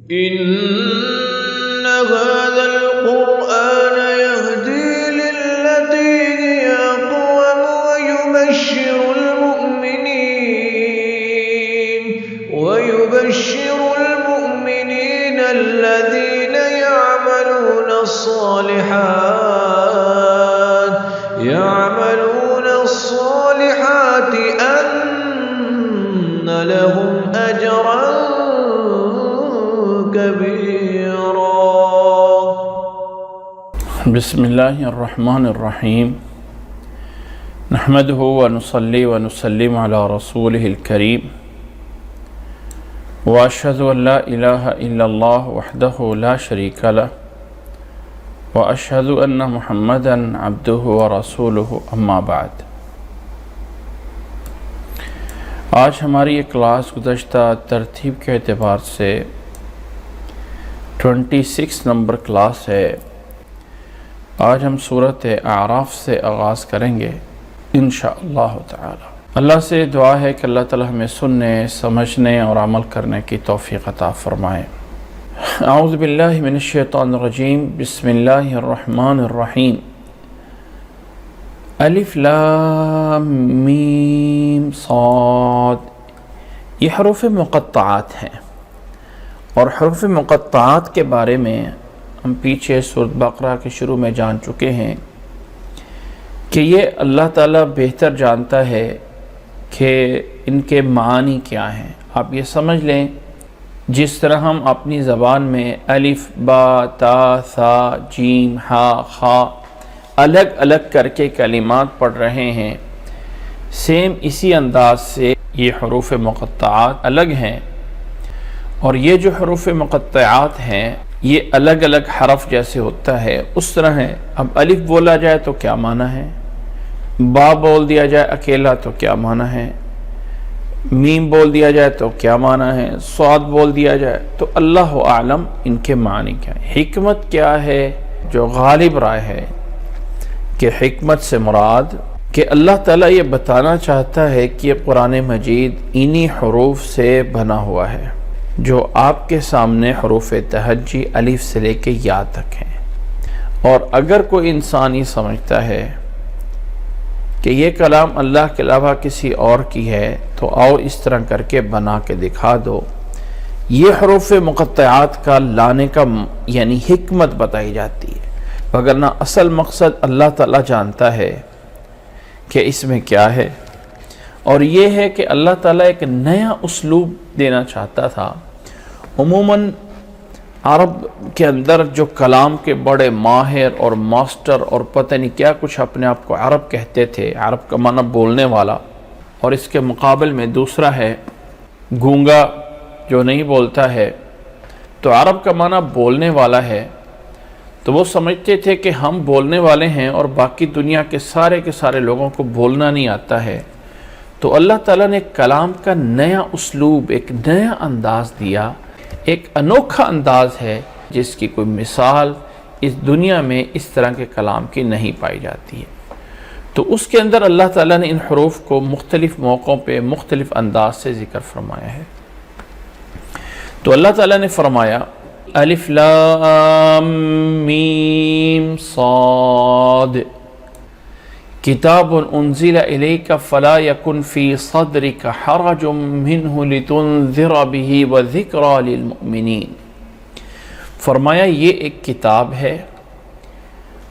إن هذا القرآن يهدي للتي هي أقوم ويبشر المؤمنين الذين يعملون الصالحات أن لهم أجرا كبيرا. بسم الله الرحمن الرحيم. نحمده ونصلي ونسلم على رسوله الكريم وأشهد أن لا إله إلا الله وحده لا شريك له وأشهد أن محمدا عبده ورسوله أما بعد. آج ہماری یہ کلاس گزشتہ ترتیب کے اعتبار سے 26 نمبر کلاس ہے. آج ہم سورۃ اعراف سے آغاز کریں گے انشاءاللہ تعالی. اللہ سے دعا ہے کہ اللہ تعالی ہمیں سننے، سمجھنے اور عمل کرنے کی توفیق عطا فرمائے. اعوذ باللہ من الشیطان الرجیم. بسم اللہ الرحمن الرحیم. الف لام میم صاد. یہ حروف مقطعات ہیں، اور حروف مقطعات کے بارے میں ہم پیچھے سورۃ بقرہ کے شروع میں جان چکے ہیں کہ یہ اللہ تعالیٰ بہتر جانتا ہے کہ ان کے معانی کیا ہیں. آپ یہ سمجھ لیں جس طرح ہم اپنی زبان میں الف با تا ثا جیم ہا خا الگ الگ کر کے کلمات پڑھ رہے ہیں، سیم اسی انداز سے یہ حروف مقطعات الگ ہیں. اور یہ جو حروف مقطعات ہیں یہ الگ الگ حرف جیسے ہوتا ہے اس طرح ہے. اب الف بولا جائے تو کیا معنی ہے، با بول دیا جائے اکیلا تو کیا معنی ہے، میم بول دیا جائے تو کیا معنی ہے، صاد بول دیا جائے تو اللہ اعلم ان کے معنی کیا ہے. حکمت کیا ہے؟ جو غالب رائے ہے کہ حکمت سے مراد کہ اللہ تعالیٰ یہ بتانا چاہتا ہے کہ یہ قرآن مجید انہی حروف سے بنا ہوا ہے جو آپ کے سامنے حروف تہجی الف سے لے کے یا تک ہیں. اور اگر کوئی انسان یہ سمجھتا ہے کہ یہ کلام اللہ کے علاوہ کسی اور کی ہے تو آؤ اس طرح کر کے بنا کے دکھا دو. یہ حروف مقطعات کا لانے کا یعنی حکمت بتائی جاتی ہے، وگرنہ اصل مقصد اللہ تعالیٰ جانتا ہے کہ اس میں کیا ہے. اور یہ ہے کہ اللہ تعالیٰ ایک نیا اسلوب دینا چاہتا تھا. عموماً عرب کے اندر جو کلام کے بڑے ماہر اور ماسٹر اور پتہ نہیں کیا کچھ اپنے آپ کو عرب کہتے تھے، عرب کا معنی بولنے والا، اور اس کے مقابل میں دوسرا ہے گونگا جو نہیں بولتا ہے. تو عرب کا معنی بولنے والا ہے، تو وہ سمجھتے تھے کہ ہم بولنے والے ہیں اور باقی دنیا کے سارے لوگوں کو بولنا نہیں آتا ہے. تو اللہ تعالیٰ نے کلام کا نیا اسلوب، ایک نیا انداز دیا، ایک انوکھا انداز ہے جس کی کوئی مثال اس دنیا میں اس طرح کے کلام کی نہیں پائی جاتی ہے. تو اس کے اندر اللہ تعالیٰ نے ان حروف کو مختلف موقعوں پہ مختلف انداز سے ذکر فرمایا ہے. تو اللہ تعالیٰ نے فرمایا الف لام میم صاد کتاب انزل الیک فلا یکن فی صدرک حرج منہ لتنذر بہ وذکری للمؤمنین. فرمایا یہ ایک کتاب ہے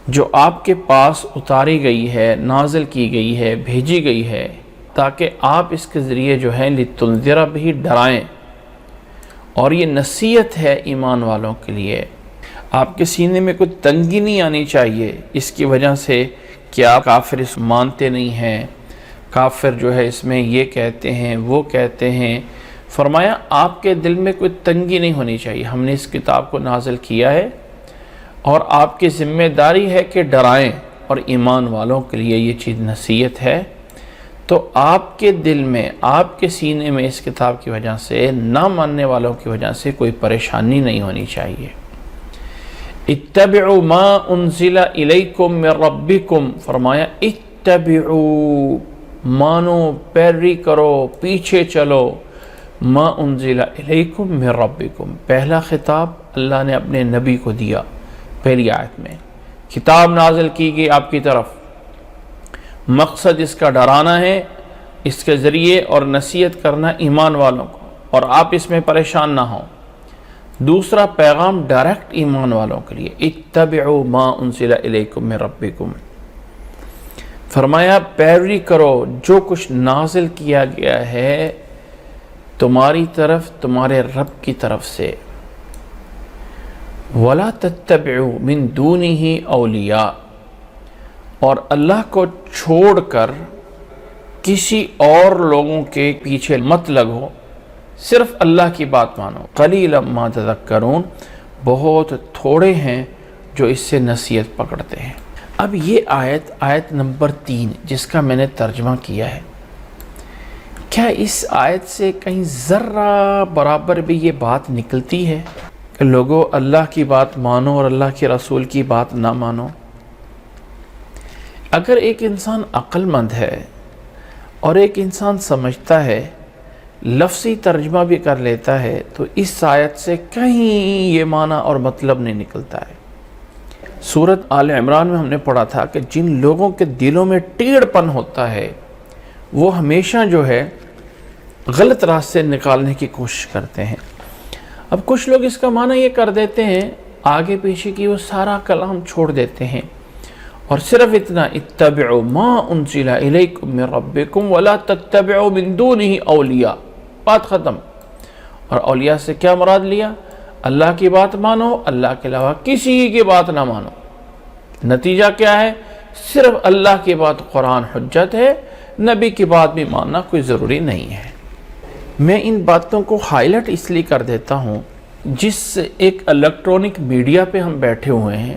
جو آپ کے پاس اتاری گئی ہے، نازل کی گئی ہے، بھیجی گئی ہے تاکہ آپ اس کے ذریعے جو ہے لتنذر بہ ڈرائیں، اور یہ نصیحت ہے ایمان والوں کے لیے. آپ کے سینے میں کوئی تنگی نہیں آنی چاہیے اس کی وجہ سے کہ آپ کافر اس مانتے نہیں ہیں، کافر جو ہے اس میں یہ کہتے ہیں وہ کہتے ہیں. فرمایا آپ کے دل میں کوئی تنگی نہیں ہونی چاہیے. ہم نے اس کتاب کو نازل کیا ہے اور آپ کی ذمہ داری ہے کہ ڈرائیں، اور ایمان والوں کے لیے یہ چیز نصیحت ہے. تو آپ کے دل میں، آپ کے سینے میں اس کتاب کی وجہ سے، نہ ماننے والوں کی وجہ سے کوئی پریشانی نہیں ہونی چاہیے. اتبعوا ما انزل الیکم من ربکم. فرمایا اتبعوا، مانو، پیروی کرو، پیچھے چلو ما انزل الیکم من ربکم، پہلا خطاب اللہ نے اپنے نبی کو دیا پہلی آیت میں، کتاب نازل کی گئی آپ کی طرف، مقصد اس کا ڈرانا ہے، اس کے ذریعے اور نصیحت کرنا ایمان والوں کو، اور آپ اس میں پریشان نہ ہوں۔ دوسرا پیغام ڈائریکٹ ایمان والوں کے لیے، اتبعوا ما انزل الیکم من ربکم، فرمایا پیروی کرو جو کچھ نازل کیا گیا ہے تمہاری طرف، تمہارے رب کی طرف سے، وَلَا تَتَّبِعُوا مِن دُونِهِ اولیاء، اور اللہ کو چھوڑ کر کسی اور لوگوں کے پیچھے مت لگو، صرف اللہ کی بات مانو۔ قَلِيلًا مَا تَذَكَّرُونَ، بہت تھوڑے ہیں جو اس سے نصیحت پکڑتے ہیں۔ اب یہ آیت نمبر 3 جس کا میں نے ترجمہ کیا ہے، کیا اس آیت سے کہیں ذرہ برابر بھی یہ بات نکلتی ہے کہ لوگوں اللہ کی بات مانو اور اللہ کے رسول کی بات نہ مانو؟ اگر ایک انسان عقل مند ہے اور ایک انسان سمجھتا ہے، لفظی ترجمہ بھی کر لیتا ہے، تو اس آیت سے کہیں یہ معنی اور مطلب نہیں نکلتا ہے۔ سورۃ آل عمران میں ہم نے پڑھا تھا کہ جن لوگوں کے دلوں میں ٹیڑھ پن ہوتا ہے وہ ہمیشہ جو ہے غلط راستے نکالنے کی کوشش کرتے ہیں۔ اب کچھ لوگ اس کا معنی یہ کر دیتے ہیں، آگے پیچھے کی وہ سارا کلام چھوڑ دیتے ہیں اور صرف اتنا، اتبعوا ما انزل الیکم من ربکم ولا تتبعوا من دونہ اولیاء، بات ختم۔ اور اولیاء سے کیا مراد لیا؟ اللہ کی بات مانو، اللہ کے علاوہ کسی کی بات نہ مانو۔ نتیجہ کیا ہے؟ صرف اللہ کی بات قرآن حجت ہے، نبی کی بات بھی ماننا کوئی ضروری نہیں ہے۔ میں ان باتوں کو ہائی لائٹ اس لیے کر دیتا ہوں، جس ایک الیکٹرانک میڈیا پہ ہم بیٹھے ہوئے ہیں،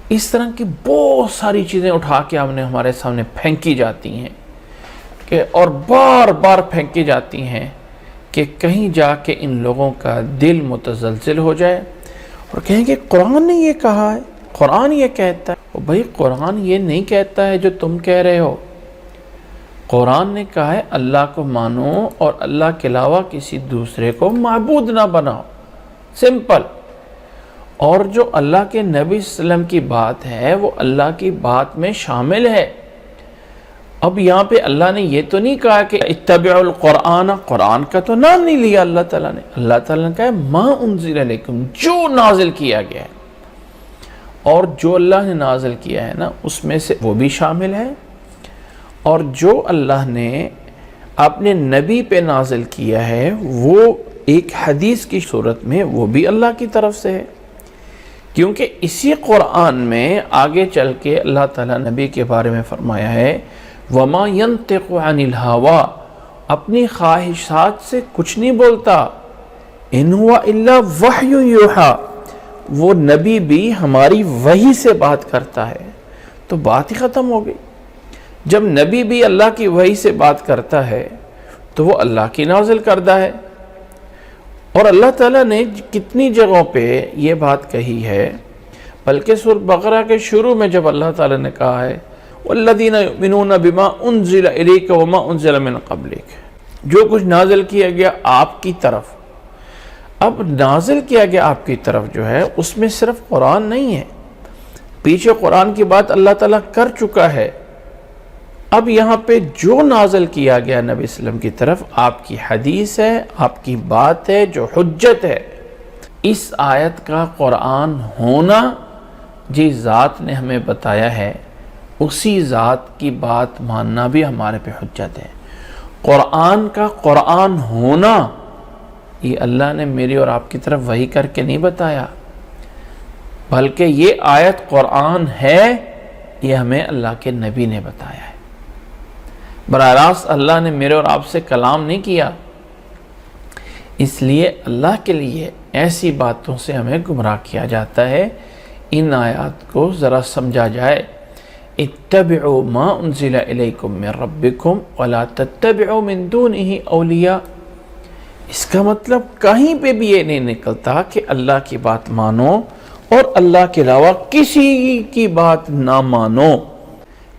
اس طرح کی بہت ساری چیزیں اٹھا کے ہمارے سامنے پھینکی جاتی ہیں اور بار بار پھینکی جاتی ہیں کہ کہیں جا کے ان لوگوں کا دل متزلزل ہو جائے اور کہیں کہ قرآن نے یہ کہا ہے، قرآن یہ کہتا ہے۔ بھائی قرآن یہ نہیں کہتا ہے جو تم کہہ رہے ہو، قرآن نے کہا ہے اللہ کو مانو اور اللہ کے علاوہ کسی دوسرے کو معبود نہ بناؤ، سمپل۔ اور جو اللہ کے نبی صلی اللہ علیہ وسلم کی بات ہے وہ اللہ کی بات میں شامل ہے۔ اب یہاں پہ اللہ نے یہ تو نہیں کہا کہ اتبعوا القرآن، قرآن کا تو نام نہیں لیا اللہ تعالیٰ نے۔ اللہ تعالیٰ نے کہا ما انزل علیکم، جو نازل کیا گیا ہے، اور جو اللہ نے نازل کیا ہے نا اس میں سے وہ بھی شامل ہے، اور جو اللہ نے اپنے نبی پہ نازل کیا ہے وہ ایک حدیث کی صورت میں وہ بھی اللہ کی طرف سے ہے، کیونکہ اسی قرآن میں آگے چل کے اللہ تعالیٰ نبی کے بارے میں فرمایا ہے وَمَا يَنْتِقُ عَنِ الْهَوَىٰ، اپنی خواہشات سے کچھ نہیں بولتا، إِنْ هُوَ إِلَّا وَحْيٌ يُوحَىٰ، وہ نبی بھی ہماری وحی سے بات کرتا ہے۔ تو بات ہی ختم ہو گئی۔ جب نبی بھی اللہ کی وحی سے بات کرتا ہے تو وہ اللہ کی نازل کردہ ہے۔ اور اللہ تعالیٰ نے کتنی جگہوں پہ یہ بات کہی ہے، بلکہ سورۃ بقرہ کے شروع میں جب اللہ تعالیٰ نے کہا ہے وَالَّذِينَ يُؤْمِنُونَ بِمَا أُنزِلَ إِلَيْكَ وَمَا أُنزِلَ مِن قَبْلِكَ، جو کچھ نازل کیا گیا آپ کی طرف۔ اب نازل کیا گیا آپ کی طرف جو ہے اس میں صرف قرآن نہیں ہے، پیچھے قرآن کی بات اللہ تعالیٰ کر چکا ہے۔ اب یہاں پہ جو نازل کیا گیا نبی صلی اللہ علیہ وسلم کی طرف آپ کی حدیث ہے، آپ کی بات ہے جو حجت ہے۔ اس آیت کا قرآن ہونا جس ذات نے ہمیں بتایا ہے اسی ذات کی بات ماننا بھی ہمارے پہ حجت ہے۔ قرآن کا قرآن ہونا یہ اللہ نے میری اور آپ کی طرف وحی کر کے نہیں بتایا، بلکہ یہ آیت قرآن ہے یہ ہمیں اللہ کے نبی نے بتایا ہے۔ براہ راست اللہ نے میرے اور آپ سے کلام نہیں کیا، اس لیے اللہ کے لیے ایسی باتوں سے ہمیں گمراہ کیا جاتا ہے۔ ان آیات کو ذرا سمجھا جائے، اتبعوا ما انزل الیکم من ربکم ولا تتبعوا من دونہ اولیاء، اس کا مطلب کہیں پہ بھی یہ نہیں نکلتا کہ اللہ کی بات مانو اور اللہ کے علاوہ کسی کی بات نہ مانو۔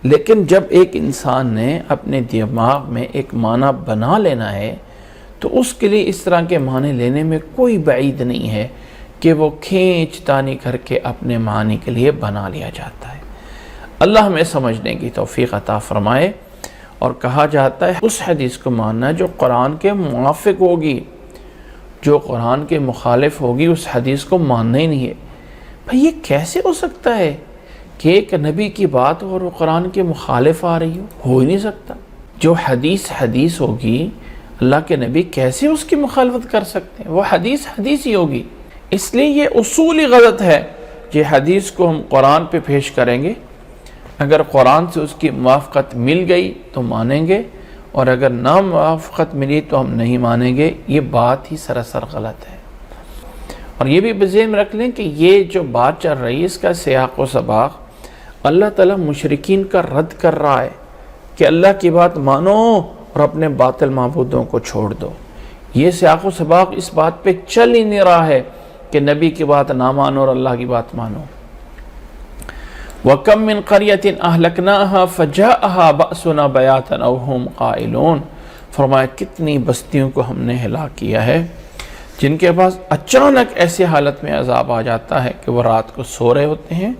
لیکن جب ایک انسان نے اپنے دماغ میں ایک معنی بنا لینا ہے تو اس کے لیے اس طرح کے معنی لینے میں کوئی بعید نہیں ہے کہ وہ کھینچ تانی کر کے اپنے معنی کے لیے بنا لیا جاتا ہے۔ اللہ ہمیں سمجھنے کی توفیق عطا فرمائے۔ اور کہا جاتا ہے اس حدیث کو ماننا جو قرآن کے موافق ہوگی، جو قرآن کے مخالف ہوگی اس حدیث کو ماننا ہی نہیں ہے۔ بھئی یہ کیسے ہو سکتا ہے کہ ایک نبی کی بات اور وہ قرآن کے مخالف آ رہی ہو ہی نہیں سکتا۔ جو حدیث ہوگی اللہ کے نبی کیسے اس کی مخالفت کر سکتے ہیں؟ وہ حدیث ہی ہوگی۔ اس لیے یہ اصولی غلط ہے کہ حدیث کو ہم قرآن پہ پیش کریں گے، اگر قرآن سے اس کی موافقت مل گئی تو مانیں گے، اور اگر نہ موافقت ملی تو ہم نہیں مانیں گے۔ یہ بات ہی سراسر غلط ہے۔ اور یہ بھی بذہن میں رکھ لیں کہ یہ جو بات چل رہی ہے اس کا سیاق و سباق اللہ تعالیٰ مشرکین کا رد کر رہا ہے کہ اللہ کی بات مانو اور اپنے باطل معبودوں کو چھوڑ دو۔ یہ سیاق و سباق اس بات پہ چل ہی نہیں رہا ہے کہ نبی کی بات نہ مانو اور اللہ کی بات مانو۔ وَكَمْ مِنْ قَرْيَةٍ أَهْلَكْنَاهَا فَجَاءَهَا بَأْسُنَا بَيَاتًا أَوْ هُمْ قَائِلُونَ، فرمایا کتنی بستیوں کو ہم نے ہلاک کیا ہے جن کے پاس اچانک ایسی حالت میں عذاب آ جاتا ہے کہ وہ رات کو سو رہے ہوتے ہیں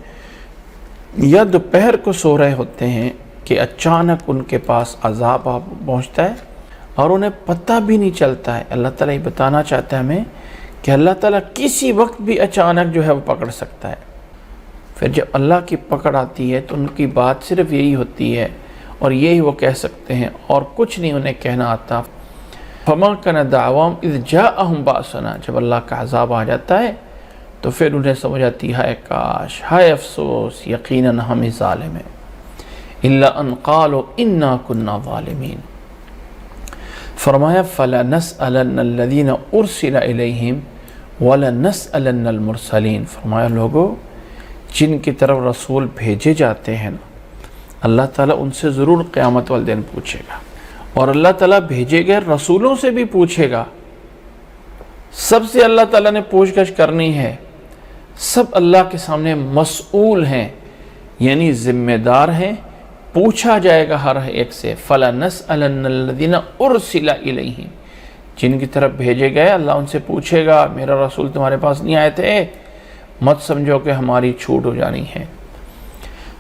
یا دوپہر کو سو رہے ہوتے ہیں کہ اچانک ان کے پاس عذاب پہنچتا ہے اور انہیں پتہ بھی نہیں چلتا ہے۔ اللہ تعالیٰ یہ بتانا چاہتا ہے ہمیں کہ اللہ تعالیٰ کسی وقت بھی اچانک جو ہے وہ پکڑ سکتا ہے۔ پھر جب اللہ کی پکڑ آتی ہے تو ان کی بات صرف یہی ہوتی ہے اور یہی وہ کہہ سکتے ہیں اور کچھ نہیں انہیں کہنا آتا۔ فَمَا كَانَ دَعْوَاهُمْ إِذْ جَاءَهُمْ بَأْسُنَا، جب اللہ کا عذاب آ جاتا ہے تو پھر انہیں سمجھ آتی ہے کاش، ہائے افسوس، یقیناً ہم ہی ظالم ہیں۔ إِلَّا أَنْ قَالُوا إِنَّا كُنَّا ظَالِمِينَ، فرمایا فَلَنَسْأَلَنَّ الَّذِينَ أُرْسِلَ إِلَيْهِمْ وَلَنَسْأَلَنَّ الْمُرْسَلِينَ، فرمایا لوگوں جن کی طرف رسول بھیجے جاتے ہیں اللہ تعالیٰ ان سے ضرور قیامت والے دن پوچھے گا، اور اللہ تعالیٰ بھیجے گئے رسولوں سے بھی پوچھے گا۔ سب سے اللہ تعالیٰ نے پوچھ گچھ کرنی ہے، سب اللہ کے سامنے مسئول ہیں، یعنی ذمہ دار ہیں، پوچھا جائے گا ہر ایک سے۔ فَلَنَسْأَلَنَّ الَّذِينَ أُرْسِلَ إِلَيْهِمْ، جن کی طرف بھیجے گئے اللہ ان سے پوچھے گا میرا رسول تمہارے پاس نہیں آئے تھے، مت سمجھو کہ ہماری چھوٹ ہو جانی ہے۔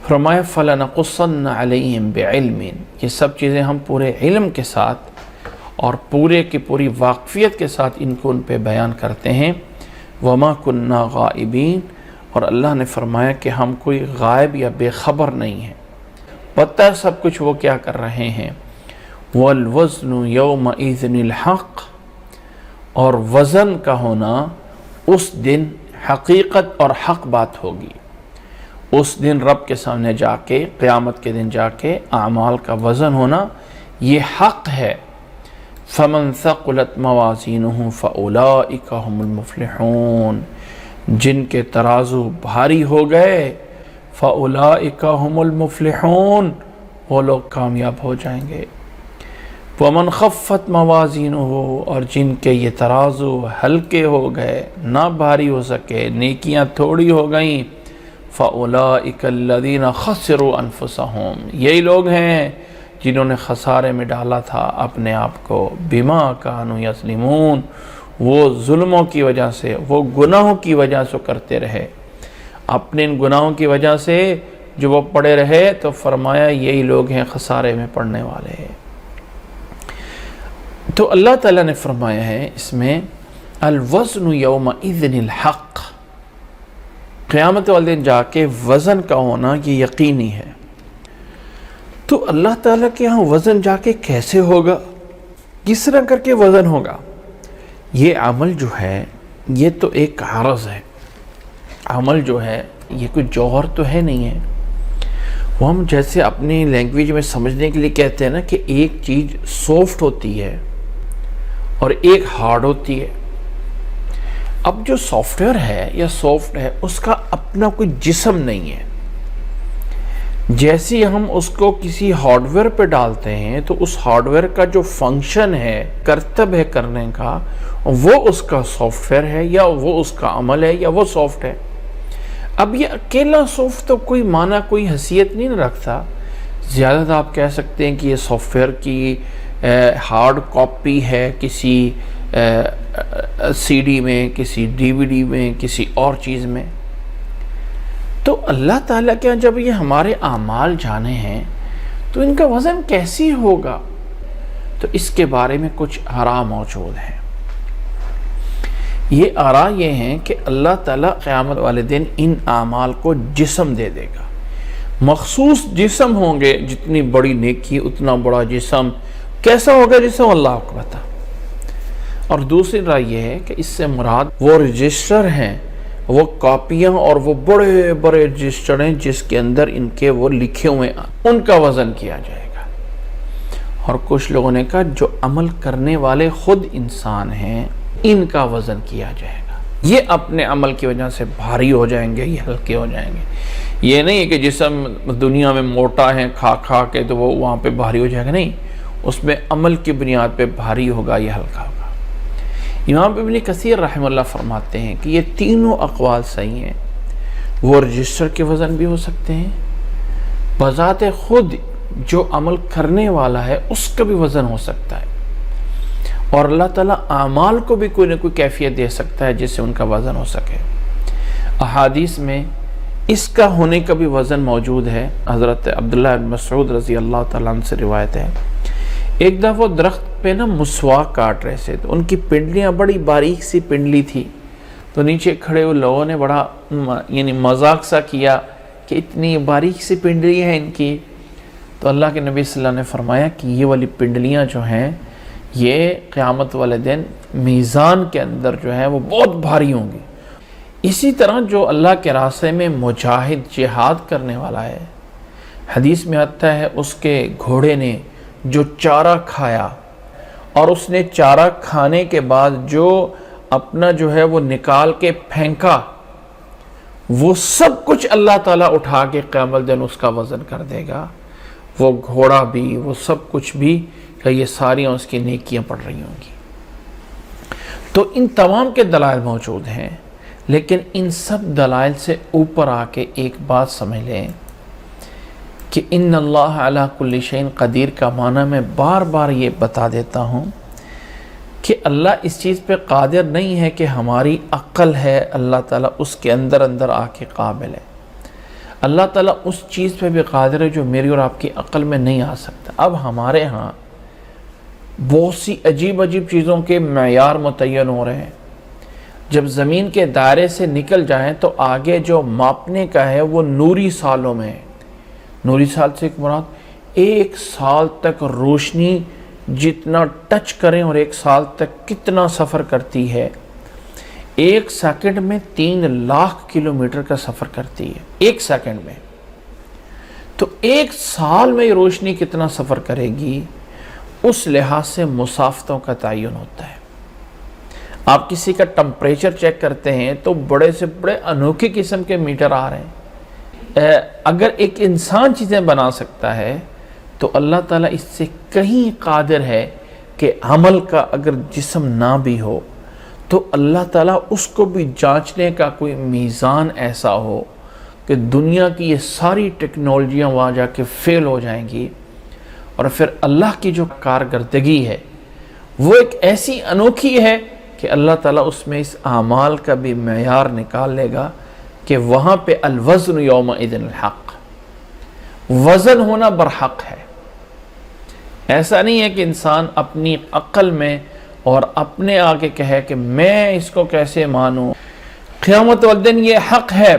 فرمایا فَلَنَقُصَّنَّ عَلَيْهِمْ بِعِلْمٍ، یہ سب چیزیں ہم پورے علم کے ساتھ اور پورے کی پوری واقفیت کے ساتھ ان کو ان پہ بیان کرتے ہیں۔ وَمَا كُنَّا غَائِبِينَ، اور اللہ نے فرمایا کہ ہم کوئی غائب یا بے خبر نہیں ہیں، پتہ ہے سب کچھ وہ کیا کر رہے ہیں۔ وَالْوَزْنُ يَوْمَئِذٍ الْحَقُّ، اور وزن کا ہونا اس دن حقیقت اور حق بات ہوگی۔ اس دن رب کے سامنے جا کے، قیامت کے دن جا کے اعمال کا وزن ہونا یہ حق ہے۔ فَمَنْ ثَقُلَتْ مَوَازِينُهُ فَأُولَئِكَ هُمُ الْمُفْلِحُونَ، جن کے ترازو بھاری ہو گئے فَأُولَئِكَ هُمُ الْمُفْلِحُونَ، وہ لوگ کامیاب ہو جائیں گے۔ وَمَنْ خَفَّتْ مَوَازِينُهُ، اور جن کے یہ ترازو ہلکے ہو گئے، نہ بھاری ہو سکے، نیکیاں تھوڑی ہو گئیں، فَأُولَئِكَ الَّذِينَ خَسِرُوا أَنفُسَهُمْ، یہی لوگ ہیں جنہوں نے خسارے میں ڈالا تھا اپنے آپ کو، بِمَا كَانُوا يَظْلِمُونَ، وہ ظلموں کی وجہ سے، وہ گناہوں کی وجہ سے کرتے رہے، اپنے ان گناہوں کی وجہ سے جو وہ پڑے رہے، تو فرمایا یہی لوگ ہیں خسارے میں پڑنے والے۔ تو اللہ تعالیٰ نے فرمایا ہے اس میں الوزن یومئذ الحق، قیامت والے دن جا کے وزن کا ہونا یہ یقینی ہے۔ تو اللہ تعالیٰ کے ہاں وزن جا کے کیسے ہوگا، کس طرح کر کے وزن ہوگا؟ یہ عمل جو ہے یہ تو ایک عرض ہے، عمل جو ہے یہ کوئی جوہر تو ہے نہیں ہے۔ وہ ہم جیسے اپنی لینگویج میں سمجھنے کے لیے کہتے ہیں نا کہ ایک چیز سافٹ ہوتی ہے اور ایک ہارڈ ہوتی ہے۔ اب جو سافٹ ویئر ہے یا سافٹ ہے اس کا اپنا کوئی جسم نہیں ہے، جیسے ہم اس کو کسی ہارڈ ویئر پہ ڈالتے ہیں تو اس ہارڈ ویئر کا جو فنکشن ہے، کرتب ہے کرنے کا، وہ اس کا سافٹ ویئر ہے یا وہ اس کا عمل ہے یا وہ سافٹ ہے۔ اب یہ اکیلا سافٹ تو کوئی معنی کوئی حیثیت نہیں رکھتا، زیادہ آپ کہہ سکتے ہیں کہ یہ سافٹ ویئر کی ہارڈ کاپی ہے کسی سی ڈی میں، کسی ڈی وی ڈی میں، کسی اور چیز میں. تو اللہ تعالیٰ کے جب یہ ہمارے اعمال جانے ہیں تو ان کا وزن کیسی ہوگا؟ تو اس کے بارے میں کچھ آراء موجود ہیں. یہ آراء یہ ہیں کہ اللہ تعالیٰ قیامت والے دن ان اعمال کو جسم دے دے گا. مخصوص جسم ہوں گے، جتنی بڑی نیکی اتنا بڑا جسم. کیسا ہوگا جسم؟ اللہ کو پتہ. اور دوسری رائے یہ ہے کہ اس سے مراد وہ رجسٹر ہیں، وہ کاپیاں اور وہ بڑے بڑے رجسٹر ہیں جس کے اندر ان کے وہ لکھے ہوئے ان کا وزن کیا جائے گا. اور کچھ لوگوں نے کہا جو عمل کرنے والے خود انسان ہیں ان کا وزن کیا جائے گا. یہ اپنے عمل کی وجہ سے بھاری ہو جائیں گے، یہ ہلکے ہو جائیں گے. یہ نہیں ہے کہ جسم دنیا میں موٹا ہے کھا کھا کے تو وہ وہاں پہ بھاری ہو جائے گا، نہیں، اس میں عمل کی بنیاد پہ بھاری ہوگا، یہ ہلکا ہوگا. امام ابن کثیر رحمہ اللہ فرماتے ہیں کہ یہ تینوں اقوال صحیح ہیں. وہ رجسٹر کے وزن بھی ہو سکتے ہیں، بذات خود جو عمل کرنے والا ہے اس کا بھی وزن ہو سکتا ہے، اور اللہ تعالیٰ اعمال کو بھی کوئی نہ کوئی کیفیت دے سکتا ہے جس سے ان کا وزن ہو سکے. احادیث میں اس کا ہونے کا بھی وزن موجود ہے. حضرت عبداللہ بن مسعود رضی اللہ تعالیٰ عنہ سے روایت ہے، ایک دفعہ وہ درخت پہ مسواک کاٹ رہے تھے تو ان کی پنڈلیاں بڑی باریک سی پنڈلی تھی. تو نیچے کھڑے ہوئے لوگوں نے بڑا مذاق سا کیا کہ اتنی باریک سی پنڈلیاں ہیں ان کی. تو اللہ کے نبی صلی اللہ علیہ وسلم نے فرمایا کہ یہ والی پنڈلیاں جو ہیں یہ قیامت والے دن میزان کے اندر جو ہے وہ بہت بھاری ہوں گی. اسی طرح جو اللہ کے راستے میں مجاہد جہاد کرنے والا ہے، حدیث میں آتا ہے اس کے گھوڑے نے جو چارہ کھایا اور اس نے چارہ کھانے کے بعد جو اپنا جو ہے وہ نکال کے پھینکا، وہ سب کچھ اللہ تعالیٰ اٹھا کے قیامت دن اس کا وزن کر دے گا. وہ گھوڑا بھی، وہ سب کچھ بھی، کہ یہ ساریاں اس کی نیکیاں پڑ رہی ہوں گی. تو ان تمام کے دلائل موجود ہیں، لیکن ان سب دلائل سے اوپر آ کے ایک بات سمجھ لیں کہ ان اللہ علی کل شیء قدیر کا معنی میں بار بار یہ بتا دیتا ہوں کہ اللہ اس چیز پہ قادر نہیں ہے کہ ہماری عقل ہے، اللہ تعالیٰ اس کے اندر آ کے قابل ہے. اللہ تعالیٰ اس چیز پہ بھی قادر ہے جو میری اور آپ کی عقل میں نہیں آ سکتا. اب ہمارے ہاں بہت سی عجیب چیزوں کے معیار متعین ہو رہے ہیں. جب زمین کے دائرے سے نکل جائیں تو آگے جو ماپنے کا ہے وہ نوری سالوں میں ہے. نوری سال سے ایک مراد 1 سال تک روشنی جتنا ٹچ کریں اور 1 سال تک کتنا سفر کرتی ہے. 1 سیکنڈ میں 3 لاکھ کلومیٹر کا سفر کرتی ہے 1 سیکنڈ میں. تو 1 سال میں روشنی کتنا سفر کرے گی، اس لحاظ سے مسافتوں کا تعین ہوتا ہے. آپ کسی کا ٹمپریچر چیک کرتے ہیں تو بڑے سے بڑے انوکھے قسم کے میٹر آ رہے ہیں. اگر ایک انسان چیزیں بنا سکتا ہے تو اللہ تعالیٰ اس سے کہیں قادر ہے کہ عمل کا اگر جسم نہ بھی ہو تو اللہ تعالیٰ اس کو بھی جانچنے کا کوئی میزان ایسا ہو کہ دنیا کی یہ ساری ٹیکنالوجیاں وہاں جا کے فیل ہو جائیں گی، اور پھر اللہ کی جو کارکردگی ہے وہ ایک ایسی انوکھی ہے کہ اللہ تعالیٰ اس میں اس اعمال کا بھی معیار نکال لے گا کہ وہاں پہ الوزن یومئذ الحق، وزن ہونا برحق ہے. ایسا نہیں ہے کہ انسان اپنی عقل میں اور اپنے آگے کہے کہ میں اس کو کیسے مانوں. قیامت والدن یہ حق ہے.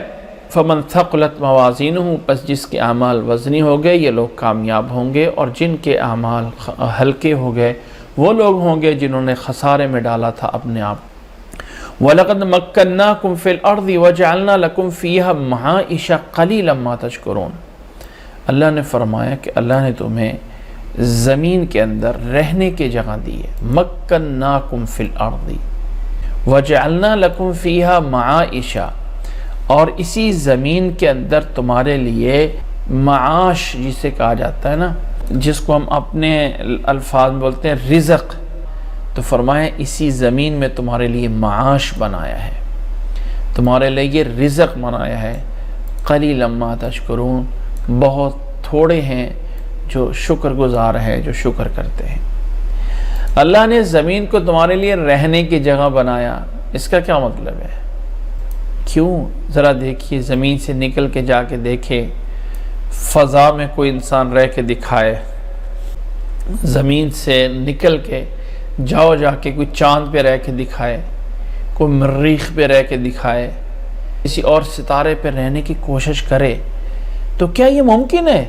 فمن ثقلت موازینہ، پس جس کے اعمال وزنی ہو گئے یہ لوگ کامیاب ہوں گے، اور جن کے اعمال ہلکے ہو گئے وہ لوگ ہوں گے جنہوں نے خسارے میں ڈالا تھا اپنے آپ. وَلَقَدْ مَكَّنَّاكُمْ فِي الْأَرْضِ وَجَعَلْنَا لَكُمْ فِيهَا مَعَائِشَ قَلِيلًا مَا تَشْكُرُونَ. اللہ نے فرمایا کہ اللہ نے تمہیں زمین کے اندر رہنے کی جگہ دی ہے. مَكَّنَّاكُمْ فِي الْأَرْضِ وَجَعَلْنَا لَكُمْ فِيهَا مَعَائِشَ، اور اسی زمین کے اندر تمہارے لیے معاش جسے کہا جاتا ہے نا، جس کو ہم اپنے الفاظ میں بولتے ہیں رزق، تو فرمایا اسی زمین میں تمہارے لیے معاش بنایا ہے، تمہارے لیے یہ رزق بنایا ہے. قلیلا ما تشکرون، بہت تھوڑے ہیں جو شکر گزار ہیں، جو شکر کرتے ہیں. اللہ نے زمین کو تمہارے لیے رہنے کی جگہ بنایا، اس کا کیا مطلب ہے؟ کیوں؟ ذرا دیکھیے، زمین سے نکل کے جا کے دیکھے، فضا میں کوئی انسان رہ کے دکھائے، زمین سے نکل کے جا کے کوئی چاند پہ رہ کے دکھائے، کوئی مریخ پہ رہ کے دکھائے، کسی اور ستارے پہ رہنے کی کوشش کرے، تو کیا یہ ممکن ہے؟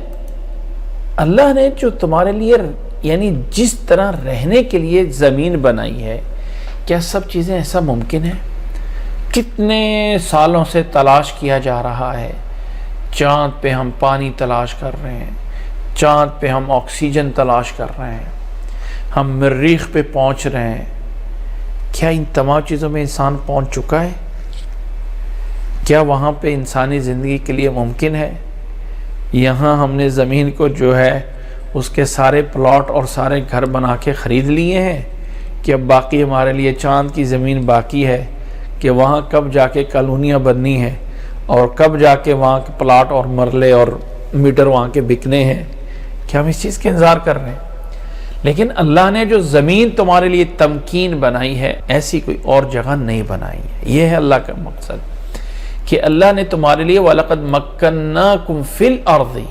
اللہ نے جو تمہارے لیے یعنی جس طرح رہنے کے لیے زمین بنائی ہے، کیا سب چیزیں ایسا ممکن ہے؟ کتنے سالوں سے تلاش کیا جا رہا ہے، چاند پہ ہم پانی تلاش کر رہے ہیں، چاند پہ ہم آکسیجن تلاش کر رہے ہیں، ہم مریخ پہ پہنچ رہے ہیں، کیا ان تمام چیزوں میں انسان پہنچ چکا ہے؟ کیا وہاں پہ انسانی زندگی کے لیے ممکن ہے؟ یہاں ہم نے زمین کو جو ہے اس کے سارے پلاٹ اور سارے گھر بنا کے خرید لیے ہیں کہ اب باقی ہمارے لیے چاند کی زمین باقی ہے کہ وہاں کب جا کے کالونیاں بننی ہیں اور کب جا کے وہاں کے پلاٹ اور مرلے اور میٹر وہاں کے بکنے ہیں، کیا ہم اس چیز کا انتظار کر رہے ہیں؟ لیکن اللہ نے جو زمین تمہارے لیے تمکین بنائی ہے، ایسی کوئی اور جگہ نہیں بنائی ہے۔ یہ ہے اللہ کا مقصد کہ اللہ نے تمہارے لیے وَلَقَدْ مَكَّنَّاكُمْ فِي الْأَرْضِ،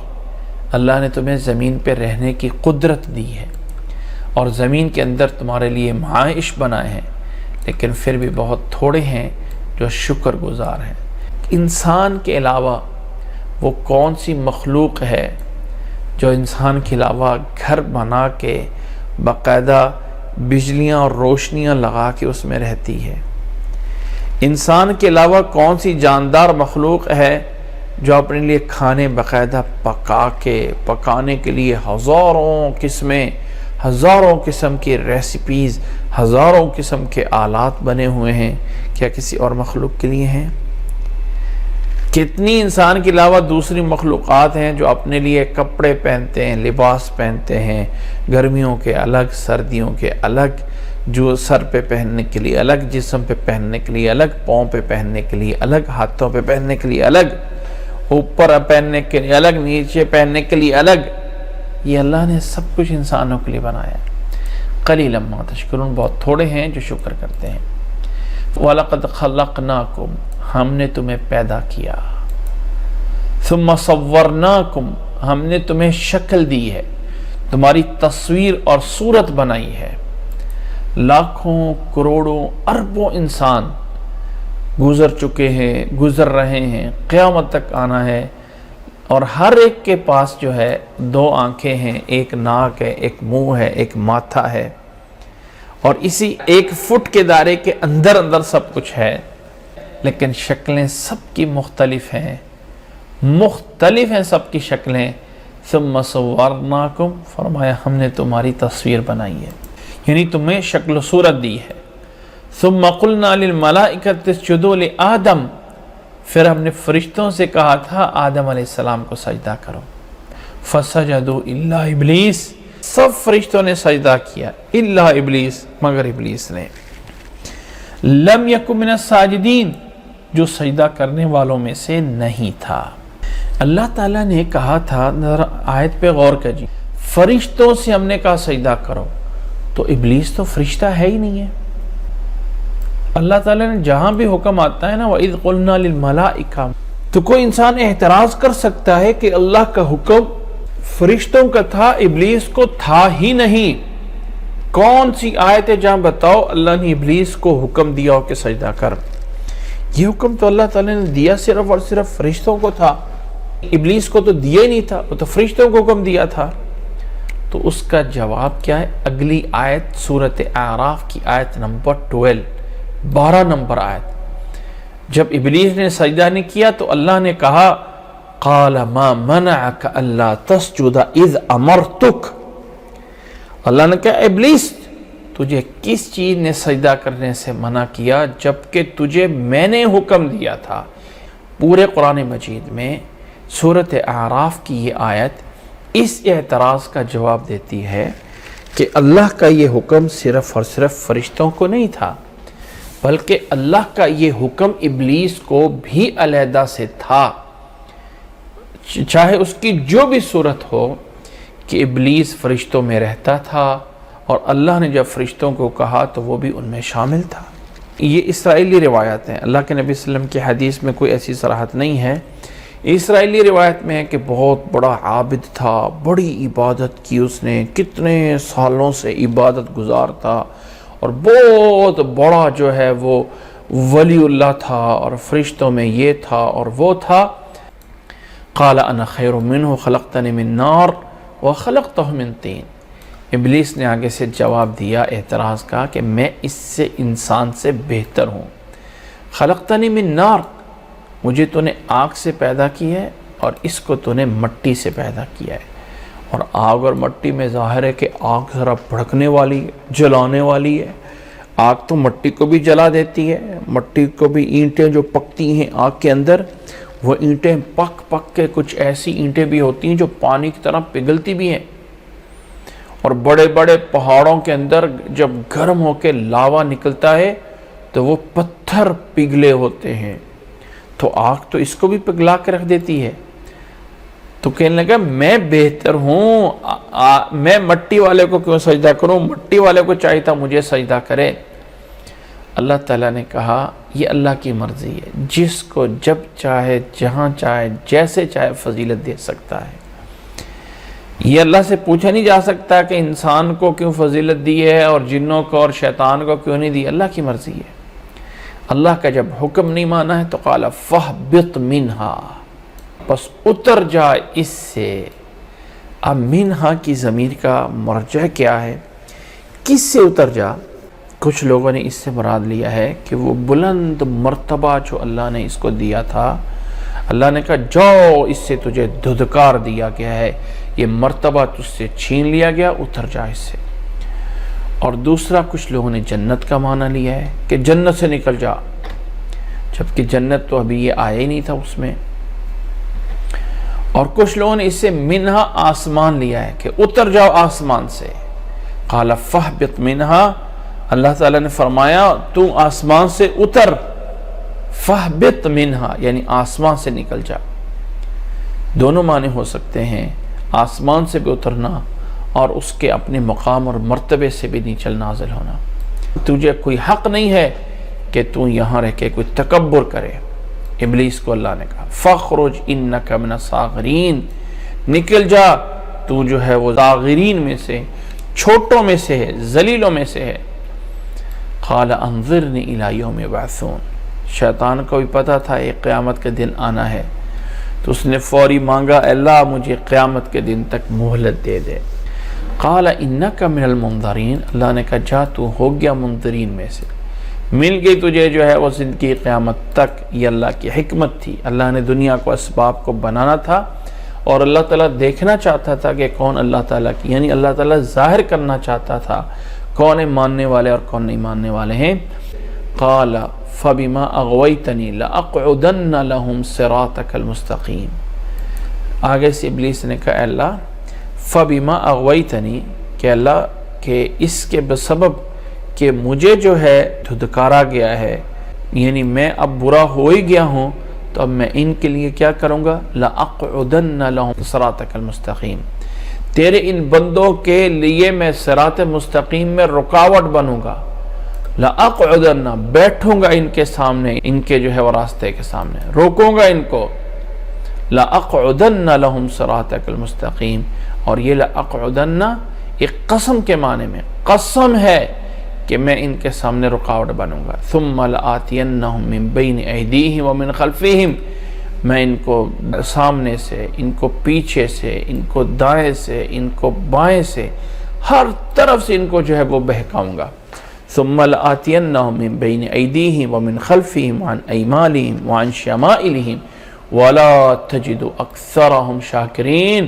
اللہ نے تمہیں زمین پہ رہنے کی قدرت دی ہے اور زمین کے اندر تمہارے لیے معائش بنائے ہیں، لیکن پھر بھی بہت تھوڑے ہیں جو شکر گزار ہیں۔ انسان کے علاوہ وہ کون سی مخلوق ہے جو انسان کے علاوہ گھر بنا کے باقاعدہ بجلیاں اور روشنیاں لگا کے اس میں رہتی ہے؟ انسان کے علاوہ کون سی جاندار مخلوق ہے جو اپنے لیے کھانے باقاعدہ پکانے کے لیے ہزاروں قسم کی ریسیپیز، ہزاروں قسم کے آلات بنے ہوئے ہیں؟ کیا کسی اور مخلوق کے لیے ہیں؟ کتنی انسان کے علاوہ دوسری مخلوقات ہیں جو اپنے لیے کپڑے پہنتے ہیں، لباس پہنتے ہیں، گرمیوں کے الگ، سردیوں کے الگ، جو سر پہ پہننے کے لیے الگ، جسم پہ پہننے کے لیے الگ، پاؤں پہ پہننے کے لیے الگ، ہاتھوں پہ پہننے کے لیے الگ، اوپر پہننے کے لیے الگ، نیچے پہننے کے لیے الگ۔ یہ اللہ نے سب کچھ انسانوں کے لیے بنایا ہے۔ قلیلا ما تشکرون، بہت تھوڑے ہیں جو شکر کرتے ہیں۔ وَلَقَدْ خَلَقْنَاكُمْ، ہم نے تمہیں پیدا کیا، ثُمَّ صَوَّرْنَاكُمْ، ہم نے تمہیں شکل دی ہے، تمہاری تصویر اور صورت بنائی ہے۔ لاکھوں کروڑوں اربوں انسان گزر چکے ہیں، گزر رہے ہیں، قیامت تک آنا ہے، اور ہر ایک کے پاس جو ہے دو آنکھیں ہیں، ایک ناک ہے، ایک منہ ہے، ایک ماتھا ہے، اور اسی ایک فٹ کے دائرے کے اندر سب کچھ ہے، لیکن شکلیں سب کی مختلف ہیں سب کی شکلیں۔ ثم صورناکم، فرمایا ہم نے تمہاری تصویر بنائی ہے، یعنی تمہیں شکل و صورت دی ہے۔ ثم قلنا للملائکۃ اسجدوا لآدم، پھر ہم نے فرشتوں سے کہا تھا آدم علیہ السلام کو سجدہ کرو، فسجدوا الا ابلیس، سب فرشتوں نے سجدہ کیا الا ابلیس، مگر ابلیس نے، لم یکن من الساجدین، جو سجدہ کرنے والوں میں سے نہیں تھا۔ اللہ تعالیٰ نے کہا تھا، آیت پہ غور کیجیے، فرشتوں سے ہم نے کہا سجدہ کرو، تو ابلیس تو فرشتہ ہے ہی نہیں ہے۔ اللہ تعالیٰ نے جہاں بھی حکم آتا ہے نا وَإِذْ قُلْنَا لِلْمَلَائِكَةِ، تو کوئی انسان اعتراض کر سکتا ہے کہ اللہ کا حکم فرشتوں کا تھا، ابلیس کو تھا ہی نہیں۔ کون سی آیت ہے جہاں بتاؤ اللہ نے ابلیس کو حکم دیا ہو کہ سجدہ کر؟ یہ حکم تو اللہ تعالیٰ نے دیا صرف اور صرف فرشتوں کو تھا، ابلیس کو تو دیا ہی نہیں تھا، وہ تو فرشتوں کو حکم دیا تھا۔ تو اس کا جواب کیا ہے؟ اگلی آیت سورۃ اعراف کی آیت نمبر 12 نمبر آیت، جب ابلیس نے سجدہ نہیں کیا تو اللہ نے کہا قال ما منعك الا تسجد اذ امرتك، اللہ نے کہا ابلیس تجھے کس چیز نے سجدہ کرنے سے منع کیا جبکہ تجھے میں نے حکم دیا تھا؟ پورے قرآن مجید میں سورۃ اعراف کی یہ آیت اس اعتراض کا جواب دیتی ہے کہ اللہ کا یہ حکم صرف اور صرف فرشتوں کو نہیں تھا، بلکہ اللہ کا یہ حکم ابلیس کو بھی علیحدہ سے تھا، چاہے اس کی جو بھی صورت ہو، کہ ابلیس فرشتوں میں رہتا تھا اور اللہ نے جب فرشتوں کو کہا تو وہ بھی ان میں شامل تھا۔ یہ اسرائیلی روایت ہیں، اللہ کے نبی صلی اللہ علیہ وسلم کی حدیث میں کوئی ایسی صراحت نہیں ہے۔ اسرائیلی روایت میں ہے کہ بہت بڑا عابد تھا، بڑی عبادت کی اس نے، کتنے سالوں سے عبادت گزار تھا، اور بہت بڑا جو ہے وہ ولی اللہ تھا، اور فرشتوں میں یہ تھا اور وہ تھا۔ قال انا خیر منہ خلقتنی من نار وخلقتہ من طین۔ ابلیس نے آگے سے جواب دیا اعتراض کا کہ میں اس سے انسان سے بہتر ہوں۔ خلقتنی من نار، مجھے تو نے آگ سے پیدا کی ہے اور اس کو تو نے مٹی سے پیدا کیا ہے، اور آگ اور مٹی میں ظاہر ہے کہ آگ ذرا بھڑکنے والی ہے، جلانے والی ہے۔ آگ تو مٹی کو بھی جلا دیتی ہے، مٹی کو بھی اینٹیں جو پکتی ہیں آگ کے اندر، وہ اینٹیں پک پک کے کچھ ایسی اینٹیں بھی ہوتی ہیں جو پانی کی طرح پگھلتی بھی ہیں، اور بڑے بڑے پہاڑوں کے اندر جب گرم ہو کے لاوا نکلتا ہے تو وہ پتھر پگھلے ہوتے ہیں، تو آگ تو اس کو بھی پگھلا کے رکھ دیتی ہے۔ تو کہنے لگا میں بہتر ہوں، میں مٹی والے کو کیوں سجدہ کروں، مٹی والے کو چاہیے تھا مجھے سجدہ کرے۔ اللہ تعالیٰ نے کہا یہ اللہ کی مرضی ہے، جس کو جب چاہے جہاں چاہے جیسے چاہے فضیلت دے سکتا ہے۔ یہ اللہ سے پوچھا نہیں جا سکتا کہ انسان کو کیوں فضیلت دی ہے اور جنوں کو اور شیطان کو کیوں نہیں دی، اللہ کی مرضی ہے۔ اللہ کا جب حکم نہیں مانا ہے تو قال فاہبط منہا، بس اتر جا اس سے۔ اب منہا کی ضمیر کا مرجع کیا ہے، کس سے اتر جا؟ کچھ لوگوں نے اس سے مراد لیا ہے کہ وہ بلند مرتبہ جو اللہ نے اس کو دیا تھا، اللہ نے کہا جاؤ اس سے تجھے دھدکار دیا گیا ہے، یہ مرتبہ تجھ سے چھین لیا گیا، اتر جا اس سے۔ اور دوسرا کچھ لوگوں نے جنت کا معنی لیا ہے کہ جنت سے نکل جا، جبکہ جنت تو ابھی یہ آیا ہی نہیں تھا اس میں۔ اور کچھ لوگوں نے اس سے منہا آسمان لیا ہے کہ اتر جاؤ آسمان سے۔ قال فاہبط منہا، اللہ تعالیٰ نے فرمایا تو آسمان سے اتر، فاہبط منہا یعنی آسمان سے نکل جا۔ دونوں معنی ہو سکتے ہیں، آسمان سے بھی اترنا اور اس کے اپنے مقام اور مرتبے سے بھی نیچل نازل ہونا۔ تجھے کوئی حق نہیں ہے کہ تو یہاں رہ کے کوئی تکبر کرے۔ ابلیس کو اللہ نے کہا فخرج انک من الصاغرین، نکل جا تو جو ہے وہ صاغرین میں سے، چھوٹوں میں سے ہے، ذلیلوں میں سے ہے۔ قال انظرنی الی یوم یبعثون، شیطان کو بھی پتا تھا یہ قیامت کے دن آنا ہے، تو اس نے فوری مانگا اللہ مجھے قیامت کے دن تک مہلت دے دے۔ قال انک من المنظرین، اللہ نے کہا جا تو ہو گیا منظرین میں سے، مل گئی تجھے جو ہے وہ زندگی قیامت تک۔ یہ اللہ کی حکمت تھی، اللہ نے دنیا کو اسباب کو بنانا تھا، اور اللہ تعالیٰ دیکھنا چاہتا تھا کہ کون اللہ تعالیٰ کی، یعنی اللہ تعالیٰ ظاہر کرنا چاہتا تھا کون ماننے والے اور کون نہیں ماننے والے ہیں۔ قال فبما اغویتنی لاقعدن لهم صراطک المستقیم، آگے سے ابلیس نے کہا اللہ فبما اغویتنی، کہ اللہ کہ اس کے بسبب کہ مجھے جو ہے دھدکارا گیا ہے، یعنی میں اب برا ہو ہی گیا ہوں، تو اب میں ان کے لیے کیا کروں گا، لاقعدن لهم صراطک المستقیم، تیرے ان بندوں کے لیے میں صراط مستقیم میں رکاوٹ بنوں گا۔ لاقعدن، بیٹھوں گا ان کے سامنے، ان کے جو ہے وہ راستے کے سامنے، روکوں گا ان کو۔ لاقعدن لهم صراطک المستقیم، اور یہ لاقعدن ایک قسم کے معنی میں قسم ہے کہ میں ان کے سامنے رکاوٹ بنوں گا۔ ثم لآتینہم من بین ایدیہم ومن خلفہم، میں ان کو سامنے سے، ان کو پیچھے سے، ان کو دائیں سے، ان کو بائیں سے، ہر طرف سے ان کو جو ہے وہ بہکاؤں گا۔ ثم لآتینہم من بین ایدیہم ومن خلفہم وعن ایمانہم وعن شمائلہم ولا تجد اکثرہم شاکرین،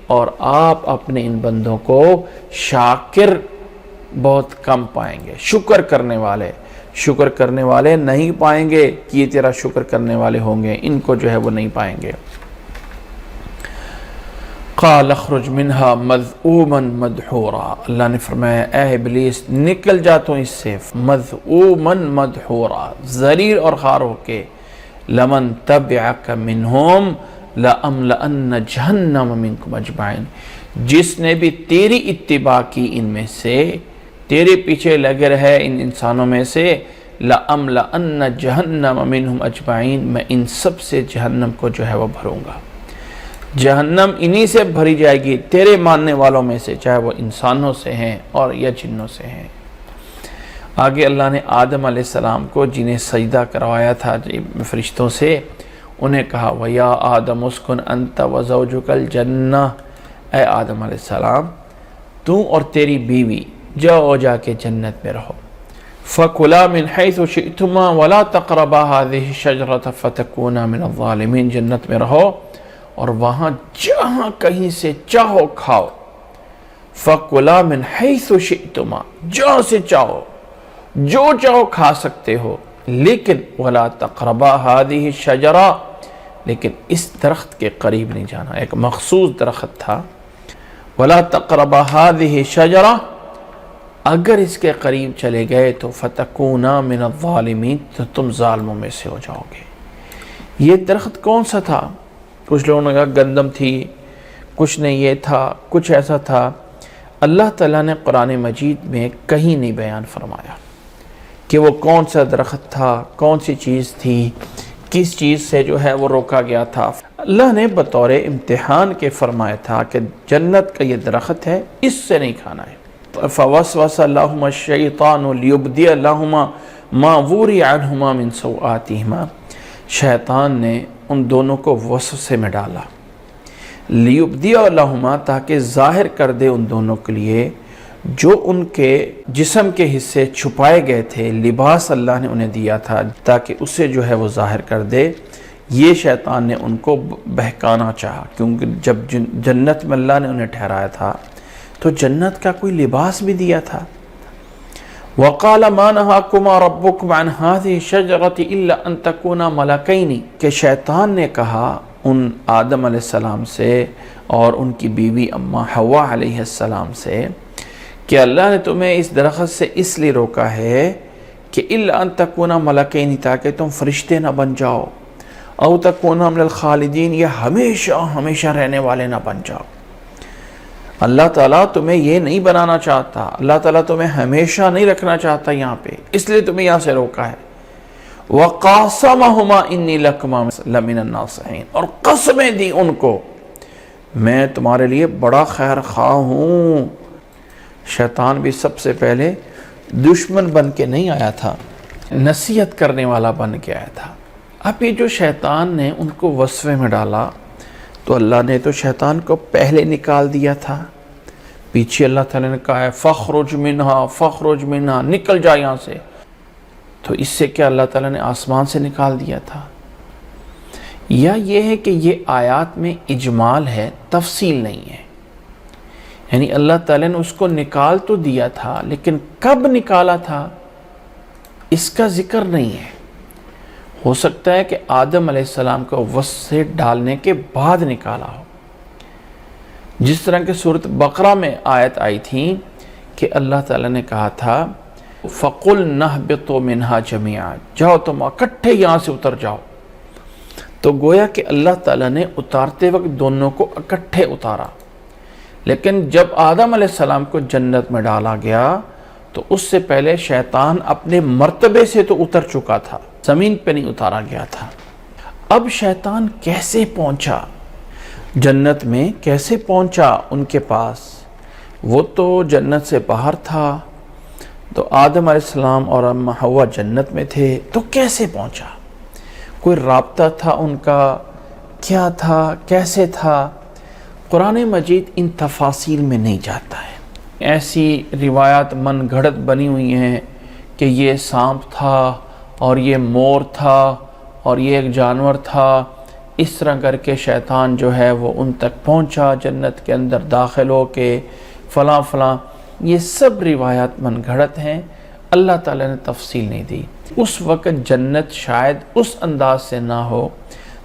اور آپ اپنے ان بندوں کو شاکر بہت کم پائیں گے، شکر کرنے والے نہیں پائیں گے کہ یہ تیرا شکر کرنے والے ہوں گے، ان کو جو ہے وہ نہیں پائیں گے۔ قال اخرج منها مذءوما مدحورا، اللہ نے فرمایا اے ابلیس نکل جا تو اس سے، مذءوما مدحورا، ذلیل اور خوار ہو کے، لمن تبعک منہم لَأَمْلَأَنَّ جَهَنَّمَ مِنْكُمْ أَجْمَعِينَ، جس نے بھی تیری اتباع کی ان میں سے، تیرے پیچھے لگے رہے ان انسانوں میں سے، لَأَمْلَأَنَّ جَهَنَّمَ مِنْهُمْ أَجْمَعِينَ، میں ان سب سے جہنم کو جو ہے وہ بھروں گا۔ جہنم انہی سے بھری جائے گی تیرے ماننے والوں میں سے، چاہے وہ انسانوں سے ہیں اور یا جنوں سے ہیں۔ آگے اللہ نے آدم علیہ السلام کو جنہیں سجدہ کروایا تھا فرشتوں سے، انہیں کہا وَيَا آدَمُ اسْكُنْ أَنْتَ وَزَوْجُكَ الْجَنَّةَ، اے آدم علیہ السلام تو اور تیری بیوی جاؤ جا کے جنت میں رہو، فَكُلَا مِنْ حَيْثُ شِئْتُمَا وَلَا تَقْرَبَا هَذِهِ الشَّجَرَةَ فَتَكُونَا مِنَ الظَّالِمِينَ، جنت میں رہو اور وہاں جہاں کہیں سے چاہو کھاؤ، فَكُلَا مِنْ حَيْثُ شِئْتُمَا، جہاں سے چاہو جو چاہو کھا سکتے ہو، لیکن وَلَا تَقْرَبَا هَذِهِ الشَّجَرَةَ، لیکن اس درخت کے قریب نہیں جانا، ایک مخصوص درخت تھا، وَلَا تَقْرَبَا هَذِهِ الشَّجَرَةَ، اگر اس کے قریب چلے گئے تو فَتَكُونَا مِنَ الظَّالِمِينَ، تو تم ظالموں میں سے ہو جاؤ گے۔ یہ درخت کون سا تھا؟ کچھ لوگوں نے کہا گندم تھی، کچھ نے یہ تھا، کچھ ایسا تھا۔ اللہ تعالیٰ نے قرآن مجید میں کہیں نہیں بیان فرمایا کہ وہ کون سا درخت تھا، کون سی چیز تھی، کس چیز سے جو ہے وہ روکا گیا تھا۔ اللہ نے بطور امتحان کے فرمایا تھا کہ جنت کا یہ درخت ہے، اس سے نہیں کھانا ہے۔ فَوَسْوَسَ لَهُمَا الشَّيْطَانُ لِيُبْدِيَ لَهُمَا مَا وُرِيَ عَنْهُمَا مِنْ سَوْآتِهِمَا، شیطان نے ان دونوں کو وسوسے میں ڈالا، لِيُبْدِيَ لَهُمَا، تاکہ ظاہر کر دے ان دونوں کے لیے جو ان کے جسم کے حصے چھپائے گئے تھے، لباس اللہ نے انہیں دیا تھا تاکہ اسے جو ہے وہ ظاہر کر دے۔ یہ شیطان نے ان کو بہکانا چاہا، کیونکہ جب جنت میں اللہ نے انہیں ٹھہرایا تھا تو جنت کا کوئی لباس بھی دیا تھا۔ وَقَالَ مَا نَهَاكُمَا رَبُّكُمْ عَنْ هَذِهِ الشَّجَرَةِ إِلَّا أَن تَكُونَا مَلَكَيْنِ، کہ شیطان نے کہا ان آدم علیہ السلام سے اور ان کی بیوی اماں حوا علیہ السلام سے کہ اللہ نے تمہیں اس درخت سے اس لیے روکا ہے کہ إِلَّا أَن تَكُونَا مَلَكَيْنِ، تاکہ تم فرشتے نہ بن جاؤ، أَوْ تَكُونَا مِنَ الْخَالِدِينَ، یہ ہمیشہ ہمیشہ رہنے والے نہ بن جاؤ۔ اللہ تعالیٰ تمہیں یہ نہیں بنانا چاہتا، اللہ تعالیٰ تمہیں ہمیشہ نہیں رکھنا چاہتا یہاں پہ، اس لیے تمہیں یہاں سے روکا ہے۔ وَقَاسَمَهُمَا إِنِّي لَكُمَا لَمِنَ النَّاصِحِينَ، اور قسمیں دی ان کو، میں تمہارے لیے بڑا خیر خواہ ہوں۔ شیطان بھی سب سے پہلے دشمن بن کے نہیں آیا تھا، نصیحت کرنے والا بن کے آیا تھا۔ اب یہ جو شیطان نے ان کو وصفے میں ڈالا تو اللہ نے تو شیطان کو پہلے نکال دیا تھا، پیچھے اللہ تعالیٰ نے کہا ہے فَخْرُجْ مِنْهَا فَخْرُجْ مِنْهَا، نکل جا یہاں سے، تو اس سے کیا اللہ تعالیٰ نے آسمان سے نکال دیا تھا؟ یا یہ ہے کہ یہ آیات میں اجمال ہے، تفصیل نہیں ہے، یعنی اللہ تعالیٰ نے اس کو نکال تو دیا تھا لیکن کب نکالا تھا اس کا ذکر نہیں ہے۔ ہو سکتا ہے کہ آدم علیہ السلام کو وصف سے ڈالنے کے بعد نکالا ہو، جس طرح کہ سورۃ بقرہ میں آیت آئی تھی کہ اللہ تعالیٰ نے کہا تھا فَقُلْ نَهْبِطُوا مِنْهَا جَمِيعًا، جاؤ تم اکٹھے یہاں سے اتر جاؤ۔ تو گویا کہ اللہ تعالیٰ نے اتارتے وقت دونوں کو اکٹھے اتارا، لیکن جب آدم علیہ السلام کو جنت میں ڈالا گیا تو اس سے پہلے شیطان اپنے مرتبے سے تو اتر چکا تھا، زمین پہ نہیں اتارا گیا تھا۔ اب شیطان کیسے پہنچا جنت میں، کیسے پہنچا ان کے پاس؟ وہ تو جنت سے باہر تھا، تو آدم علیہ السلام اور اماں حوا جنت میں تھے، تو کیسے پہنچا؟ کوئی رابطہ تھا ان کا؟ کیا تھا؟ کیسے تھا؟ قرآن مجید ان تفاصیل میں نہیں جاتا ہے۔ ایسی روایات من گھڑت بنی ہوئی ہیں کہ یہ سانپ تھا اور یہ مور تھا اور یہ ایک جانور تھا، اس طرح کر کے شیطان جو ہے وہ ان تک پہنچا، جنت کے اندر داخل ہو کے فلاں فلاں، یہ سب روایات من گھڑت ہیں، اللہ تعالیٰ نے تفصیل نہیں دی۔ اس وقت جنت شاید اس انداز سے نہ ہو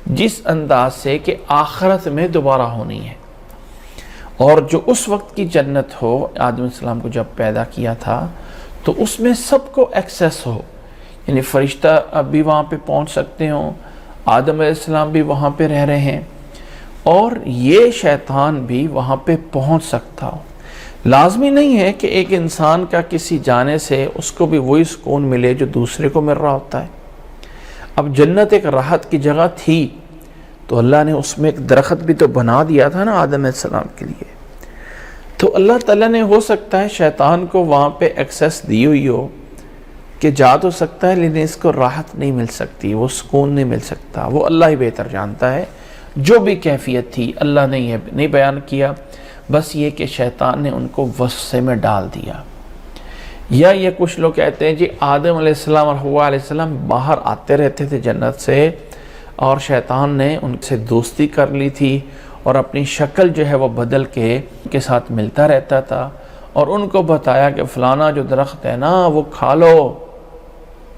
جس انداز سے کہ آخرت میں دوبارہ ہونی ہے، اور جو اس وقت کی جنت ہو، آدم علیہ السلام کو جب پیدا کیا تھا تو اس میں سب کو ایکسیس ہو، یعنی فرشتہ اب بھی وہاں پہ پہنچ سکتے ہوں، آدم علیہ السلام بھی وہاں پہ رہ رہے ہیں، اور یہ شیطان بھی وہاں پہ پہنچ سکتا ہو۔ لازمی نہیں ہے کہ ایک انسان کا کسی جانے سے اس کو بھی وہی سکون ملے جو دوسرے کو مل رہا ہوتا ہے۔ اب جنت ایک راحت کی جگہ تھی تو اللہ نے اس میں ایک درخت بھی تو بنا دیا تھا نا آدم علیہ السلام کے لیے، تو اللہ تعالیٰ نے ہو سکتا ہے شیطان کو وہاں پہ ایکسیس دی ہوئی ہو کہ جا تو سکتا ہے لیکن اس کو راحت نہیں مل سکتی، وہ سکون نہیں مل سکتا، وہ اللہ ہی بہتر جانتا ہے۔ جو بھی کیفیت تھی اللہ نے یہ نہیں بیان کیا، بس یہ کہ شیطان نے ان کو وسوسے میں ڈال دیا۔ یا یہ کچھ لوگ کہتے ہیں جی آدم علیہ السلام اور حوا علیہ السلام باہر آتے رہتے تھے جنت سے اور شیطان نے ان سے دوستی کر لی تھی اور اپنی شکل جو ہے وہ بدل کے ساتھ ملتا رہتا تھا اور ان کو بتایا کہ فلانا جو درخت ہے نا وہ کھا لو۔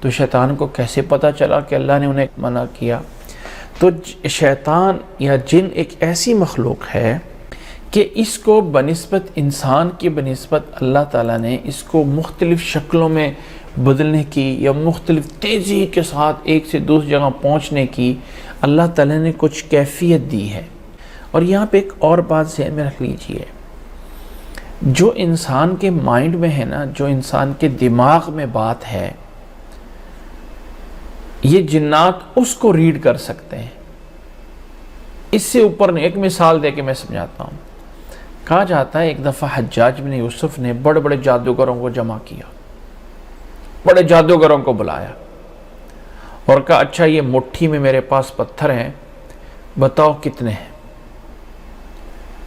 تو شیطان کو کیسے پتہ چلا کہ اللہ نے انہیں منع کیا؟ تو شیطان یا جن ایک ایسی مخلوق ہے کہ اس کو بنسبت انسان کی بنسبت اللہ تعالیٰ نے اس کو مختلف شکلوں میں بدلنے کی یا مختلف تیزی کے ساتھ ایک سے دوسری جگہ پہنچنے کی اللہ تعالیٰ نے کچھ کیفیت دی ہے۔ اور یہاں پہ ایک اور بات ذہن میں رکھ لیجئے، جو انسان کے مائنڈ میں ہے نا، جو انسان کے دماغ میں بات ہے، یہ جنات اس کو ریڈ کر سکتے ہیں۔ اس سے اوپر نے ایک مثال دے کے میں سمجھاتا ہوں۔ کہا جاتا ہے ایک دفعہ حجاج بن یوسف نے بڑے بڑے جادوگروں کو جمع کیا، بڑے جادوگروں کو بلایا اور کہا اچھا یہ مٹھی میں میرے پاس پتھر ہیں، بتاؤ کتنے ہیں؟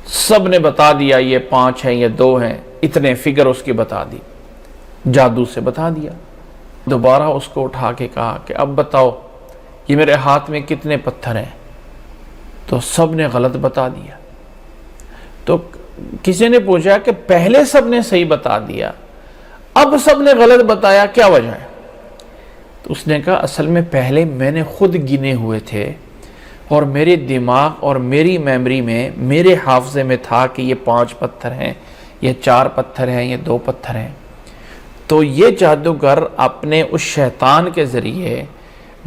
سب نے بتا دیا یہ 5 ہیں، یہ 2 ہیں، اتنے فگر اس کی بتا دی، جادو سے بتا دیا۔ دوبارہ اس کو اٹھا کے کہا کہ اب بتاؤ یہ میرے ہاتھ میں کتنے پتھر ہیں؟ تو سب نے غلط بتا دیا۔ تو کسی نے پوچھا کہ پہلے سب نے صحیح بتا دیا، اب سب نے غلط بتایا، کیا وجہ ہے؟ تو اس نے کہا اصل میں پہلے میں نے خود گنے ہوئے تھے اور میرے دماغ اور میری میموری میں، میرے حافظے میں تھا کہ یہ 5 پتھر ہیں، یہ 4 پتھر ہیں، یہ 2 پتھر ہیں۔ تو یہ جادوگر اپنے اس شیطان کے ذریعے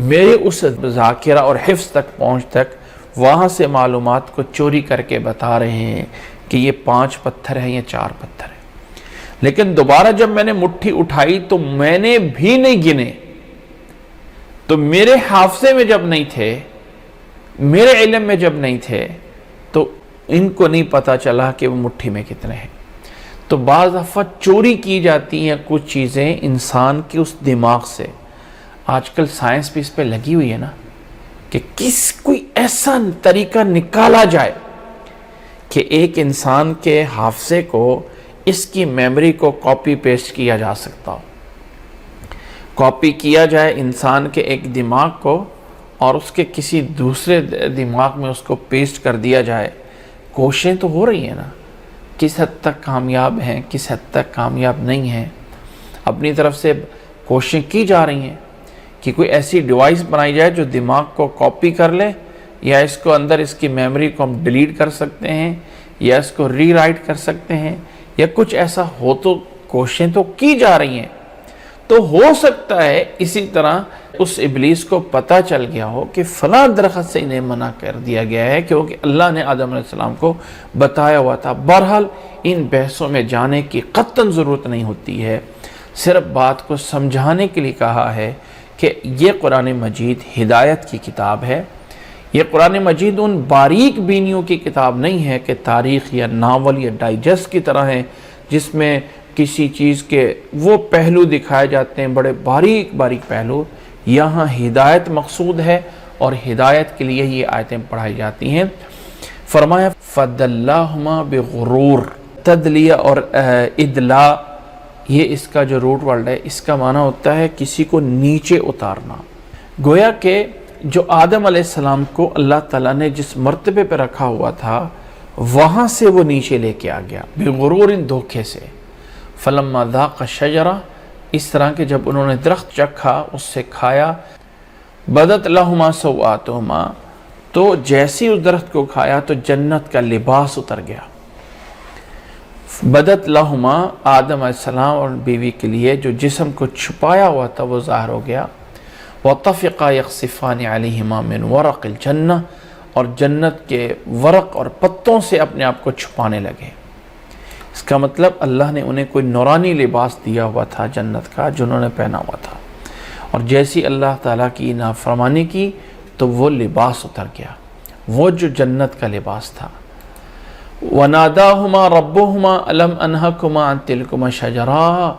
میرے اس ذاکرہ اور حفظ تک پہنچ تک وہاں سے معلومات کو چوری کر کے بتا رہے ہیں کہ یہ 5 پتھر ہیں، یہ 4 پتھر ہیں۔ لیکن دوبارہ جب میں نے مٹھی اٹھائی تو میں نے بھی نہیں گنے، تو میرے حافظے میں جب نہیں تھے، میرے علم میں جب نہیں تھے، تو ان کو نہیں پتا چلا کہ وہ مٹھی میں کتنے ہیں۔ تو بعض دفعہ چوری کی جاتی ہیں کچھ چیزیں انسان کے اس دماغ سے۔ آج کل سائنس بھی اس پہ لگی ہوئی ہے نا کہ کوئی ایسا طریقہ نکالا جائے کہ ایک انسان کے حافظے کو، اس کی میموری کو کاپی پیسٹ کیا جا سکتا ہو، کاپی کیا جائے انسان کے ایک دماغ کو اور اس کے کسی دوسرے دماغ میں اس کو پیسٹ کر دیا جائے۔ کوششیں تو ہو رہی ہیں نا، کس حد تک کامیاب ہیں، کس حد تک کامیاب نہیں ہیں، اپنی طرف سے کوششیں کی جا رہی ہیں کہ کوئی ایسی ڈیوائس بنائی جائے جو دماغ کو کاپی کر لے، یا اس کو اندر اس کی میموری کو ہم ڈیلیٹ کر سکتے ہیں، یا اس کو ری رائٹ کر سکتے ہیں، یا کچھ ایسا ہو، تو کوششیں تو کی جا رہی ہیں۔ تو ہو سکتا ہے اسی طرح اس ابلیس کو پتہ چل گیا ہو کہ فلاں درخت سے انہیں منع کر دیا گیا ہے کیونکہ اللہ نے آدم علیہ السلام کو بتایا ہوا تھا۔ بہرحال ان بحثوں میں جانے کی قطعاً ضرورت نہیں ہوتی ہے، صرف بات کو سمجھانے کے لیے کہا ہے کہ یہ قرآن مجید ہدایت کی کتاب ہے۔ یہ قرآن مجید ان باریک بینیوں کی کتاب نہیں ہے کہ تاریخ یا ناول یا ڈائجسٹ کی طرح ہے جس میں کسی چیز کے وہ پہلو دکھائے جاتے ہیں، بڑے باریک باریک پہلو۔ یہاں ہدایت مقصود ہے اور ہدایت کے لیے یہ آیتیں پڑھائی جاتی ہیں۔ فرمایا فَدَلَّاهُمَا بِغُرُورٍ، تدلیہ اور ادلا، یہ اس کا جو روٹ ورڈ ہے، اس کا معنی ہوتا ہے کسی کو نیچے اتارنا۔ گویا کہ جو آدم علیہ السلام کو اللہ تعالیٰ نے جس مرتبے پہ رکھا ہوا تھا وہاں سے وہ نیچے لے کے آ گیا، بغرور، دھوکے سے۔ فلما ذاق الشجرہ، اس طرح کہ جب انہوں نے درخت چکھا، اس سے کھایا، بدت لہما سوآتہما، تو جیسے اس درخت کو کھایا تو جنت کا لباس اتر گیا۔ بدت لہما، آدم علیہ السلام اور بیوی کے لیے جو جسم کو چھپایا ہوا تھا وہ ظاہر ہو گیا۔ وَطَفِقَا يَخْصِفَانِ عَلَيْهِمَا مِنْ وَرَقِ الْجَنَّةِ، اور جنت کے ورق اور پتوں سے اپنے آپ کو چھپانے لگے۔ اس کا مطلب اللہ نے انہیں کوئی نورانی لباس دیا ہوا تھا جنت کا جو انہوں نے پہنا ہوا تھا، اور جیسی اللہ تعالیٰ کی نافرمانی کی تو وہ لباس اتر گیا، وہ جو جنت کا لباس تھا۔ وَنَادَاهُمَا رَبُّهُمَا أَلَمْ أَنْهَكُمَا عَنْ تِلْكُمَا الشَّجَرَةِ،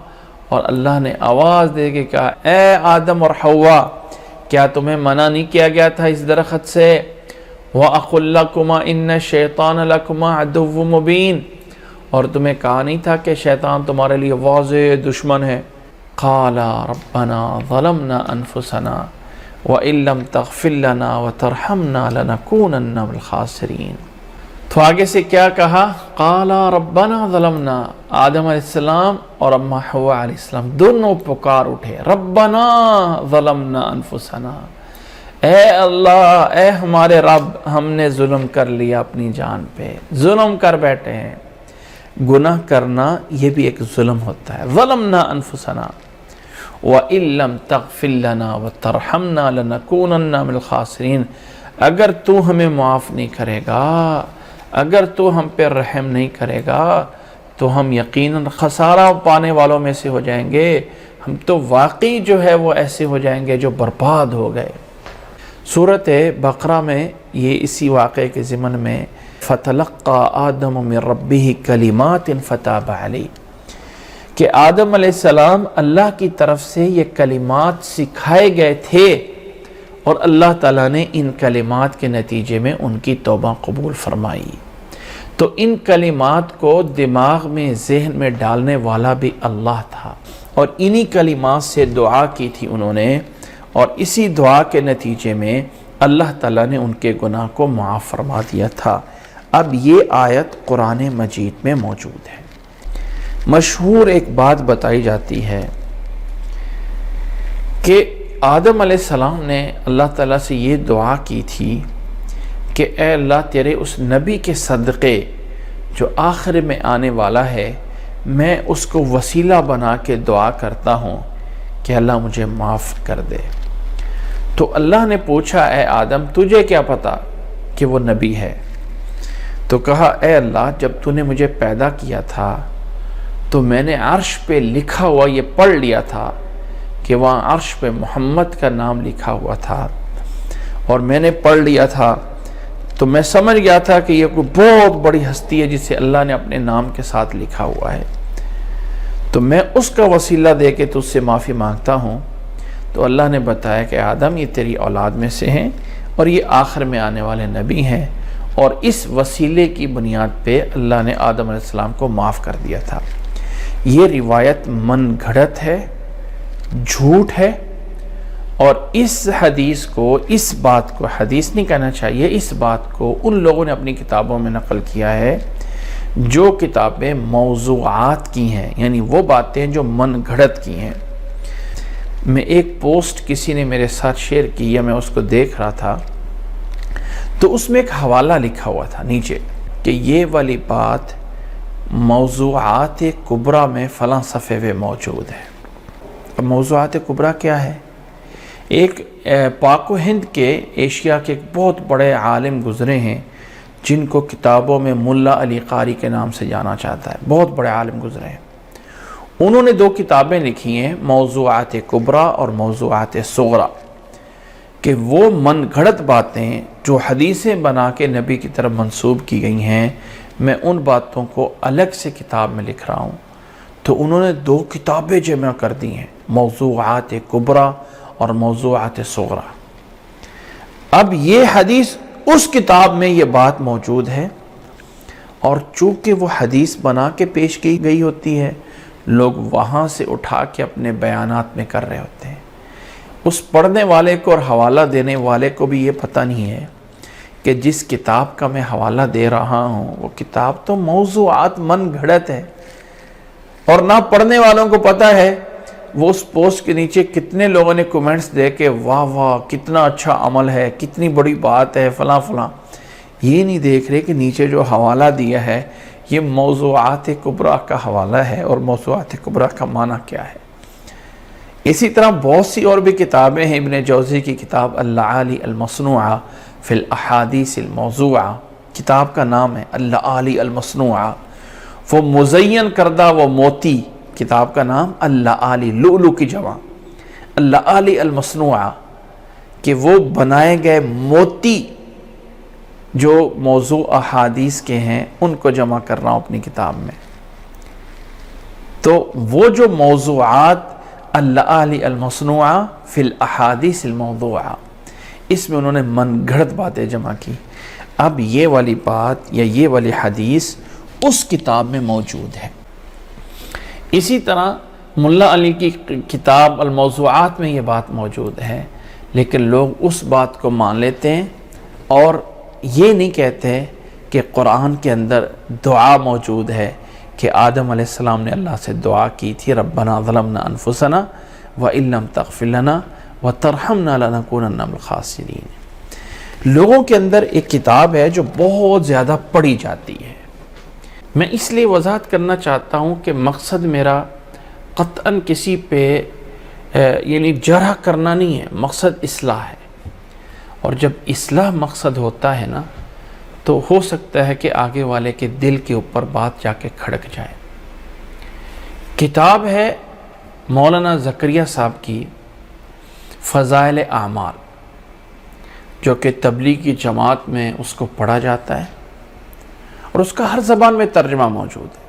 اور اللہ نے آواز دے کے کہا اے آدم اور حوا، کیا تمہیں منع نہیں کیا گیا تھا اس درخت سے؟ وَأَقُلْ لَكُمَا إِنَّ الشَّيْطَانَ لَكُمَا عَدُوٌّ مُبِينٌ، اور تمہیں کہا نہیں تھا کہ شیطان تمہارے لیے واضح دشمن ہے؟ قَالَ رَبَّنَا ظَلَمْنَا أَنفُسَنَا وَإِن لَّمْ تَغْفِرْ لَنَا وَتَرْحَمْنَا لَنَكُونَنَّ مِنَ الْخَاسِرِينَ۔ تو آگے سے کیا کہا؟ قَالَ رَبَّنَا ظَلَمْنَا، آدم علیہ السلام اور اماں حوا علیہ السلام دونوں پکار اٹھے، ربنا ظلمنا انفسنا، اے اللہ، اے ہمارے رب، ہم نے ظلم کر لیا اپنی جان پہ، ظلم کر بیٹھے ہیں۔ گناہ کرنا یہ بھی ایک ظلم ہوتا ہے۔ ظلمنا انفسنا وَإِن لَّمْ تَغْفِرْ لَنَا وَتَرْحَمْنَا لَنَكُونَنَّ مِنَ الْخَاسِرِينَ، اگر تو ہمیں معاف نہیں کرے گا، اگر تو ہم پہ رحم نہیں کرے گا تو ہم یقیناً خسارہ پانے والوں میں سے ہو جائیں گے، ہم تو واقعی جو ہے وہ ایسے ہو جائیں گے جو برباد ہو گئے۔ سورۃ بقرہ میں یہ اسی واقعے کے ضمن میں فَتَلَقَّى آدَمُ مِن رَبِّهِ كَلِمَاتٍ فَتَابَ عَلَيْهِ، کہ آدم علیہ السلام اللہ کی طرف سے یہ کلمات سکھائے گئے تھے، اور اللہ تعالیٰ نے ان کلمات کے نتیجے میں ان کی توبہ قبول فرمائی۔ تو ان کلمات کو دماغ میں، ذہن میں ڈالنے والا بھی اللہ تھا، اور انہی کلمات سے دعا کی تھی انہوں نے، اور اسی دعا کے نتیجے میں اللہ تعالیٰ نے ان کے گناہ کو معاف فرما دیا تھا۔ اب یہ آیت قرآن مجید میں موجود ہے۔ مشہور ایک بات بتائی جاتی ہے کہ آدم علیہ السلام نے اللہ تعالیٰ سے یہ دعا کی تھی کہ اے اللہ، تیرے اس نبی کے صدقے جو آخر میں آنے والا ہے، میں اس کو وسیلہ بنا کے دعا کرتا ہوں کہ اللہ مجھے معاف کر دے۔ تو اللہ نے پوچھا اے آدم، تجھے کیا پتا کہ وہ نبی ہے؟ تو کہا اے اللہ، جب تو نے مجھے پیدا کیا تھا تو میں نے عرش پہ لکھا ہوا یہ پڑھ لیا تھا کہ وہاں عرش پہ محمد کا نام لکھا ہوا تھا، اور میں نے پڑھ لیا تھا تو میں سمجھ گیا تھا کہ یہ کوئی بہت بڑی ہستی ہے جسے اللہ نے اپنے نام کے ساتھ لکھا ہوا ہے، تو میں اس کا وسیلہ دے کے تجھ سے معافی مانگتا ہوں۔ تو اللہ نے بتایا کہ آدم، یہ تیری اولاد میں سے ہیں اور یہ آخر میں آنے والے نبی ہیں، اور اس وسیلے کی بنیاد پہ اللہ نے آدم علیہ السلام کو معاف کر دیا تھا۔ یہ روایت من گھڑت ہے، جھوٹ ہے، اور اس حدیث کو، اس بات کو حدیث نہیں کہنا چاہیے، اس بات کو ان لوگوں نے اپنی کتابوں میں نقل کیا ہے جو کتابیں موضوعات کی ہیں، یعنی وہ باتیں جو من گھڑت کی ہیں۔ میں ایک پوسٹ کسی نے میرے ساتھ شیئر کی، یا میں اس کو دیکھ رہا تھا تو اس میں ایک حوالہ لکھا ہوا تھا نیچے کہ یہ والی بات موضوعات کبریٰ میں فلاں صفحے پہ موجود ہے۔ اب موضوعات کبریٰ کیا ہے؟ ایک پاک و ہند کے ایشیا کے ایک بہت بڑے عالم گزرے ہیں جن کو کتابوں میں ملا علی قاری کے نام سے جانا جاتا ہے، بہت بڑے عالم گزرے ہیں۔ انہوں نے 2 کتابیں لکھی ہیں، موضوعات کبریٰ اور موضوعات صغریٰ، کہ وہ من گھڑت باتیں جو حدیثیں بنا کے نبی کی طرف منسوب کی گئی ہیں، میں ان باتوں کو الگ سے کتاب میں لکھ رہا ہوں۔ تو انہوں نے 2 کتابیں جمع کر دی ہیں، موضوعات کبریٰ اور موضوعات صغریٰ۔ اب یہ حدیث اس کتاب میں یہ بات موجود ہے، اور چونکہ وہ حدیث بنا کے پیش کی گئی ہوتی ہے، لوگ وہاں سے اٹھا کے اپنے بیانات میں کر رہے ہوتے ہیں۔ اس پڑھنے والے کو اور حوالہ دینے والے کو بھی یہ پتہ نہیں ہے کہ جس کتاب کا میں حوالہ دے رہا ہوں وہ کتاب تو موضوعات من گھڑت ہے، اور نہ پڑھنے والوں کو پتہ ہے وہ اس پوسٹ کے نیچے کتنے لوگوں نے کومنٹس دے کے واہ واہ کتنا اچھا عمل ہے، کتنی بڑی بات ہے، فلاں فلاں۔ یہ نہیں دیکھ رہے کہ نیچے جو حوالہ دیا ہے یہ موضوعات کبریٰ کا حوالہ ہے، اور موضوعات کبریٰ کا معنی کیا ہے۔ اسی طرح بہت سی اور بھی کتابیں ہیں. ابن جوزی کی کتاب اللآلی المصنوعہ فی الاحادیث الموضوعہ، کتاب کا نام ہے اللآلی المصنوعہ، وہ مزین کردہ وہ موتی، کتاب کا نام اللآلی، لؤلؤ کی جمع، اللآلی المصنوعہ، کہ وہ بنائے گئے موتی جو موضوع احادیث کے ہیں ان کو جمع کر رہا ہوں اپنی کتاب میں. تو وہ جو موضوعات اللآلی المصنوعہ فی الاحادیث الموضوعہ، اس میں انہوں نے من گھڑت باتیں جمع کی. اب یہ والی بات یا یہ والی حدیث اس کتاب میں موجود ہے. اسی طرح ملا علی کی کتاب الموضوعات میں یہ بات موجود ہے، لیکن لوگ اس بات کو مان لیتے ہیں اور یہ نہیں کہتے کہ قرآن کے اندر دعا موجود ہے کہ آدم علیہ السلام نے اللہ سے دعا کی تھی ربنا ظلمنا انفسنا وَإِن لَّمْ تَغْفِرْ لَنَا وَتَرْحَمْنَا لَنَكُونَنَّ مِنَ الْخَاسِرِينَ. لوگوں کے اندر ایک کتاب ہے جو بہت زیادہ پڑھی جاتی ہے. میں اس لیے وضاحت کرنا چاہتا ہوں کہ مقصد میرا قطعاً کسی پہ یعنی جرح کرنا نہیں ہے، مقصد اصلاح ہے. اور جب اصلاح مقصد ہوتا ہے نا تو ہو سکتا ہے کہ آگے والے کے دل کے اوپر بات جا کے کھڑک جائے. کتاب ہے مولانا زکریا صاحب کی فضائل اعمال، جو کہ تبلیغی جماعت میں اس کو پڑھا جاتا ہے اور اس کا ہر زبان میں ترجمہ موجود ہے.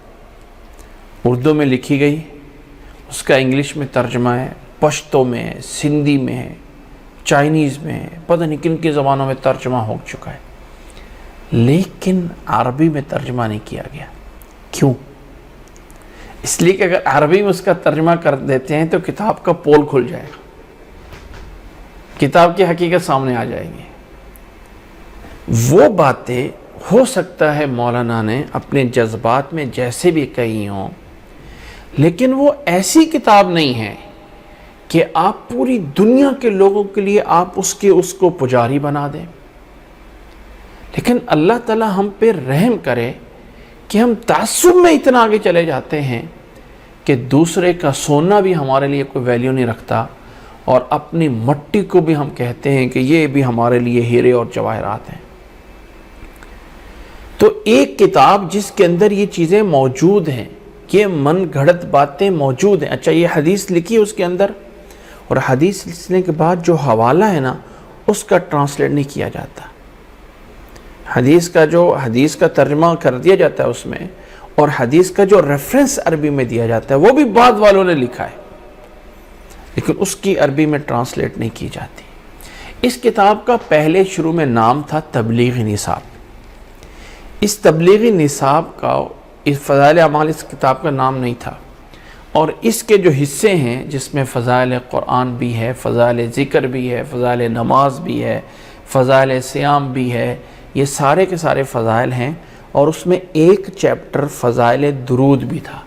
اردو میں لکھی گئی، اس کا انگلش میں ترجمہ ہے، پشتو میں ہے، سندھی میں ہے، چائنیز میں ہے، پتہ نہیں کن کی زبانوں میں ترجمہ ہو چکا ہے، لیکن عربی میں ترجمہ نہیں کیا گیا. کیوں؟ اس لیے کہ اگر عربی میں اس کا ترجمہ کر دیتے ہیں تو کتاب کا پول کھل جائے گا، کتاب کی حقیقت سامنے آ جائے گی. وہ باتیں ہو سکتا ہے مولانا نے اپنے جذبات میں جیسے بھی کہی ہوں، لیکن وہ ایسی کتاب نہیں ہے کہ آپ پوری دنیا کے لوگوں کے لیے آپ اس کو پجاری بنا دیں. لیکن اللہ تعالی ہم پہ رحم کرے کہ ہم تعصب میں اتنا آگے چلے جاتے ہیں کہ دوسرے کا سونا بھی ہمارے لیے کوئی ویلیو نہیں رکھتا، اور اپنی مٹی کو بھی ہم کہتے ہیں کہ یہ بھی ہمارے لیے ہیرے اور جواہرات ہیں. تو ایک کتاب جس کے اندر یہ چیزیں موجود ہیں، یہ من گھڑت باتیں موجود ہیں. اچھا، یہ حدیث لکھی ہے اس کے اندر، اور حدیث لکھنے کے بعد جو حوالہ ہے نا اس کا ٹرانسلیٹ نہیں کیا جاتا. حدیث کا ترجمہ کر دیا جاتا ہے اس میں، اور حدیث کا جو ریفرنس عربی میں دیا جاتا ہے وہ بھی بعد والوں نے لکھا ہے، لیکن اس کی عربی میں ٹرانسلیٹ نہیں کی جاتی. اس کتاب کا پہلے شروع میں نام تھا تبلیغی نصاب. اس تبلیغی نصاب کا اس فضائل اعمال اس کتاب کا نام نہیں تھا، اور اس کے جو حصے ہیں جس میں فضائل قرآن بھی ہے، فضائل ذکر بھی ہے، فضائل نماز بھی ہے، فضائل صیام بھی ہے، یہ سارے کے سارے فضائل ہیں. اور اس میں ایک چیپٹر فضائل درود بھی تھا.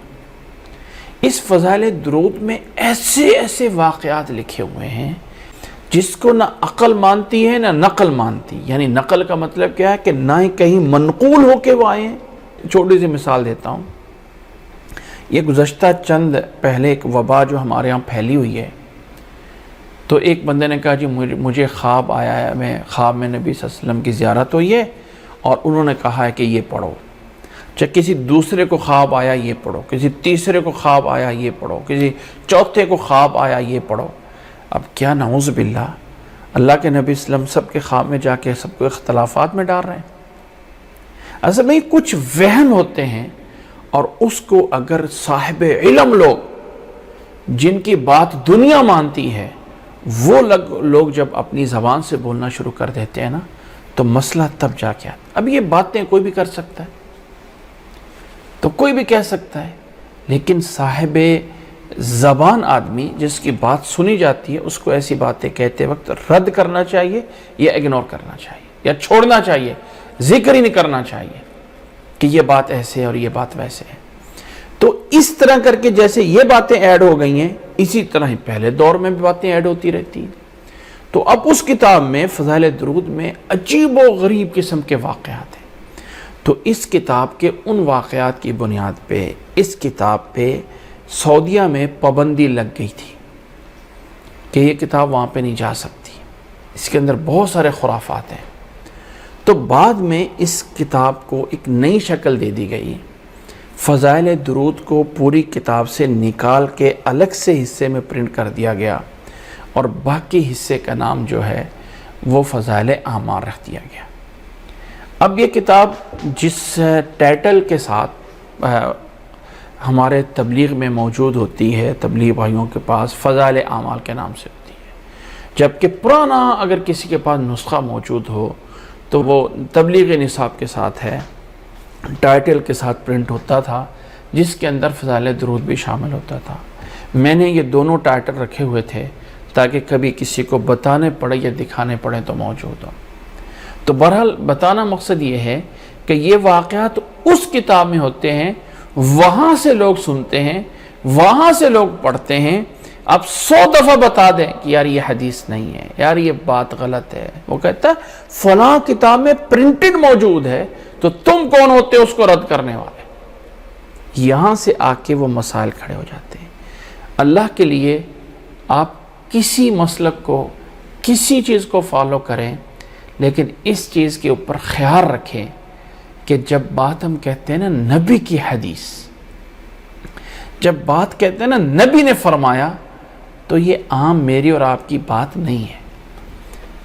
اس فضائل درود میں ایسے واقعات لکھے ہوئے ہیں جس کو نہ عقل مانتی ہے نہ نقل مانتی. یعنی نقل کا مطلب کیا ہے کہ نہ ہی کہیں منقول ہو کے وہ آئے ہیں. چھوٹی سی مثال دیتا ہوں. یہ گزشتہ چند پہلے ایک وبا جو ہمارے ہاں پھیلی ہوئی ہے، تو ایک بندے نے کہا جی مجھے خواب آیا ہے، میں خواب میں نبی صلی اللہ علیہ وسلم کی زیارت ہوئی ہے اور انہوں نے کہا ہے کہ یہ پڑھو. جب کسی دوسرے کو خواب آیا یہ پڑھو، کسی تیسرے کو خواب آیا یہ پڑھو، کسی چوتھے کو خواب آیا یہ پڑھو. اب کیا نعوذ باللہ، اللہ کے نبی صلی اللہ علیہ وسلم سب کے خواب میں جا کے سب کو اختلافات میں ڈال رہے ہیں. اصل میں کچھ وہم ہوتے ہیں، اور اس کو اگر صاحب علم لوگ جن کی بات دنیا مانتی ہے وہ لوگ جب اپنی زبان سے بولنا شروع کر دیتے ہیں نا تو مسئلہ تب جا کے آتا. اب یہ باتیں کوئی بھی کر سکتا ہے، تو کوئی بھی کہہ سکتا ہے، لیکن صاحب زبان آدمی جس کی بات سنی جاتی ہے اس کو ایسی باتیں کہتے وقت رد کرنا چاہیے یا اگنور کرنا چاہیے یا چھوڑنا چاہیے، ذکر ہی نہیں کرنا چاہیے کہ یہ بات ایسے ہے اور یہ بات ویسے ہے. تو اس طرح کر کے جیسے یہ باتیں ایڈ ہو گئی ہیں، اسی طرح ہی پہلے دور میں بھی باتیں ایڈ ہوتی رہتی ہیں. تو اب اس کتاب میں فضائل درود میں عجیب و غریب قسم کے واقعات ہیں. تو اس کتاب کے ان واقعات کی بنیاد پہ اس کتاب پہ سعودیہ میں پابندی لگ گئی تھی. کہ یہ کتاب وہاں پہ نہیں جا سکتی، اس کے اندر بہت سارے خرافات ہیں۔ تو بعد میں اس کتاب کو ایک نئی شکل دے دی گئی، فضائل درود کو پوری کتاب سے نکال کے الگ سے حصے میں پرنٹ کر دیا گیا، اور باقی حصے کا نام جو ہے وہ فضائل اعمال رکھ دیا گیا۔ اب یہ کتاب جس ٹائٹل کے ساتھ ہمارے تبلیغ میں موجود ہوتی ہے، تبلیغ بھائیوں کے پاس فضائل اعمال کے نام سے ہوتی ہے، جبکہ پرانا اگر کسی کے پاس نسخہ موجود ہو تو وہ تبلیغ نصاب کے ساتھ ہے، ٹائٹل کے ساتھ پرنٹ ہوتا تھا، جس کے اندر فضائل درود بھی شامل ہوتا تھا۔ میں نے یہ دونوں ٹائٹل رکھے ہوئے تھے تاکہ کبھی کسی کو بتانے پڑے یا دکھانے پڑے تو موجود ہو۔ تو بہرحال بتانا مقصد یہ ہے کہ یہ واقعات اس کتاب میں ہوتے ہیں، وہاں سے لوگ سنتے ہیں، وہاں سے لوگ پڑھتے ہیں۔ اب 100 دفعہ بتا دیں کہ یار یہ حدیث نہیں ہے، یار یہ بات غلط ہے، وہ کہتا ہے فلاں کتاب میں پرنٹڈ موجود ہے، تو تم کون ہوتے اس کو رد کرنے والے؟ یہاں سے آ کے وہ مسائل کھڑے ہو جاتے ہیں۔ اللہ کے لیے آپ کسی مسلک کو، کسی چیز کو فالو کریں، لیکن اس چیز کے اوپر خیال رکھیں کہ جب بات ہم کہتے ہیں نا نبی کی حدیث، جب بات کہتے ہیں نا نبی نے فرمایا، تو یہ عام میری اور آپ کی بات نہیں ہے۔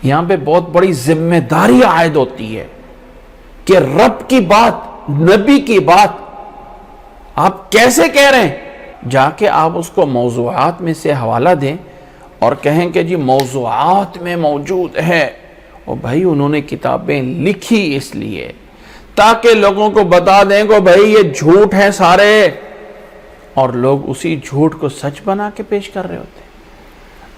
یہاں پہ بہت بڑی ذمہ داری عائد ہوتی ہے کہ رب کی بات، نبی کی بات آپ کیسے کہہ رہے ہیں؟ جا کے آپ اس کو موضوعات میں سے حوالہ دیں اور کہیں کہ جی موضوعات میں موجود ہے، اور بھائی انہوں نے کتابیں لکھی اس لیے تاکہ لوگوں کو بتا دیں کہ بھائی یہ جھوٹ ہے سارے، اور لوگ اسی جھوٹ کو سچ بنا کے پیش کر رہے ہوتے ہیں۔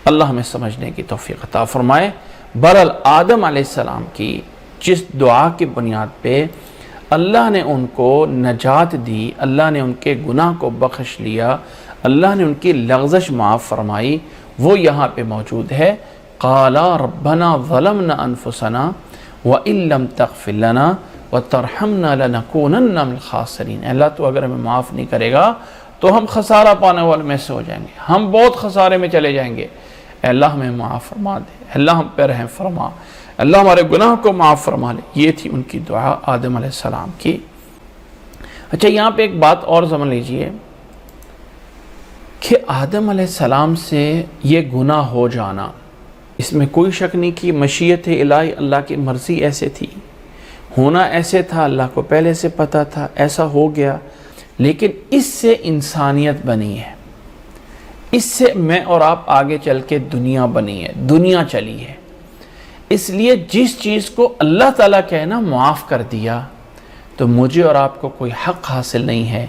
اللہ ہمیں سمجھنے کی توفیق عطا فرمائے۔ برحال آدم علیہ السلام کی جس دعا کی بنیاد پہ اللہ نے ان کو نجات دی، اللہ نے ان کے گناہ کو بخش لیا، اللہ نے ان کی لغزش معاف فرمائی، وہ یہاں پہ موجود ہے۔ قالا ربنا ظلمنا انفسنا وان لم تغفر لنا وترحمنا لنکونن من الخاسرین۔ اللہ تو اگر ہمیں معاف نہیں کرے گا تو ہم خسارہ پانے والے میں سے ہو جائیں گے، ہم بہت خسارے میں چلے جائیں گے۔ اے اللہ ہمیں معاف فرما دے، اللہ ہم پہ رحم فرما، اللہ ہمارے گناہ کو معاف فرما لے۔ یہ تھی ان کی دعا آدم علیہ السلام کی۔ اچھا یہاں پہ ایک بات اور سمجھ لیجئے کہ آدم علیہ السلام سے یہ گناہ ہو جانا، اس میں کوئی شک نہیں کہ مشیت الہی، اللہ کی مرضی ایسے تھی، ہونا ایسے تھا، اللہ کو پہلے سے پتہ تھا، ایسا ہو گیا۔ لیکن اس سے انسانیت بنی ہے، اس سے میں اور آپ آگے چل کے دنیا بنی ہے، دنیا چلی ہے۔ اس لیے جس چیز کو اللہ تعالیٰ کہنا معاف کر دیا، تو مجھے اور آپ کو کوئی حق حاصل نہیں ہے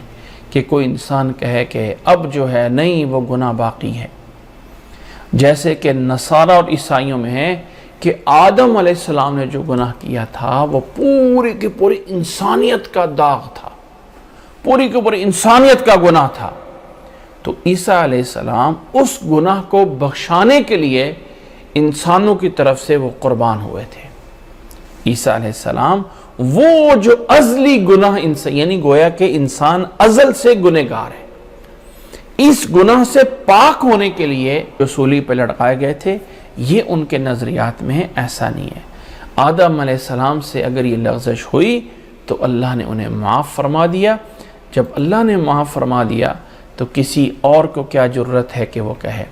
کہ کوئی انسان کہے کہ اب جو ہے نہیں وہ گناہ باقی ہے۔ جیسے کہ نصارہ اور عیسائیوں میں ہے کہ آدم علیہ السلام نے جو گناہ کیا تھا وہ پوری کی پوری انسانیت کا داغ تھا، پوری کی پوری انسانیت کا گناہ تھا۔ تو عیسیٰ علیہ السلام اس گناہ کو بخشانے کے لیے انسانوں کی طرف سے وہ قربان ہوئے تھے۔ عیسیٰ علیہ السلام وہ جو ازلی گناہ یعنی گویا کہ انسان ازل سے گنہگار ہے، اس گناہ سے پاک ہونے کے لیے جو سولی پہ لٹکائے گئے تھے، یہ ان کے نظریات میں ہے، ایسا نہیں ہے۔ آدم علیہ السلام سے اگر یہ لغزش ہوئی تو اللہ نے انہیں معاف فرما دیا۔ جب اللہ نے معاف فرما دیا تو کسی اور کو کیا جرت ہے کہ وہ کہے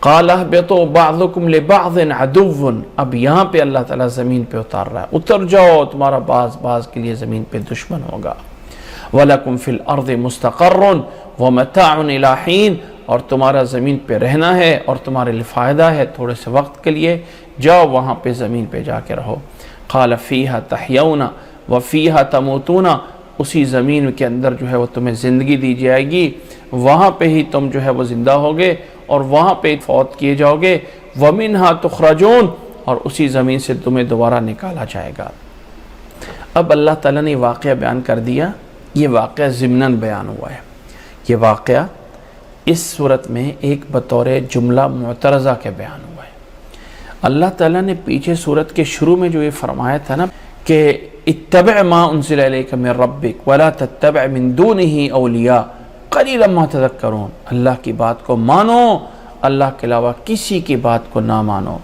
قَالَ اهْبِطُوا بَعْضُكُمْ لِبَعْضٍ عَدُوٌّ۔ اب یہاں پہ اللہ تعالیٰ زمین پہ اتار رہا ہے، اتر جاؤ، تمہارا بعض کے لیے زمین پہ دشمن ہوگا۔ وَلَكُمْ فِي الْأَرْضِ مُسْتَقَرٌّ وَمَتَاعٌ إِلَىٰ حِينٍ، اور تمہارا زمین پہ رہنا ہے اور تمہارے لیے فائدہ ہے تھوڑے سے وقت کے لیے، جاؤ وہاں پہ زمین پہ جا کے رہو۔ قَالَ فِيهَا تَحْيَوْنَ وَفِيهَا تَمُوتُونَ، اسی زمین کے اندر جو ہے وہ تمہیں زندگی دی جائے گی، وہاں پہ ہی تم جو ہے وہ زندہ ہوگے اور وہاں پہ فوت کیے جاؤ گے۔ وَمِنْهَا تُخْرَجُونَ، اور اسی زمین سے تمہیں دوبارہ نکالا جائے گا۔ اب اللہ تعالیٰ نے واقعہ بیان کر دیا، یہ واقعہ ضمناً بیان ہوا ہے۔ یہ واقعہ اس صورت میں ایک بطور جملہ معترضہ کے بیان ہوا ہے۔ اللہ تعالیٰ نے پیچھے صورت کے شروع میں جو یہ فرمایا تھا نا کہ اتبع ما انزل الیک من ربک ولا تتبع من دونہ اولیاء قلیلا ما تذکرون، اللہ کی بات کو مانو اللہ کے علاوہ کسی کی بات کو نہ مانو۔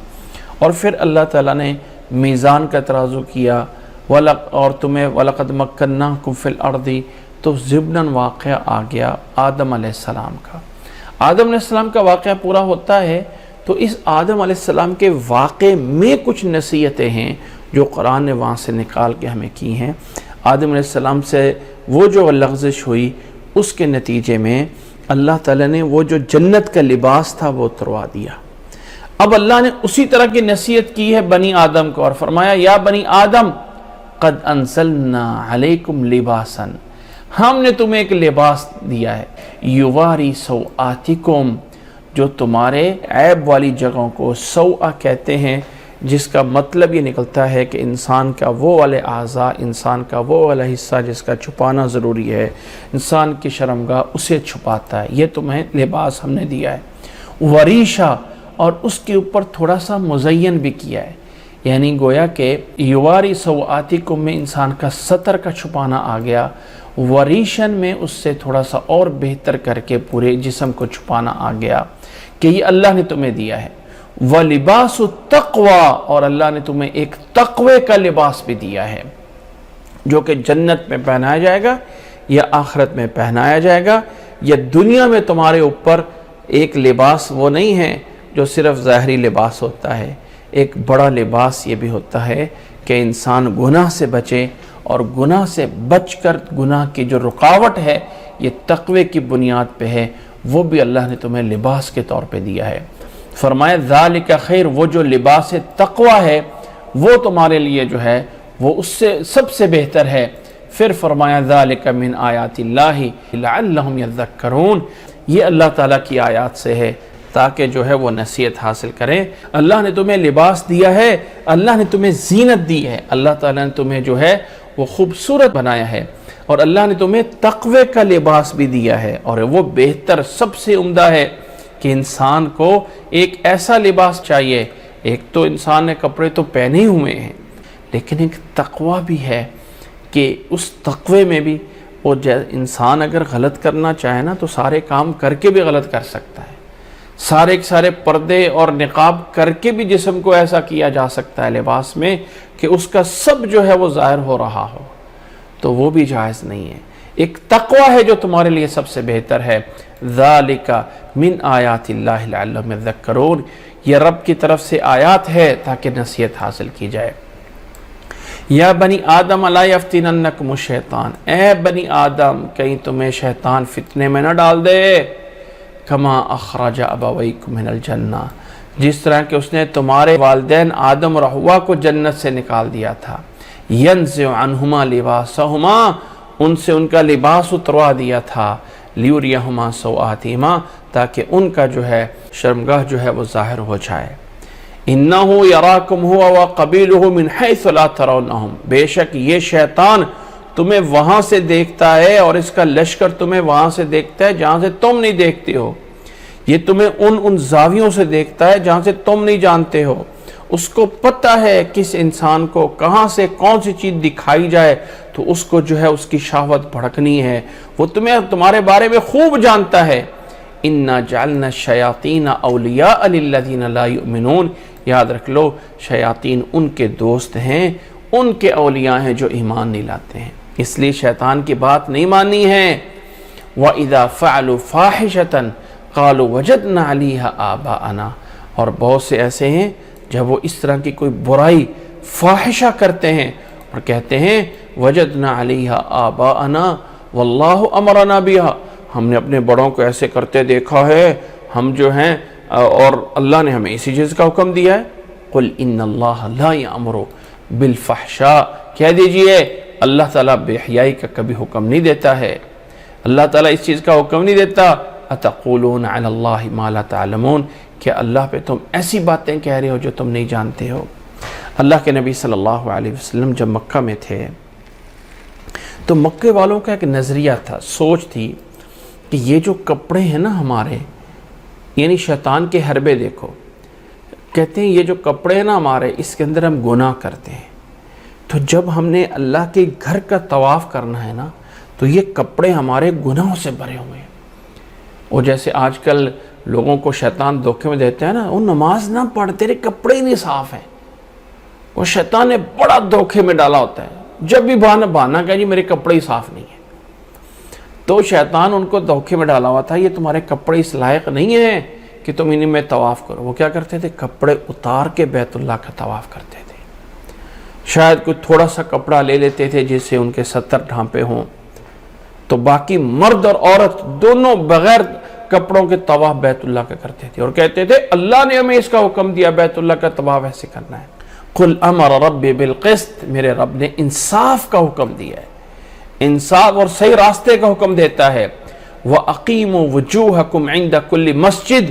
اور پھر اللہ تعالیٰ نے میزان کا ترازو کیا، اور تمہیں وَلَقَدْ مَكَّنَّاكُمْ فِي الْأَرْضِ، تو ضمناً واقعہ آ گیا آدم علیہ السلام کا۔ آدم علیہ السلام کا واقعہ پورا ہوتا ہے تو اس آدم علیہ السلام کے واقعے میں کچھ نصیحتیں ہیں جو قرآن نے وہاں سے نکال کے ہمیں کی ہیں۔ آدم علیہ السلام سے وہ جو لغزش ہوئی، اس کے نتیجے میں اللہ تعالیٰ نے وہ جو جنت کا لباس تھا وہ اتروا دیا۔ اب اللہ نے اسی طرح کی نصیحت کی ہے بنی آدم کو، اور فرمایا یا بنی آدم قد انزلنا علیکم لباسا، ہم نے تمہیں ایک لباس دیا ہے، یواری سوآتکم، جو تمہارے عیب والی جگہوں کو سوآ کہتے ہیں، جس کا مطلب یہ نکلتا ہے کہ انسان کا وہ والے اعضاء، انسان کا وہ والا حصہ جس کا چھپانا ضروری ہے، انسان کی شرمگاہ اسے چھپاتا ہے، یہ تمہیں لباس ہم نے دیا ہے۔ وریشہ، اور اس کے اوپر تھوڑا سا مزین بھی کیا ہے، یعنی گویا کہ یواری سوآتکم میں انسان کا ستر کا چھپانا آ گیا، وریشن میں اس سے تھوڑا سا اور بہتر کر کے پورے جسم کو چھپانا آ گیا کہ یہ اللہ نے تمہیں دیا ہے۔ وَلِبَاسُ التَّقْوَى، اور اللہ نے تمہیں ایک تقوی کا لباس بھی دیا ہے جو کہ جنت میں پہنایا جائے گا یا آخرت میں پہنایا جائے گا، یا دنیا میں تمہارے اوپر ایک لباس وہ نہیں ہے جو صرف ظاہری لباس ہوتا ہے، ایک بڑا لباس یہ بھی ہوتا ہے کہ انسان گناہ سے بچے، اور گناہ سے بچ کر گناہ کی جو رکاوٹ ہے یہ تقوی کی بنیاد پہ ہے، وہ بھی اللہ نے تمہیں لباس کے طور پہ دیا ہے۔ فرمایا ذالک خیر، وہ جو لباس تقوی ہے وہ تمہارے لیے جو ہے وہ اس سے سب سے بہتر ہے۔ پھر فرمایا ذالک من آیات اللہ لعلہم یذکرون، یہ اللہ تعالیٰ کی آیات سے ہے تاکہ جو ہے وہ نصیحت حاصل کریں۔ اللہ نے تمہیں لباس دیا ہے، اللہ نے تمہیں زینت دی ہے، اللہ تعالیٰ نے تمہیں جو ہے وہ خوبصورت بنایا ہے، اور اللہ نے تمہیں تقوی کا لباس بھی دیا ہے، اور وہ بہتر سب سے عمدہ ہے کہ انسان کو ایک ایسا لباس چاہیے۔ ایک تو انسان نے کپڑے تو پہنے ہی ہوئے ہیں، لیکن ایک تقوی بھی ہے کہ اس تقوی میں بھی وہ انسان اگر غلط کرنا چاہے نا تو سارے کام کر کے بھی غلط کر سکتا ہے، سارے پردے اور نقاب کر کے بھی جسم کو ایسا کیا جا سکتا ہے لباس میں کہ اس کا سب جو ہے وہ ظاہر ہو رہا ہو، تو وہ بھی جائز نہیں ہے۔ ایک تقوی ہے جو تمہارے لیے سب سے بہتر ہے۔ ذالک من آیات اللہ لعلہم یذکرون، یہ رب کی طرف سے آیات ہے تاکہ نصیحت حاصل کی جائے۔ یا بنی آدم لا یفتننکم الشیطان، اے بنی آدم کہیں تمہیں شیطان فتنے میں نہ ڈال دے، کما اخرج ابویکم من الجنہ، جس طرح کہ اس نے تمہارے والدین آدم اور حوا کو جنت سے نکال دیا تھا۔ ینزع عنہما لباسہما، ان سے ان کا لباس اتروا دیا تھا، لیوریہما سوآتہما، تاکہ ان کا جو ہے شرمگاہ جو ہے وہ ظاہر ہو جائے۔ انہ یراکم ہوا وقبیلہ من حیث لا ترونہم، بے شک یہ شیطان تمہیں وہاں سے دیکھتا ہے اور اس کا لشکر تمہیں وہاں سے دیکھتا ہے جہاں سے تم نہیں دیکھتے ہو، یہ تمہیں ان زاویوں سے دیکھتا ہے جہاں سے تم نہیں جانتے ہو۔ اس کو پتہ ہے کس انسان کو کہاں سے کون سی چیز دکھائی جائے تو اس کو جو ہے اس کی شہوت بھڑکنی ہے، وہ تمہارے بارے میں خوب جانتا ہے۔ اِنَّا جَعَلْنَا الشَّيَاطِينَ أَوْلِيَاءَ لِلَّذِينَ لَا يُؤْمِنُونَ، یاد رکھ لو شیاطین ان کے دوست ہیں، ان کے اولیاء ہیں جو ایمان نہیں لاتے ہیں، اس لیے شیطان کی بات نہیں ماننی ہے۔ وَإِذَا فَعَلُوا فَاحِشَةً قَالُوا وَجَدْنَا عَلَيْهَا آبَاءَنَا، اور بہت سے ایسے ہیں جب وہ اس طرح کی کوئی برائی فاحشہ کرتے ہیں اور کہتے ہیں وجدنا علیہا آباءنا واللہ امرنا بہا، ہم نے اپنے بڑوں کو ایسے کرتے دیکھا ہے، ہم جو ہیں اور اللہ نے ہمیں اسی چیز کا حکم دیا ہے۔ قل ان اللہ لا یامر بالفحشاء، کہہ دیجئے اللہ تعالیٰ بے حیائی کا کبھی حکم نہیں دیتا ہے، اللہ تعالیٰ اس چیز کا حکم نہیں دیتا۔ اتقولون علی اللہ ما لا تعلمون، کہ اللہ پہ تم ایسی باتیں کہہ رہے ہو جو تم نہیں جانتے ہو۔ اللہ کے نبی صلی اللہ علیہ وسلم جب مکہ میں تھے تو مکے والوں کا ایک نظریہ تھا، سوچ تھی کہ یہ جو کپڑے ہیں نا ہمارے، یعنی شیطان کے حربے دیکھو، کہتے ہیں یہ جو کپڑے ہیں نا ہمارے، اس کے اندر ہم گناہ کرتے ہیں، تو جب ہم نے اللہ کے گھر کا طواف کرنا ہے نا تو یہ کپڑے ہمارے گناہوں سے بھرے ہوئے ہیں۔ اور جیسے آج کل لوگوں کو شیطان دھوکے میں دیتے ہیں نا، وہ نماز نہ پڑھ، تیرے کپڑے ہی نہیں صاف ہیں، وہ شیطان نے بڑا دھوکے میں ڈالا ہوتا ہے، جب بھی بہانا کہ جی میرے کپڑے ہی صاف نہیں ہیں، تو شیطان ان کو دھوکے میں ڈالا ہوا تھا، یہ تمہارے کپڑے اس لائق نہیں ہیں کہ تم انہیں میں طواف کرو۔ وہ کیا کرتے تھے؟ کپڑے اتار کے بیت اللہ کا طواف کرتے تھے، شاید کوئی تھوڑا سا کپڑا لے لیتے تھے جس سے ان کے 70 ڈھانپے ہوں، تو باقی مرد اور عورت دونوں بغیر کپڑوں کے طواف بیت اللہ کا کرتے تھے، اور کہتے تھے اللہ نے ہمیں اس کا حکم دیا بیت اللہ کا طواف ایسے کرنا ہے۔ قل امر ربی بالقسط، میرے رب نے انصاف کا حکم دیا ہے، انصاف اور صحیح راستے کا حکم دیتا ہے۔ وَأَقِيمُوا وُجُوهَكُمْ عِنْدَ كُلِّ مسجد،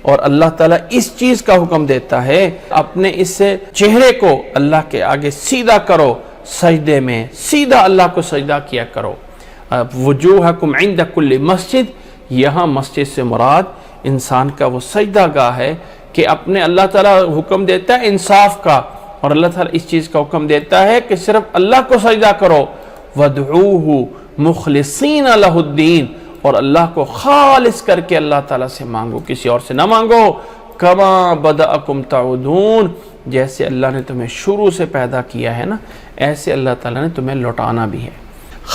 اور اللہ تعالیٰ اس چیز کا حکم دیتا ہے اپنے اس چہرے کو اللہ کے آگے سیدھا کرو، سجدے میں سیدھا اللہ کو سجدہ کیا کرو۔ وُجُوهَكُمْ عِنْدَ كُلِّ مسجد، یہاں مسجد سے مراد انسان کا وہ سجدہ گاہ ہے کہ اپنے اللہ تعالیٰ حکم دیتا ہے انصاف کا، اور اللہ تعالیٰ اس چیز کا حکم دیتا ہے کہ صرف اللہ کو سجدہ کرو۔ وَادْعُوهُ مُخْلِصِينَ لَهُ الدِّينَ، اور اللہ کو خالص کر کے اللہ تعالیٰ سے مانگو، کسی اور سے نہ مانگو۔ كَمَا بَدَأَكُمْ تَعُودُونَ، جیسے اللہ نے تمہیں شروع سے پیدا کیا ہے نا، ایسے اللہ تعالیٰ نے تمہیں لوٹانا بھی ہے۔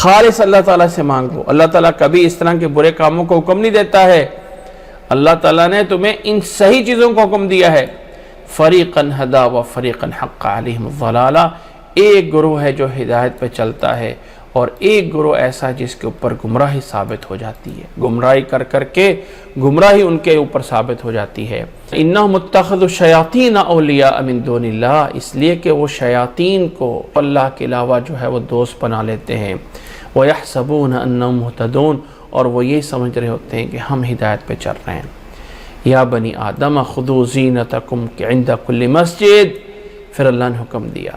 خالص اللہ تعالیٰ سے مانگو، اللہ تعالیٰ کبھی اس طرح کے برے کاموں کو حکم نہیں دیتا ہے، اللہ تعالیٰ نے تمہیں ان صحیح چیزوں کو حکم دیا ہے۔ فریقاً ہدا و فریقاً حق علیہم الضلالہ، ایک گروہ ہے جو ہدایت پہ چلتا ہے، اور ایک گروہ ایسا جس کے اوپر گمراہی ثابت ہو جاتی ہے، گمراہی کر کر کے گمراہی ان کے اوپر ثابت ہو جاتی ہے۔ انہم اتخذوا الشیاطین اولیاء من دون اللہ، اس لیے کہ وہ شیاطین کو اللہ کے علاوہ جو ہے وہ دوست بنا لیتے ہیں۔ وَيَحْسَبُونَ أَنَّهُمْ مُهْتَدُونَ، اور وہ یہ سمجھ رہے ہوتے ہیں کہ ہم ہدایت پہ چل رہے ہیں۔ یا بنی آدم خذوا زینتکم عند کل مسجد، پھر اللہ نے حکم دیا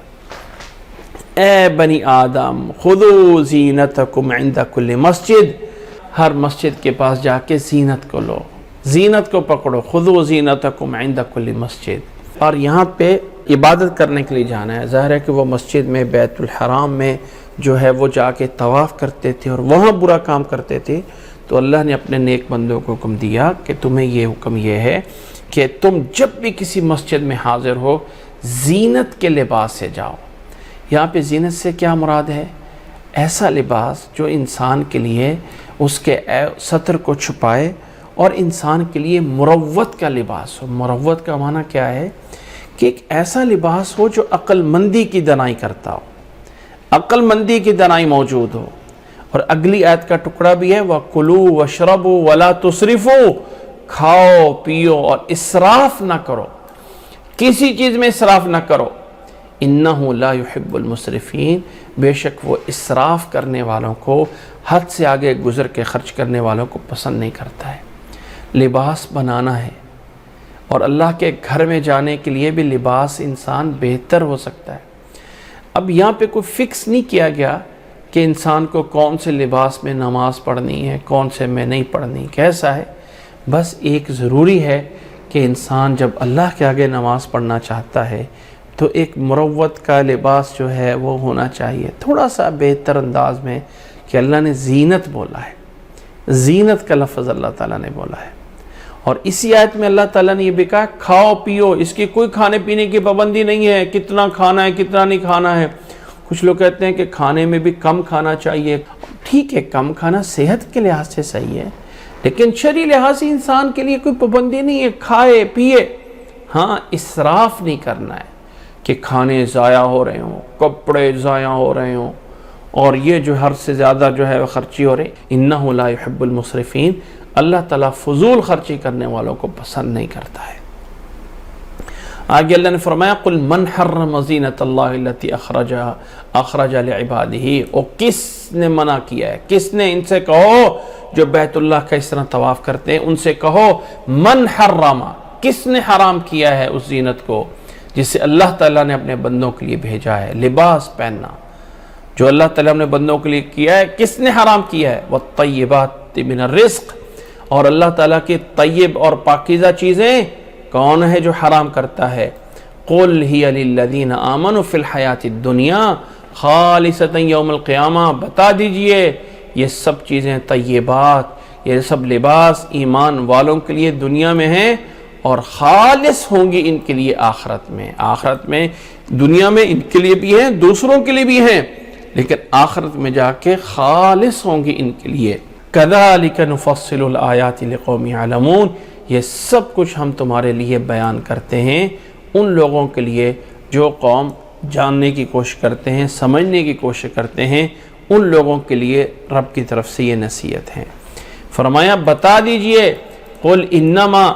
اے بنی آدم خذوا زینتکم عند کل مسجد، ہر مسجد کے پاس جا کے زینت کو لو، زینت کو پکڑو، خذوا زینتکم عند کل مسجد۔ اور یہاں پہ عبادت کرنے کے لیے جانا ہے، ظاہر ہے کہ وہ مسجد میں بیت الحرام میں جو ہے وہ جا کے طواف کرتے تھے اور وہاں برا کام کرتے تھے، تو اللہ نے اپنے نیک بندوں کو حکم دیا کہ تمہیں یہ حکم یہ ہے کہ تم جب بھی کسی مسجد میں حاضر ہو زینت کے لباس سے جاؤ۔ یہاں پہ زینت سے کیا مراد ہے؟ ایسا لباس جو انسان کے لیے اس کے ستر کو چھپائے اور انسان کے لیے مروت کا لباس ہو۔ مروت کا معنی کیا ہے؟ کہ ایک ایسا لباس ہو جو عقل مندی کی دنائی کرتا ہو، عقل مندی کی دنائی موجود ہو۔ اور اگلی آیت کا ٹکڑا بھی ہے وَكُلُوا وَاشْرَبُوا وَلَا تُسْرِفُوا، کھاؤ پیو اور اسراف نہ کرو، کسی چیز میں اسراف نہ کرو۔ اِنَّهُ لَا يُحِبُّ الْمُسْرِفِينَ، بے شک وہ اسراف کرنے والوں کو، حد سے آگے گزر کے خرچ کرنے والوں کو پسند نہیں کرتا ہے۔ لباس بنانا ہے، اور اللہ کے گھر میں جانے کے لیے بھی لباس انسان بہتر ہو سکتا ہے۔ اب یہاں پہ کوئی فکس نہیں کیا گیا کہ انسان کو کون سے لباس میں نماز پڑھنی ہے، کون سے میں نہیں پڑھنی، کیسا ہے۔ بس ایک ضروری ہے کہ انسان جب اللہ کے آگے نماز پڑھنا چاہتا ہے تو ایک مروت کا لباس جو ہے وہ ہونا چاہیے، تھوڑا سا بہتر انداز میں، کہ اللہ نے زینت بولا ہے، زینت کا لفظ اللہ تعالیٰ نے بولا ہے۔ اور اسی آیت میں اللہ تعالیٰ نے یہ بھی کہا کھاؤ پیو، اس کی کوئی کھانے پینے کی پابندی نہیں ہے، کتنا کھانا ہے کتنا نہیں کھانا ہے۔ کچھ لوگ کہتے ہیں کہ کھانے میں بھی کم کھانا چاہیے، ٹھیک ہے کم کھانا صحت کے لحاظ سے صحیح ہے، لیکن شرعی لحاظ سے انسان کے لیے کوئی پابندی نہیں ہے، کھائے پیے۔ ہاں اسراف نہیں کرنا ہے کہ کھانے ضائع ہو رہے ہوں، کپڑے ضائع ہو رہے ہوں، اور یہ جو حد سے زیادہ جو ہے خرچی ہو رہی۔ انہ لا یحب المسرفین، اللہ تعالیٰ فضول خرچی کرنے والوں کو پسند نہیں کرتا ہے۔ آگے اللہ نے فرمایا قل من حرم زینت اللہ التی اخرج لعبادہ، اور کس نے منع کیا ہے، کس نے، ان سے کہو جو بیت اللہ کا اس طرح طواف کرتے ہیں، ان سے کہو من حرم، کس نے حرام کیا ہے اس زینت کو جسے اللہ تعالیٰ نے اپنے بندوں کے لیے بھیجا ہے، لباس پہننا جو اللہ تعالیٰ نے بندوں کے لیے کیا ہے، کس نے حرام کیا ہے؟ والطیبات من الرزق، اور اللہ تعالیٰ کی طیب اور پاکیزہ چیزیں کون ہے جو حرام کرتا ہے؟ قل ہی للذین آمنوا فی الحیات الدنیا خالصۃ یوم القیامہ، بتا دیجئے یہ سب چیزیں طیبات یہ سب لباس ایمان والوں کے لیے دنیا میں ہیں اور خالص ہوں گی ان کے لیے آخرت میں۔ آخرت میں دنیا میں ان کے لیے بھی ہیں، دوسروں کے لیے بھی ہیں، لیکن آخرت میں جا کے خالص ہوں گی ان کے لیے۔ كَذَلِكَ نُفَصِّلُ الْآيَاتِ لِقَوْمٍ يَعْلَمُونَ، یہ سب کچھ ہم تمہارے لیے بیان کرتے ہیں ان لوگوں کے لیے جو قوم جاننے کی کوشش کرتے ہیں، سمجھنے کی کوشش کرتے ہیں، ان لوگوں کے لیے رب کی طرف سے یہ نصیحت ہے۔ فرمایا بتا دیجئے قُلْ إِنَّمَا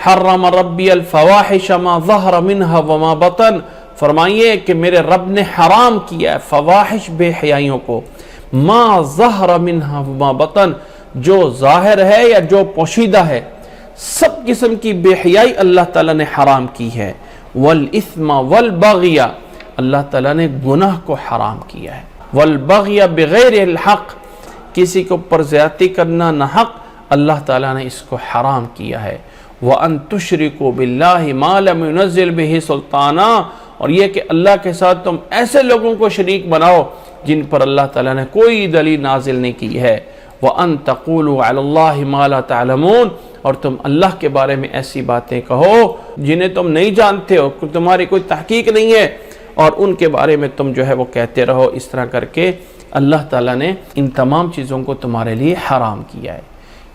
حَرَّمَ رَبِّيَ الْفَوَاحِشَ مَا ظَهَرَ مِنْهَا وَمَا بَطَنَ، فرمائیے کہ میرے رب نے حرام کیا ہے فواحش بے حیائیوں کو، ما ظَهَرَ مِنْهَا وَمَا بَطَنَ، جو ظاہر ہے یا جو پوشیدہ ہے، سب قسم کی بے حیائی اللہ تعالیٰ نے حرام کی ہے۔ وَالْإِثْمَ وَالْبَغْيَ، اللہ تعالیٰ نے گناہ کو حرام کیا ہے۔ وَالْبَغْيَ بِغَيْرِ الْحَقِّ، کسی کے اوپر زیادتی کرنا نہ حق، اللہ تعالیٰ نے اس کو حرام کیا ہے۔ وَأَن تُشْرِكُوا بِاللَّهِ مَا لَمْ يُنَزِّلْ بِهِ سُلْطَانًا، اور یہ کہ اللہ کے ساتھ تم ایسے لوگوں کو شریک بناؤ جن پر اللہ تعالیٰ نے کوئی دلیل نازل نہیں کی ہے۔ وَأَن تَقُولُوا عَلَى اللَّهِ مَا لَا تَعْلَمُونَ، اور تم اللہ کے بارے میں ایسی باتیں کہو جنہیں تم نہیں جانتے ہو، تمہاری کوئی تحقیق نہیں ہے، اور ان کے بارے میں تم جو ہے وہ کہتے رہو۔ اس طرح کر کے اللہ تعالیٰ نے ان تمام چیزوں کو تمہارے لیے حرام کیا ہے،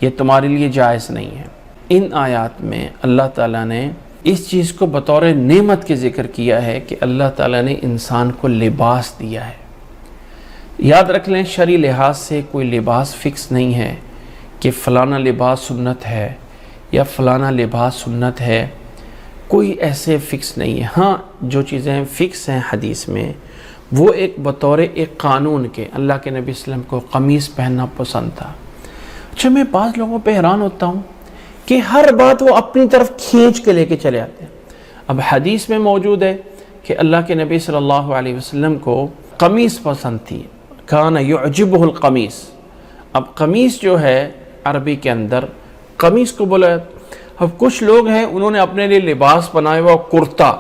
یہ تمہارے لیے جائز نہیں ہے۔ ان آیات میں اللہ تعالیٰ نے اس چیز کو بطور نعمت کے ذکر کیا ہے کہ اللہ تعالیٰ نے انسان کو لباس دیا ہے۔ یاد رکھ لیں شرعی لحاظ سے کوئی لباس فکس نہیں ہے کہ فلانا لباس سنت ہے یا فلانا لباس سنت ہے، کوئی ایسے فکس نہیں ہے۔ ہاں جو چیزیں فکس ہیں حدیث میں وہ ایک بطور ایک قانون کے، اللہ کے نبی صلی اللہ علیہ وسلم کو قمیص پہننا پسند تھا۔ اچھا میں بعض لوگوں پہ حیران ہوتا ہوں کہ ہر بات وہ اپنی طرف کھینچ کے لے کے چلے آتے ہیں۔ اب حدیث میں موجود ہے کہ اللہ کے نبی صلی اللہ علیہ وسلم کو قمیص پسند تھی، کان یعجبہ القمیص۔ اب قمیص جو ہے عربی کے اندر قمیص کو بولا جاتا ہے۔ اب کچھ لوگ ہیں انہوں نے اپنے لیے لباس بنایا ہوا کرتا،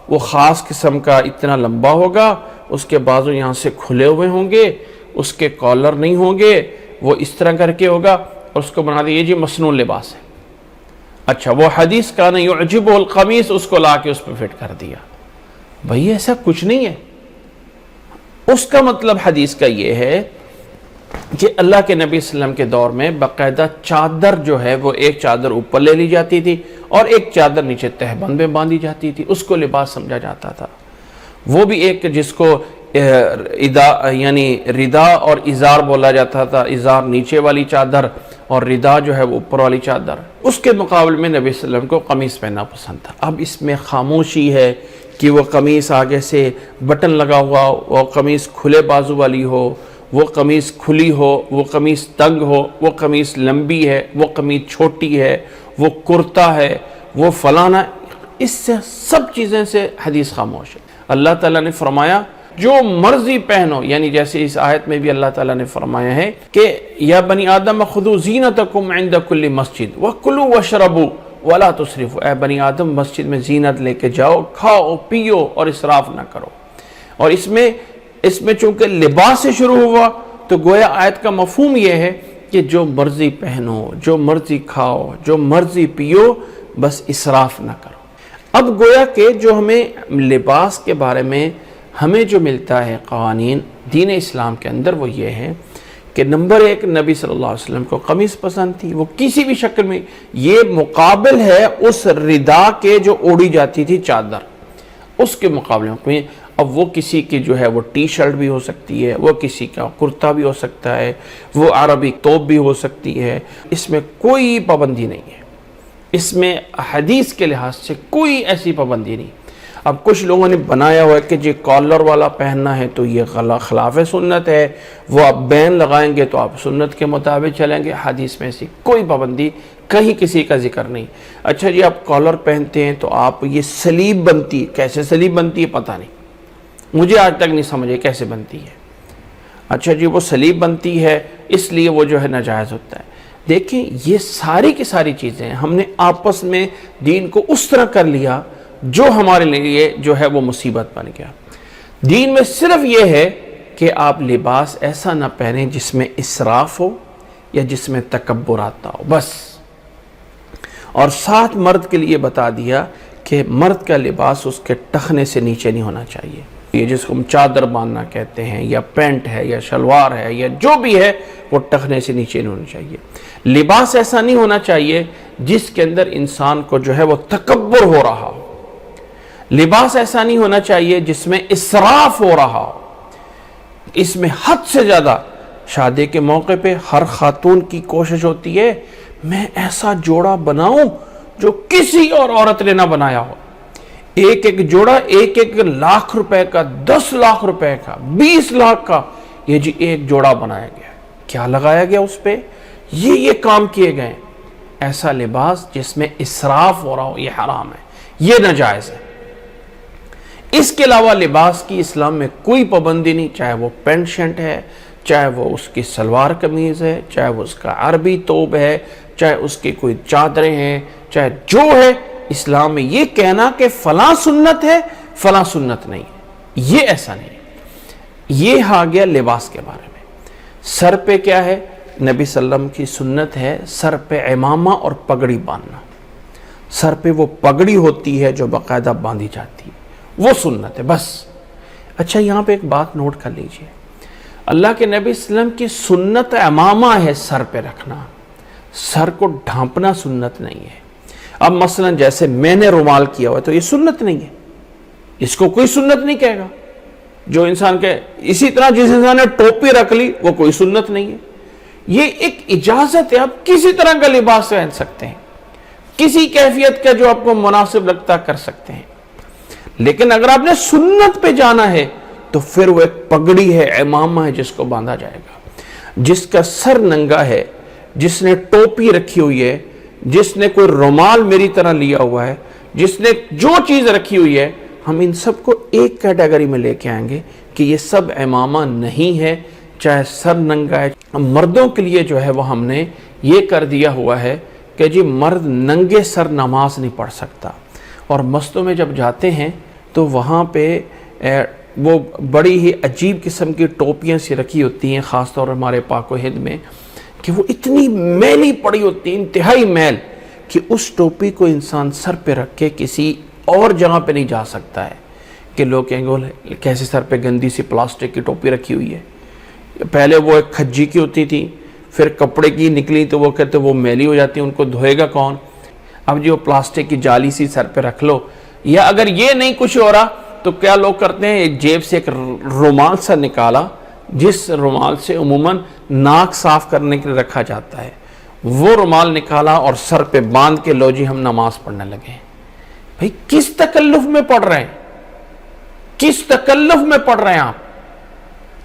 وہ خاص قسم کا اتنا لمبا ہوگا، اس کے بازو یہاں سے کھلے ہوئے ہوں گے، اس کے کالر نہیں ہوں گے، وہ اس طرح کر کے ہوگا، اور اس کو بنا دیا جی مصنون لباس ہے۔ اچھا وہ حدیث کان یعجبہ القمیص اس کو لا کے اس پہ فٹ کر دیا۔ بھئی ایسا کچھ نہیں ہے۔ اس کا مطلب حدیث کا یہ ہے کہ اللہ کے نبی صلی اللہ علیہ وسلم کے دور میں باقاعدہ چادر جو ہے وہ ایک چادر اوپر لے لی جاتی تھی اور ایک چادر نیچے تہبند میں باندھی جاتی تھی، اس کو لباس سمجھا جاتا تھا۔ وہ بھی ایک جس کو یعنی ردا اور ازار بولا جاتا تھا، ازار نیچے والی چادر اور ردا جو ہے وہ اوپر والی چادر۔ اس کے مقابلے میں نبی صلی اللہ علیہ وسلم کو قمیص پہننا پسند تھا۔ اب اس میں خاموشی ہے کہ وہ قمیص آگے سے بٹن لگا ہوا، وہ قمیص کھلے بازو والی ہو، وہ قمیص کھلی ہو، وہ قمیص تنگ ہو، وہ قمیص لمبی ہے، وہ قمیص چھوٹی ہے، وہ کرتا ہے، وہ فلانا، اس سے سب چیزیں سے حدیث خاموش ہے۔ اللہ تعالیٰ نے فرمایا جو مرضی پہنو، یعنی جیسے اس آیت میں بھی اللہ تعالیٰ نے فرمایا ہے کہ یا بنی آدم خذوا زینتکم عند کل مسجد وکلوا واشربوا ولا تسرفوا، اے بنی آدم مسجد میں زینت لے کے جاؤ، کھاؤ پیو اور اسراف نہ کرو۔ اور اس میں چونکہ لباس سے شروع ہوا تو گویا آیت کا مفہوم یہ ہے کہ جو مرضی پہنو، جو مرضی کھاؤ، جو مرضی پیو، بس اسراف نہ کرو۔ اب گویا کہ جو ہمیں لباس کے بارے میں ہمیں جو ملتا ہے قوانین دین اسلام کے اندر وہ یہ ہے کہ نمبر ایک نبی صلی اللہ علیہ وسلم کو قمیص پسند تھی، وہ کسی بھی شکل میں، یہ مقابل ہے اس ردا کے جو اوڑی جاتی تھی چادر، اس کے مقابلے میں۔ اب وہ کسی کی جو ہے وہ ٹی شرٹ بھی ہو سکتی ہے، وہ کسی کا کرتا بھی ہو سکتا ہے، وہ عربی توپ بھی ہو سکتی ہے، اس میں کوئی پابندی نہیں ہے، اس میں حدیث کے لحاظ سے کوئی ایسی پابندی نہیں۔ اب کچھ لوگوں نے بنایا ہوا ہے کہ جی کالر والا پہننا ہے تو یہ خلاف سنت ہے، وہ آپ بین لگائیں گے تو آپ سنت کے مطابق چلیں گے، حدیث میں ایسی کوئی پابندی کہیں کسی کا ذکر نہیں۔ اچھا جی آپ کالر پہنتے ہیں تو آپ یہ سلیب بنتی، کیسے سلیب بنتی ہے پتہ نہیں، مجھے آج تک نہیں سمجھے کیسے بنتی ہے۔ اچھا جی وہ سلیب بنتی ہے اس لیے وہ جو ہے ناجائز ہوتا ہے۔ دیکھیں یہ ساری کی ساری چیزیں ہم نے آپس میں دین کو اس طرح کر لیا جو ہمارے لیے جو ہے وہ مصیبت بن گیا۔ دین میں صرف یہ ہے کہ آپ لباس ایسا نہ پہنیں جس میں اسراف ہو، یا جس میں تکبر آتا ہو، بس۔ اور ساتھ مرد کے لیے بتا دیا کہ مرد کا لباس اس کے ٹخنے سے نیچے نہیں ہونا چاہیے، یہ جس کو ہم چادر باندھنا کہتے ہیں، یا پینٹ ہے یا شلوار ہے یا جو بھی ہے، وہ ٹخنے سے نیچے نہیں ہونا چاہیے۔ لباس ایسا نہیں ہونا چاہیے جس کے اندر انسان کو جو ہے وہ تکبر ہو رہا ہو، لباس ایسا نہیں ہونا چاہیے جس میں اسراف ہو رہا ہو، اس میں حد سے زیادہ۔ شادی کے موقع پہ ہر خاتون کی کوشش ہوتی ہے میں ایسا جوڑا بناؤں جو کسی اور عورت نے نہ بنایا ہو، ایک ایک جوڑا 1,00,000 روپے کا، 10 لاکھ روپے کا، 20 لاکھ کا، یہ جی ایک جوڑا بنایا گیا، کیا لگایا گیا اس پہ؟ یہ کام کیے گئے۔ ایسا لباس جس میں اسراف ہو رہا ہو یہ حرام ہے، یہ ناجائز ہے۔ اس کے علاوہ لباس کی اسلام میں کوئی پابندی نہیں، چاہے وہ پینٹ شرٹ ہے، چاہے وہ اس کی سلوار قمیض ہے، چاہے وہ اس کا عربی توب ہے، چاہے اس کی کوئی چادریں ہیں، چاہے جو ہے۔ اسلام میں یہ کہنا کہ فلاں سنت ہے فلاں سنت نہیں ہے، یہ ایسا نہیں ہے۔ یہ آ گیا لباس کے بارے میں۔ سر پہ کیا ہے؟ نبی صلی اللہ علیہ وسلم کی سنت ہے سر پہ عمامہ اور پگڑی باندھنا، سر پہ وہ پگڑی ہوتی ہے جو باقاعدہ باندھی جاتی ہے، وہ سنت ہے بس۔ اچھا یہاں پہ ایک بات نوٹ کر لیجئے، اللہ کے نبی صلی اللہ علیہ وسلم کی سنت عمامہ ہے سر پہ رکھنا، سر کو ڈھانپنا سنت نہیں ہے۔ اب مثلا جیسے میں نے رومال کیا ہوا ہے تو یہ سنت نہیں ہے، اس کو کوئی سنت نہیں کہے گا جو انسان کہے۔ اسی طرح جس انسان نے ٹوپی رکھ لی وہ کوئی سنت نہیں ہے، یہ ایک اجازت ہے، آپ کسی طرح کا لباس پہن سکتے ہیں، کسی کیفیت کا جو آپ کو مناسب لگتا کر سکتے ہیں۔ لیکن اگر آپ نے سنت پہ جانا ہے تو پھر وہ ایک پگڑی ہے، عمامہ ہے جس کو باندھا جائے گا۔ جس کا سر ننگا ہے، جس نے ٹوپی رکھی ہوئی ہے، جس نے کوئی رومال میری طرح لیا ہوا ہے، جس نے جو چیز رکھی ہوئی ہے، ہم ان سب کو ایک کیٹیگری میں لے کے آئیں گے کہ یہ سب عمامہ نہیں ہے، چاہے سر ننگا ہے۔ مردوں کے لیے جو ہے وہ ہم نے یہ کر دیا ہوا ہے کہ جی مرد ننگے سر نماز نہیں پڑھ سکتا، اور مسجدوں میں جب جاتے ہیں تو وہاں پہ وہ بڑی ہی عجیب قسم کی ٹوپیاں سی رکھی ہوتی ہیں، خاص طور ہمارے پاک و ہند میں، کہ وہ اتنی میلی پڑی ہوتی ہے، انتہائی میل، کہ اس ٹوپی کو انسان سر پہ رکھ کے کسی اور جگہ پہ نہیں جا سکتا ہے، کہ لوگ کہیں گے کیسے سر پہ گندی سی پلاسٹک کی ٹوپی رکھی ہوئی ہے۔ پہلے وہ ایک کھجی کی ہوتی تھی، پھر کپڑے کی نکلی تو وہ کہتے وہ میلی ہو جاتی ہیں، ان کو دھوئے گا کون؟ اب جو پلاسٹک کی جالی سی سر پہ رکھ لو۔ یا اگر یہ نہیں کچھ ہو رہا تو کیا لوگ کرتے ہیں، ایک جیب سے ایک رومال سا نکالا، جس رومال سے عموماً ناک صاف کرنے کے لیے رکھا جاتا ہے، وہ رومال نکالا اور سر پہ باندھ کے لو جی ہم نماز پڑھنے لگے ہیں۔ بھئی کس تکلف میں پڑھ رہے ہیں؟ کس تکلف میں پڑھ رہے ہیں آپ؟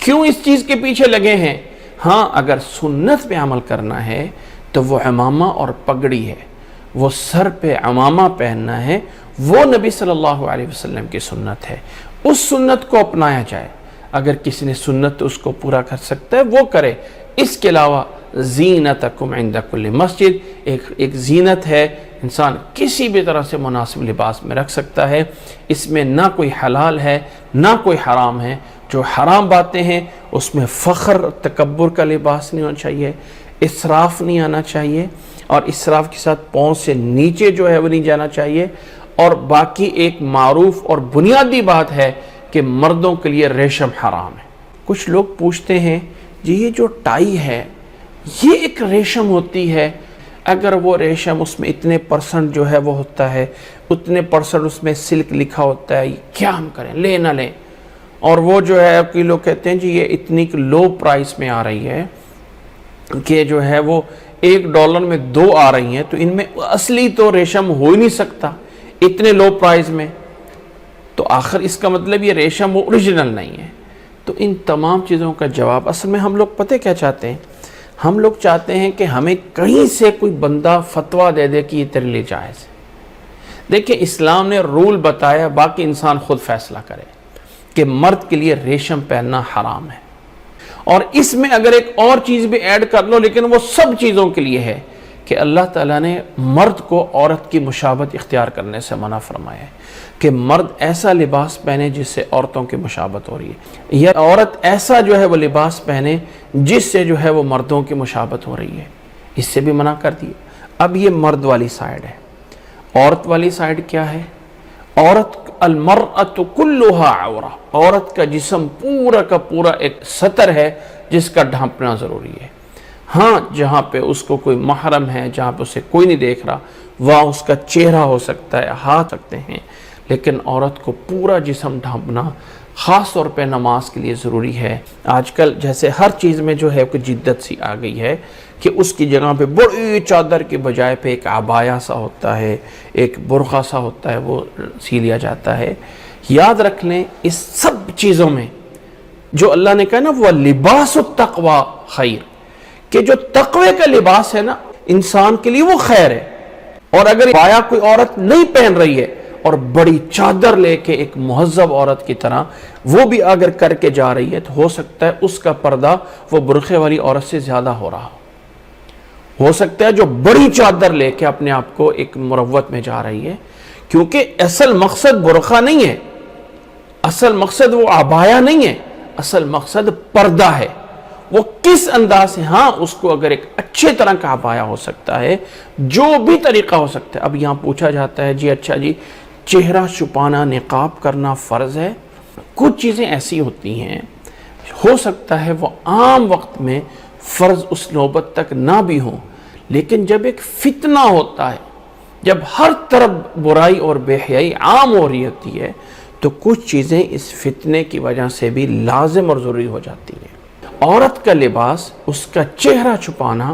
کیوں اس چیز کے پیچھے لگے ہیں؟ ہاں اگر سنت پہ عمل کرنا ہے تو وہ عمامہ اور پگڑی ہے، وہ سر پہ عمامہ پہننا ہے، وہ نبی صلی اللہ علیہ وسلم کی سنت ہے، اس سنت کو اپنایا جائے۔ اگر کسی نے سنت اس کو پورا کر سکتا ہے وہ کرے۔ اس کے علاوہ زینتکم عند کل مسجد ایک زینت ہے، انسان کسی بھی طرح سے مناسب لباس میں رکھ سکتا ہے، اس میں نہ کوئی حلال ہے نہ کوئی حرام ہے۔ جو حرام باتیں ہیں اس میں فخر تکبر کا لباس نہیں ہونا چاہیے، اسراف نہیں آنا چاہیے، اور اسراف کے ساتھ پاؤں سے نیچے جو ہے وہ نہیں جانا چاہیے۔ اور باقی ایک معروف اور بنیادی بات ہے کہ مردوں کے لیے ریشم حرام ہے۔ کچھ لوگ پوچھتے ہیں جی یہ جو ٹائی ہے یہ ایک ریشم ہوتی ہے، اگر وہ ریشم اس میں اتنے پرسنٹ جو ہے وہ ہوتا ہے، اتنے پرسنٹ اس میں سلک لکھا ہوتا ہے، کیا ہم کریں، لے نہ لیں؟ اور وہ جو ہے کہ لوگ کہتے ہیں جی یہ اتنی لو پرائس میں آ رہی ہے کہ جو ہے وہ $1 میں 2 آ رہی ہیں، تو ان میں اصلی تو ریشم ہو ہی نہیں سکتا اتنے لو پرائز میں، تو آخر اس کا مطلب یہ ریشم وہ اوریجنل نہیں ہے۔ تو ان تمام چیزوں کا جواب اصل میں ہم لوگ پتہ کیا چاہتے ہیں؟ ہم لوگ چاہتے ہیں کہ ہمیں کہیں سے کوئی بندہ فتویٰ دے دے کہ یہ تیرے لیے جائز ہے۔ دیکھیں اسلام نے رول بتایا، باقی انسان خود فیصلہ کرے کہ مرد کے لیے ریشم پہننا حرام ہے، اور اس میں اگر ایک اور چیز بھی ایڈ کر لو لیکن وہ سب چیزوں کے لیے ہے کہ اللہ تعالیٰ نے مرد کو عورت کی مشابہت اختیار کرنے سے منع فرمایا ہے کہ مرد ایسا لباس پہنے جس سے عورتوں کی مشابہت ہو رہی ہے، یا عورت ایسا جو ہے وہ لباس پہنے جس سے جو ہے وہ مردوں کی مشابہت ہو رہی ہے، اس سے بھی منع کر دیا۔ اب یہ مرد والی سائیڈ ہے، عورت والی سائیڈ کیا ہے؟ عورت المرأۃ کلھا عورہ، عورت کا جسم پورا کا پورا ایک ستر ہے جس کا ڈھانپنا ضروری ہے۔ ہاں جہاں پہ اس کو کوئی محرم ہے، جہاں پہ اسے کوئی نہیں دیکھ رہا، وہاں اس کا چہرہ ہو سکتا ہے، ہاتھ سکتے ہیں، لیکن عورت کو پورا جسم ڈھانپنا خاص طور پہ نماز کے لیے ضروری ہے۔ آج کل جیسے ہر چیز میں جو ہے کوئی جدت سی آ گئی ہے کہ اس کی جگہ پہ بڑی چادر کے بجائے پہ ایک عبایا سا ہوتا ہے، ایک برقع سا ہوتا ہے، وہ سی لیا جاتا ہے۔ یاد رکھ لیں اس سب چیزوں میں جو اللہ نے کہا نا وہ لباس التقوی خیر، کہ جو تقوی کا لباس ہے نا انسان کے لیے وہ خیر ہے۔ اور اگر عبایا کوئی عورت نہیں پہن رہی ہے اور بڑی چادر لے کے ایک مہذب عورت کی طرح وہ بھی اگر کر کے جا رہی ہے تو ہو سکتا ہے اس کا پردہ وہ برقعے والی عورت سے زیادہ ہو رہا ہو سکتا ہے جو بڑی چادر لے کے اپنے آپ کو ایک مروت میں جا رہی ہے، کیونکہ اصل مقصد برقعہ نہیں ہے، اصل مقصد وہ عبایا نہیں ہے، اصل مقصد پردہ ہے۔ وہ کس انداز سے، ہاں اس کو اگر ایک اچھے طرح کا عبایا ہو سکتا ہے، جو بھی طریقہ ہو سکتا ہے۔ اب یہاں پوچھا جاتا ہے جی اچھا جی چہرہ چھپانا نقاب کرنا فرض ہے؟ کچھ چیزیں ایسی ہوتی ہیں ہو سکتا ہے وہ عام وقت میں فرض اس نوبت تک نہ بھی ہوں، لیکن جب ایک فتنہ ہوتا ہے، جب ہر طرف برائی اور بے حیائی عام ہو رہی ہوتی ہے، تو کچھ چیزیں اس فتنے کی وجہ سے بھی لازم اور ضروری ہو جاتی ہیں۔ عورت کا لباس، اس کا چہرہ چھپانا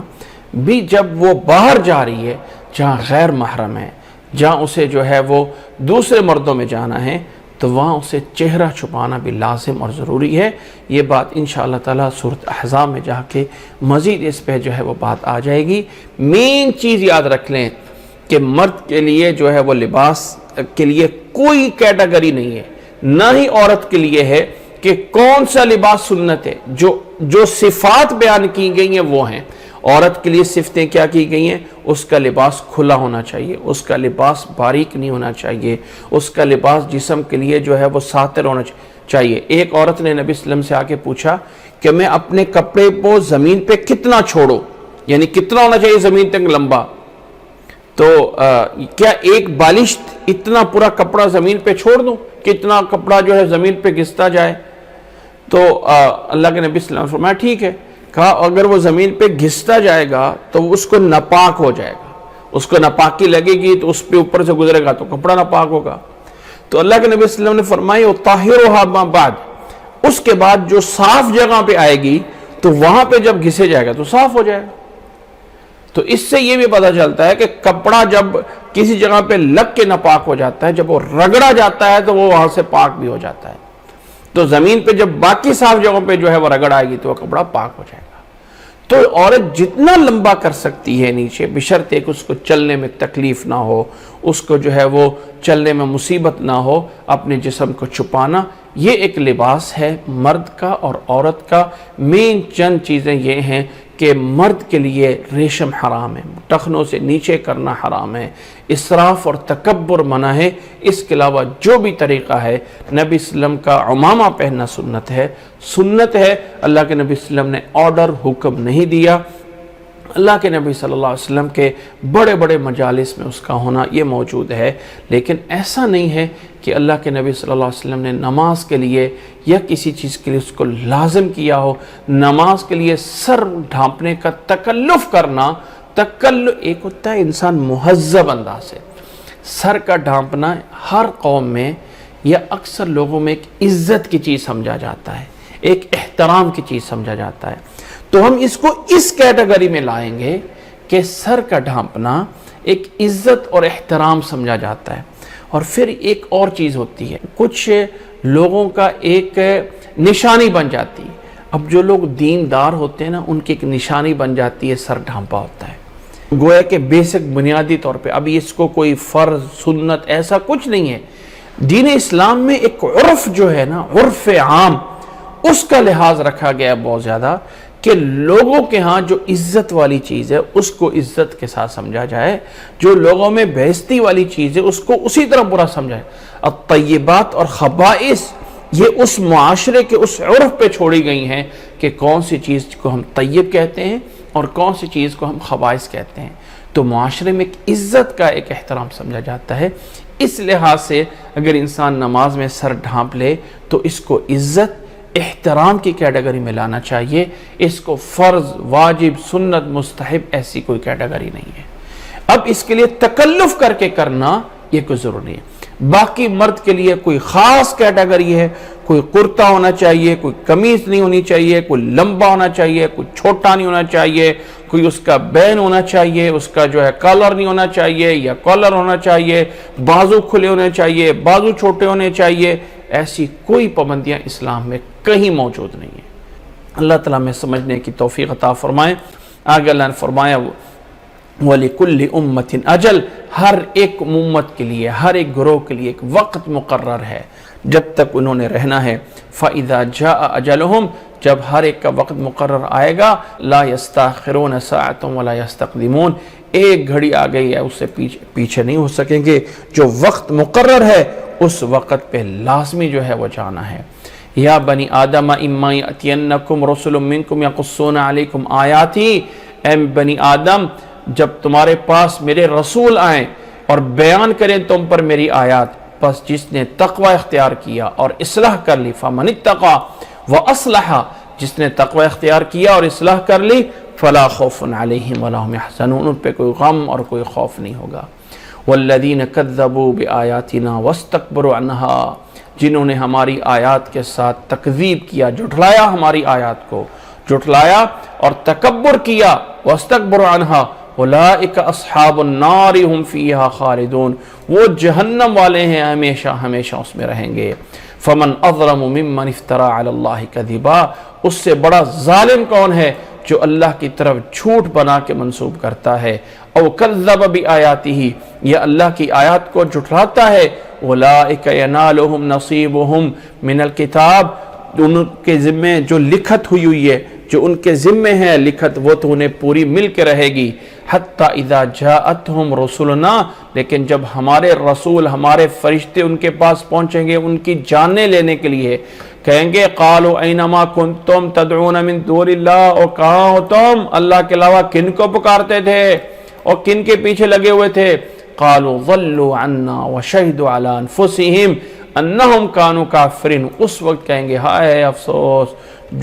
بھی جب وہ باہر جا رہی ہے جہاں غیر محرم ہے، جہاں اسے جو ہے وہ دوسرے مردوں میں جانا ہے، تو وہاں اسے چہرہ چھپانا بھی لازم اور ضروری ہے۔ یہ بات انشاءاللہ تعالیٰ سورۃ احزاب میں جا کے مزید اس پہ جو ہے وہ بات آ جائے گی۔ مین چیز یاد رکھ لیں کہ مرد کے لیے جو ہے وہ لباس کے لیے کوئی کیٹیگری نہیں ہے، نہ ہی عورت کے لیے ہے کہ کون سا لباس سنت ہے۔ جو صفات بیان کی گئی ہیں وہ ہیں۔ عورت کے لیے صفتیں کیا کی گئی ہیں؟ اس کا لباس کھلا ہونا چاہیے، اس کا لباس باریک نہیں ہونا چاہیے، اس کا لباس جسم کے لیے جو ہے وہ ساتر ہونا چاہیے۔ ایک عورت نے نبی صلی اللہ علیہ وسلم سے آ کے پوچھا کہ میں اپنے کپڑے کو زمین پہ کتنا چھوڑوں، یعنی کتنا ہونا چاہیے زمین تک لمبا؟ تو کیا ایک بالشت اتنا پورا کپڑا زمین پہ چھوڑ دوں کہ اتنا کپڑا جو ہے زمین پہ گھستا جائے؟ تو اللہ کے نبی صلی اللہ علیہ وسلم نے فرمایا ٹھیک ہے۔ کہا اگر وہ زمین پہ گھستا جائے گا تو اس کو ناپاک ہو جائے گا، اس کو ناپاکی لگے گی تو اس پہ اوپر سے گزرے گا تو کپڑا ناپاک ہوگا۔ تو اللہ کے نبی صلی اللہ علیہ وسلم نے فرمایا وَطَاهِرُهَا مَا بَعْدُ، اس کے بعد جو صاف جگہ پہ آئے گی تو وہاں پہ جب گھسے جائے گا تو صاف ہو جائے گا۔ تو اس سے یہ بھی پتہ چلتا ہے کہ کپڑا جب کسی جگہ پہ لگ کے ناپاک ہو جاتا ہے، جب وہ رگڑا جاتا ہے تو وہ وہاں سے پاک بھی ہو جاتا ہے۔ تو زمین پہ جب باقی صاف جگہوں پہ جو ہے وہ رگڑ آئے گی تو وہ کپڑا پاک ہو جائے گا۔ تو عورت جتنا لمبا کر سکتی ہے نیچے، بشرطے کہ اس کو چلنے میں تکلیف نہ ہو، اس کو جو ہے وہ چلنے میں مصیبت نہ ہو، اپنے جسم کو چھپانا، یہ ایک لباس ہے مرد کا اور عورت کا۔ مین چند چیزیں یہ ہیں کہ مرد کے لیے ریشم حرام ہے، ٹخنوں سے نیچے کرنا حرام ہے، اسراف اور تکبر منع ہے۔ اس کے علاوہ جو بھی طریقہ ہے، نبی صلی اللہ علیہ وسلم کا عمامہ پہننا سنت ہے، اللہ کے نبی صلی اللہ علیہ وسلم نے آرڈر حکم نہیں دیا۔ اللہ کے نبی صلی اللہ علیہ وسلم کے بڑے بڑے مجالس میں اس کا ہونا یہ موجود ہے، لیکن ایسا نہیں ہے کہ اللہ کے نبی صلی اللہ علیہ وسلم نے نماز کے لیے یا کسی چیز کے لیے اس کو لازم کیا ہو۔ نماز کے لیے سر ڈھانپنے کا تکلف کرنا، ایک ہوتا ہے انسان مہذب انداز سے، سر کا ڈھانپنا ہر قوم میں یا اکثر لوگوں میں ایک عزت کی چیز سمجھا جاتا ہے، ایک احترام کی چیز سمجھا جاتا ہے۔ تو ہم اس کو اس کیٹیگری میں لائیں گے کہ سر کا ڈھانپنا ایک عزت اور احترام سمجھا جاتا ہے۔ اور پھر ایک اور چیز ہوتی ہے، کچھ لوگوں کا ایک نشانی بن جاتی ہے۔ اب جو لوگ دیندار ہوتے ہیں نا، ان کی ایک نشانی بن جاتی ہے، سر ڈھانپا ہوتا ہے، گویا کہ بیسک بنیادی طور پہ۔ اب اس کو کوئی فرض سنت ایسا کچھ نہیں ہے۔ دین اسلام میں ایک عرف جو ہے نا، عرف عام، اس کا لحاظ رکھا گیا بہت زیادہ کہ لوگوں کے ہاں جو عزت والی چیز ہے اس کو عزت کے ساتھ سمجھا جائے، جو لوگوں میں بےعزتی والی چیز ہے اس کو اسی طرح برا سمجھائے۔ الطیبات اور خبائث یہ اس معاشرے کے اس عرف پہ چھوڑی گئی ہیں کہ کون سی چیز کو ہم طیب کہتے ہیں اور کون سی چیز کو ہم خبائث کہتے ہیں۔ تو معاشرے میں ایک عزت کا ایک احترام سمجھا جاتا ہے۔ اس لحاظ سے اگر انسان نماز میں سر ڈھانپ لے تو اس کو عزت احترام کی کیٹیگری میں لانا چاہیے، اس کو فرض، واجب، سنت، مستحب ایسی کوئی کیٹیگری نہیں ہے۔ اب اس کے لیے تکلف کر کے کرنا یہ کوئی ضروری نہیں ہے۔ باقی مرد کے لیے کوئی خاص کیٹیگری ہے، کوئی کرتا ہونا چاہیے، کوئی قمیض نہیں ہونی چاہیے، کوئی لمبا ہونا چاہیے، کوئی چھوٹا نہیں ہونا چاہیے، کوئی اس کا بین ہونا چاہیے، اس کا جو ہے کالر نہیں ہونا چاہیے یا کالر ہونا چاہیے، بازو کھلے ہونے چاہیے، بازو چھوٹے ہونے چاہیے، ایسی کوئی پابندیاں اسلام میں کہیں موجود نہیں ہیں۔ اللہ تعالیٰ میں سمجھنے کی توفیق عطا فرمائے۔ آگے اللہ نے فرمایا وَلِكُلِّ أُمَّةٍ أَجَلٌ، ہر ایک امت کے لیے، ہر ایک گروہ کے لیے ایک وقت مقرر ہے جب تک انہوں نے رہنا ہے۔ فَإِذَا جَاءَ أَجَلُهُمْ، جب ہر ایک کا وقت مقرر آئے گا، لَا يَسْتَأْخِرُونَ سَاعَةً وَلَا يَسْتَقْدِمُونَ، ایک گھڑی آ گئی ہے اس سے پیچھے نہیں ہو سکیں گے۔ جو وقت مقرر ہے اس وقت پہ لازمی جو ہے وہ جانا ہے۔ یا بنی آدم اما یأتینکم رسل منکم یقصون علیکم آیاتی، اے بنی آدم جب تمہارے پاس میرے رسول آئیں اور بیان کریں تم پر میری آیات، پس جس نے تقوی اختیار کیا اور اصلاح کر لی، فمن اتقى واصلح، جس نے تقوی اختیار کیا اور اصلاح کر لی، فلا خوف علیہم ولا هم يحزنون، ان پہ کوئی غم اور کوئی خوف نہیں ہوگا۔ والذین کذبوا بآیاتنا واستکبروا عنها، جنہوں نے ہماری آیات کے ساتھ تکذیب کیا، جھٹلایا ہماری آیات کو، جھٹلایا اور تکبر کیا، واستکبروا عنها اولئک اصحاب النار هم فیہا خالدون، وہ جہنم والے ہیں، ہمیشہ ہمیشہ اس میں رہیں گے۔ فمن اظلم ممن افترى علی اللہ کذبا، اس سے بڑا ظالم کون ہے جو اللہ کی طرف جھوٹ بنا کے منسوب کرتا ہے، او کذب بآیاتہ، یا اللہ کی آیات کو جھٹلاتا ہے، اولئک ینالہم نصیبہم من الکتاب، ان کے ذمے جو لکھت ہوئی ہے، جو ان کے ذمے ہے لکھت، وہ تو انہیں پوری مل کے رہے گی۔ حتی اذا جاءتہم رسولنا، لیکن جب ہمارے رسول، ہمارے فرشتے ان کے پاس پہنچیں گے ان کی جانیں لینے کے لیے، کہیں گے قالوا اینما کنتم تدعون من دون اللہ، اور کہاں ہو تم اللہ کے علاوہ کن کو پکارتے تھے اور کن کے پیچھے لگے ہوئے تھے؟ قالوا ضلوا عنا وشہدوا علی انفسہم انہم کانوا کافرین، اس وقت کہیں گے ہائے افسوس،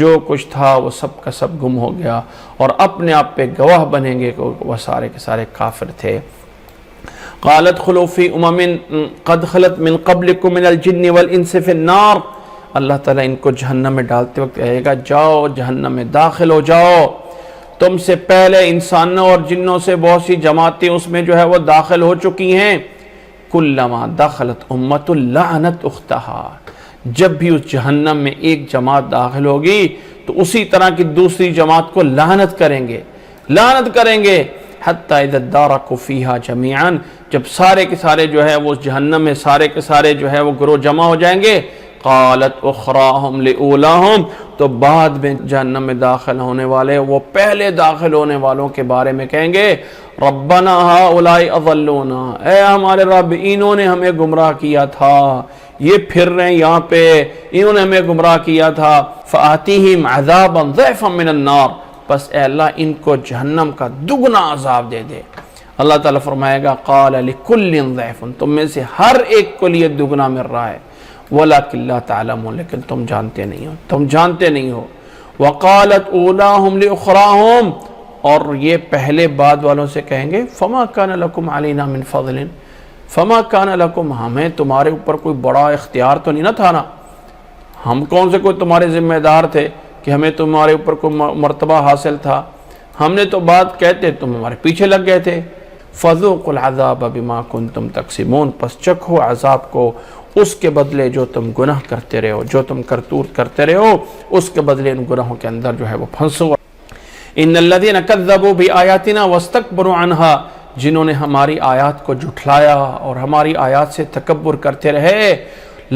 جو کچھ تھا وہ سب کا سب گم ہو گیا، اور اپنے آپ پہ گواہ بنیں گے کہ وہ سارے کے سارے کافر تھے۔ قالت خلوا فی امم قد خلت من قبلکم من الجن والانس فی النار، اللہ تعالیٰ ان کو جہنم میں ڈالتے وقت کہے گا جاؤ جہنم میں داخل ہو جاؤ، تم سے پہلے انسانوں اور جنوں سے بہت سی جماعتیں اس میں جو ہے وہ داخل ہو چکی ہیں۔ کلما دخلت امت لعنت اختہا، جب بھی اس جہنم میں ایک جماعت داخل ہوگی تو اسی طرح کی دوسری جماعت کو لعنت کریں گے، لعنت کریں گے۔ حتی اذا ادارکوا فیہا جمیعا، جب سارے کے سارے جو ہے وہ اس جہنم میں سارے کے سارے جو ہے وہ گروہ جمع ہو جائیں گے، قالت اخراہم لأولاہم، تو بعد میں جہنم میں داخل ہونے والے وہ پہلے داخل ہونے والوں کے بارے میں کہیں گے ربنا ہؤلاء اضلونا، اے ہمارے رب انہوں نے ہمیں گمراہ کیا تھا، یہ پھر رہے ہیں یہاں پہ، انہوں نے ہمیں گمراہ کیا تھا، فآتیہم عذابا ضعفا من النار، پس اے اللہ ان کو جہنم کا دگنا عذاب دے دے۔ اللہ تعالیٰ فرمائے گا قال لکل ضعف، تم میں سے ہر ایک کو لیے دگنا مل رہا ہے، وَلَكِنْ لَا تَعْلَمُونَ، لیکن تم جانتے نہیں ہو، تم جانتے نہیں ہو۔ وَقَالَتْ أُولَاهُمْ لِأُخْرَاهُمْ، اور یہ پہلے بعد والوں سے کہیں گے فَمَا كَانَ لَكُمْ عَلَيْنَا مِنْ فَضْلٍ، فَمَا كَانَ لَكُمْ، ہمیں تمہارے اوپر کوئی بڑا اختیار تو نہیں نہ تھا نا، ہم کون سے کوئی تمہارے ذمہ دار تھے کہ ہمیں تمہارے اوپر کوئی مرتبہ حاصل تھا، ہم نے تو بات کہتے تم ہمارے پیچھے لگ گئے تھے۔ فَذُوقُوا الْعَذَابَ بِمَا كُنْتُمْ تَكْسِبُونَ، پس چکھو عذاب کو اس کے بدلے جو تم گناہ کرتے رہے ہو، جو تم کرتوت کرتے رہے ہو، اس کے بدلے ان گناہوں کے اندر جو ہے وہ پھنسو۔ ان الذین کذبوا بآیاتنا واستکبروا عنها، جنہوں نے ہماری آیات کو جھٹلایا اور ہماری آیات سے تکبر کرتے رہے،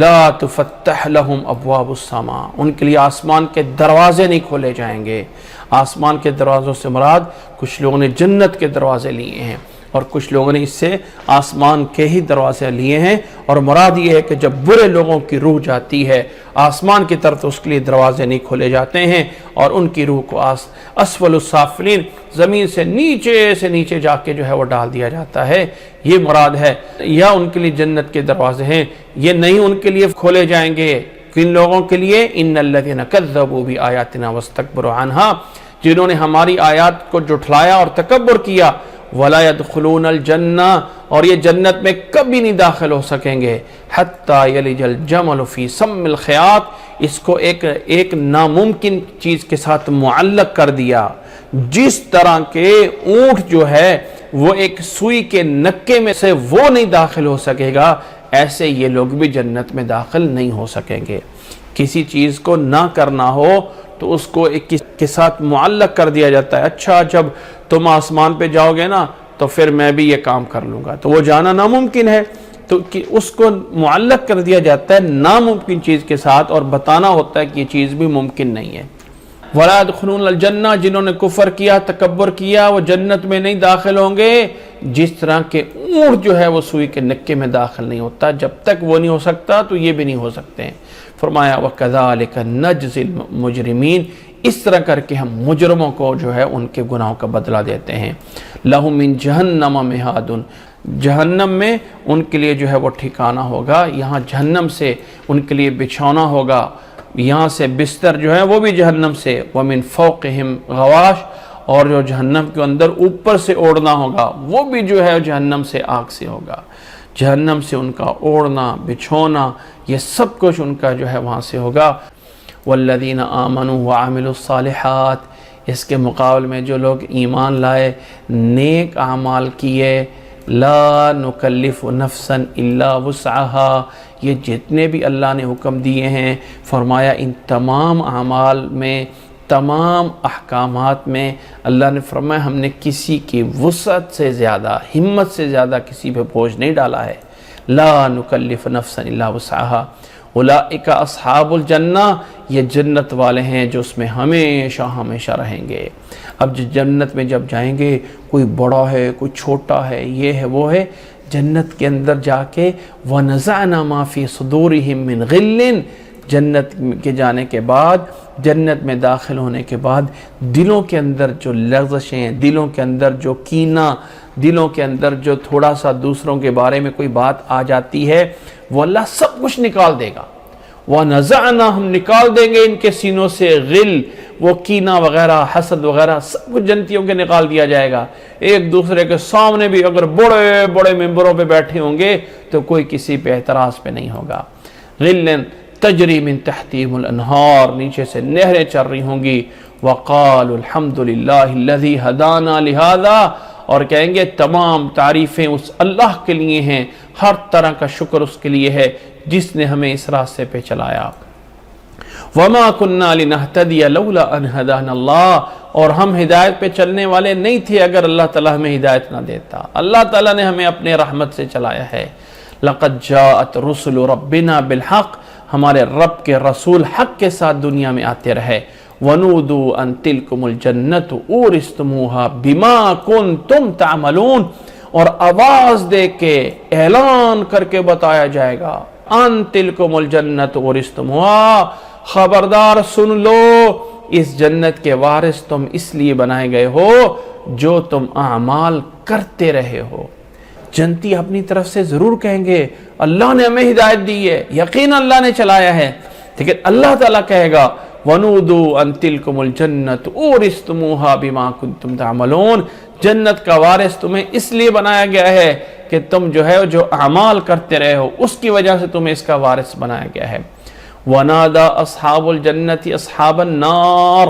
لا تفتح لهم ابواب السماء، ان کے لیے آسمان کے دروازے نہیں کھولے جائیں گے۔ آسمان کے دروازوں سے مراد کچھ لوگوں نے جنت کے دروازے لیے ہیں اور کچھ لوگوں نے اس سے آسمان کے ہی دروازے لیے ہیں، اور مراد یہ ہے کہ جب برے لوگوں کی روح جاتی ہے آسمان کی طرف تو اس کے لیے دروازے نہیں کھولے جاتے ہیں، اور ان کی روح کو اسفل السافلین، زمین سے نیچے جا کے جو ہے وہ ڈال دیا جاتا ہے، یہ مراد ہے۔ یا ان کے لیے جنت کے دروازے ہیں، یہ نہیں ان کے لیے کھولے جائیں گے۔ کن لوگوں کے لیے؟ ان الذین کذبوا بآیاتنا واستکبروا عنہا، جنہوں نے ہماری آیات کو جھٹلایا اور تکبر کیا۔ وَلَا يَدْخُلُونَ الْجَنَّةَ، اور یہ جنت میں کبھی نہیں داخل ہو سکیں گے۔ حَتَّى يَلِجَ الْجَمَلُ فِي سَمِّ الْخِيَاطِ، اس کو ایک ناممکن چیز کے ساتھ معلق کر دیا، جس طرح کے اونٹ جو ہے وہ ایک سوئی کے نکے میں سے وہ نہیں داخل ہو سکے گا، ایسے یہ لوگ بھی جنت میں داخل نہیں ہو سکیں گے۔ کسی چیز کو نہ کرنا ہو تو اس کو ایک کے ساتھ معلق کر دیا جاتا ہے، اچھا جب تم آسمان پہ جاؤ گے نا تو پھر میں بھی یہ کام کر لوں گا، تو وہ جانا ناممکن ہے، تو اس کو معلق کر دیا جاتا ہے ناممکن چیز کے ساتھ، اور بتانا ہوتا ہے کہ یہ چیز بھی ممکن نہیں ہے۔ وَلَا يَدْخُلُونَ الْجَنَّةَ، جنہوں نے کفر کیا، تکبر کیا، وہ جنت میں نہیں داخل ہوں گے، جس طرح کہ اونٹ جو ہے وہ سوئی کے نکے میں داخل نہیں ہوتا، جب تک وہ نہیں ہو سکتا تو یہ بھی نہیں ہو سکتے ہیں۔ فرمایا وَكَذَلِكَ نَجْزِي الْمُجْرِمِينَ، اس طرح کر کے ہم مجرموں کو جو ہے ان کے گناہوں کا بدلہ دیتے ہیں۔ لَهُم مِّن جَهَنَّمَ مِهَادٌ، جہنم میں ان کے لیے جو ہے وہ ٹھکانہ ہوگا، یہاں جہنم سے ان کے لیے بچھونا ہوگا، یہاں سے بستر جو ہے وہ بھی جہنم سے، وَمِن فَوْقِهِمْ غَوَاشٍ، اور جو جہنم کے اندر اوپر سے اوڑھنا ہوگا وہ بھی جو ہے جہنم سے آگ سے ہوگا، جہنم سے ان کا اوڑھنا بچھونا یہ سب کچھ ان کا جو ہے وہاں سے ہوگا۔ والذین آمنوا وعملوا الصالحات، اس کے مقابل میں جو لوگ ایمان لائے، نیک اعمال کیے، لا نکلف نفسا الا وسعها، یہ جتنے بھی اللہ نے حکم دیے ہیں، فرمایا ان تمام اعمال میں، تمام احکامات میں اللہ نے فرمایا ہم نے کسی کی وسعت سے زیادہ، ہمت سے زیادہ کسی پہ بوجھ نہیں ڈالا ہے۔ لا نکلف نفسا الا وسعها اولئک اصحاب الجنہ، یہ جنت والے ہیں جو اس میں ہمیشہ ہمیشہ رہیں گے۔ اب جنت میں جب جائیں گے، کوئی بڑا ہے کوئی چھوٹا ہے، یہ ہے وہ ہے، جنت کے اندر جا کے وَنَزَعْنَا مَا فِي صُدُورِهِم مِّن غِلٍّ، جنت کے جانے کے بعد، جنت میں داخل ہونے کے بعد دلوں کے اندر جو لغزشیں، دلوں کے اندر جو کینہ، دلوں کے اندر جو تھوڑا سا دوسروں کے بارے میں کوئی بات آ جاتی ہے، وہ اللہ سب کچھ نکال دے گا۔ وَنَزَعْنَا، ہم نکال دیں گے ان کے سینوں سے غل، وہ کینہ وغیرہ، حسد وغیرہ، سب کچھ جنتیوں کے نکال دیا جائے گا۔ ایک دوسرے کے سامنے بھی اگر بڑے بڑے ممبروں پہ بیٹھے ہوں گے تو کوئی کسی پہ اعتراض پہ نہیں ہوگا۔ غِلٍّ تجری من تحتہم الانہار، نیچے سے نہریں چل رہی ہوں گی۔ وقالوا الحمد للہ الذی ہدانا لہذا، اور کہیں گے تمام تعریفیں اس اللہ کے لیے ہیں، ہر طرح کا شکر اس کے لیے ہے جس نے ہمیں اس راستے پہ چلایا۔ وما كنا لنهتدي لولا ان هدانا اللہ، اور ہم ہدایت پہ چلنے والے نہیں تھے اگر اللہ تعالیٰ ہمیں ہدایت نہ دیتا، اللہ تعالیٰ نے ہمیں اپنے رحمت سے چلایا ہے۔ لقد جاءت رسل ربنا بالحق، ہمارے رب کے رسول حق کے ساتھ دنیا میں آتے رہے۔ وَنُودُوا أَن تِلْكُمُ الْجَنَّةُ أُورِثْتُمُوهَا بِمَا كُنْتُمْ تَعْمَلُونَ، اور آواز دے کے اعلان کر کے بتایا جائے گا، أَن تِلْكُمُ الْجَنَّةُ أُورِثْتُمُوهَا، خبردار سن لو، اس جنت کے وارث تم اس لیے بنائے گئے ہو جو تم اعمال کرتے رہے ہو۔ جنتی اپنی طرف سے ضرور کہیں گے اللہ نے ہمیں ہدایت دی ہے، یقین اللہ نے چلایا ہے، لیکن اللہ تعالیٰ کہے گا وَنُودُوا أَن تِلْكُمُ الْجَنَّةُ أُورِثْتُمُوهَا بِمَا كُنْتُمْ تَعْمَلُونَ، جنت کا وارث تمہیں اس لیے بنایا گیا ہے کہ تم جو ہے جو اعمال کرتے رہے ہو اس کی وجہ سے تمہیں اس کا وارث بنایا گیا ہے۔ وَنَادَى أَصْحَابُ الْجَنَّةِ أَصْحَابَ النَّارِ،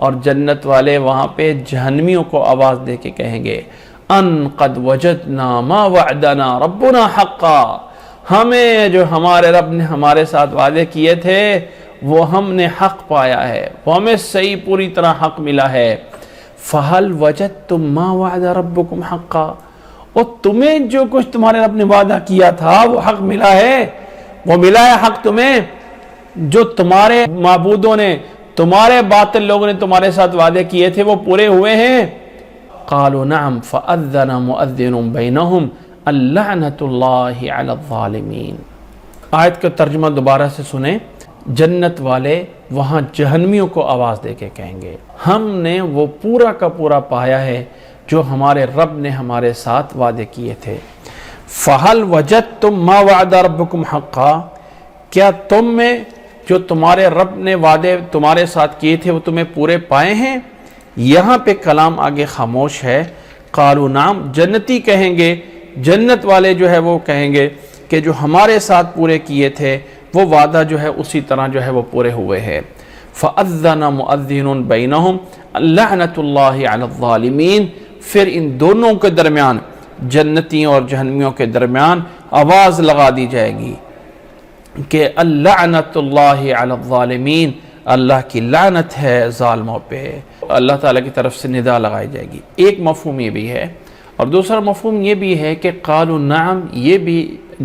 اور جنت والے وہاں پہ جہنمیوں کو آواز دے کے کہیں گے ان قد وجدنا ما وعدنا ربنا حقا، ہمیں جو ہمارے رب نے ہمارے ساتھ وعدے کیے تھے وہ ہم نے حق پایا ہے، وہ ہمیں صحیح پوری طرح حق ملا ہے۔ فَهَلْ وَجَدْتُم مَّا وَعَدَ رَبُّكُمْ حَقًّا، اور تمہیں جو کچھ تمہارے رب نے وعدہ کیا تھا وہ حق ملا ہے؟ وہ ملا ہے حق تمہیں جو تمہارے معبودوں نے، تمہارے باطل لوگوں نے تمہارے ساتھ وعدے کیے تھے وہ پورے ہوئے ہیں؟ قالوا نعم فأذن مؤذن بینہم اللعنۃ اللہ علی الظالمین۔ آیت کا ترجمہ دوبارہ سے سنیں۔ جنت والے وہاں جہنمیوں کو آواز دے کے کہیں گے ہم نے وہ پورا کا پورا پایا ہے جو ہمارے رب نے ہمارے ساتھ وعدے کیے تھے۔ فَهَلْ وَجَدْتُمْ مَا وَعَدَ رَبُّكُمْ حَقًّا، کیا تم میں جو تمہارے رب نے وعدے تمہارے ساتھ کیے تھے وہ تمہیں پورے پائے ہیں؟ یہاں پہ کلام آگے خاموش ہے۔ قالوا نعم، جنتی کہیں گے، جنت والے جو ہے وہ کہیں گے کہ جو ہمارے ساتھ پورے کیے تھے وہ وعدہ جو ہے اسی طرح جو ہے وہ پورے ہوئے ہیں۔ فَأَذَّنَ مُؤَذِّنٌ بَيْنَهُمْ اللَّعْنَةُ اللَّهِ عَلَى الظَّالِمِينَ، پھر ان دونوں کے درمیان، جنتیوں اور جہنمیوں کے درمیان آواز لگا دی جائے گی کہ اللعنۃ اللہ علی الظالمین، اللہ کی لعنت ہے ظالموں پہ۔ اللہ تعالیٰ کی طرف سے ندا لگائی جائے گی۔ ایک مفہوم یہ بھی ہے، اور دوسرا مفہوم یہ بھی ہے کہ قالوا نعم، یہ بھی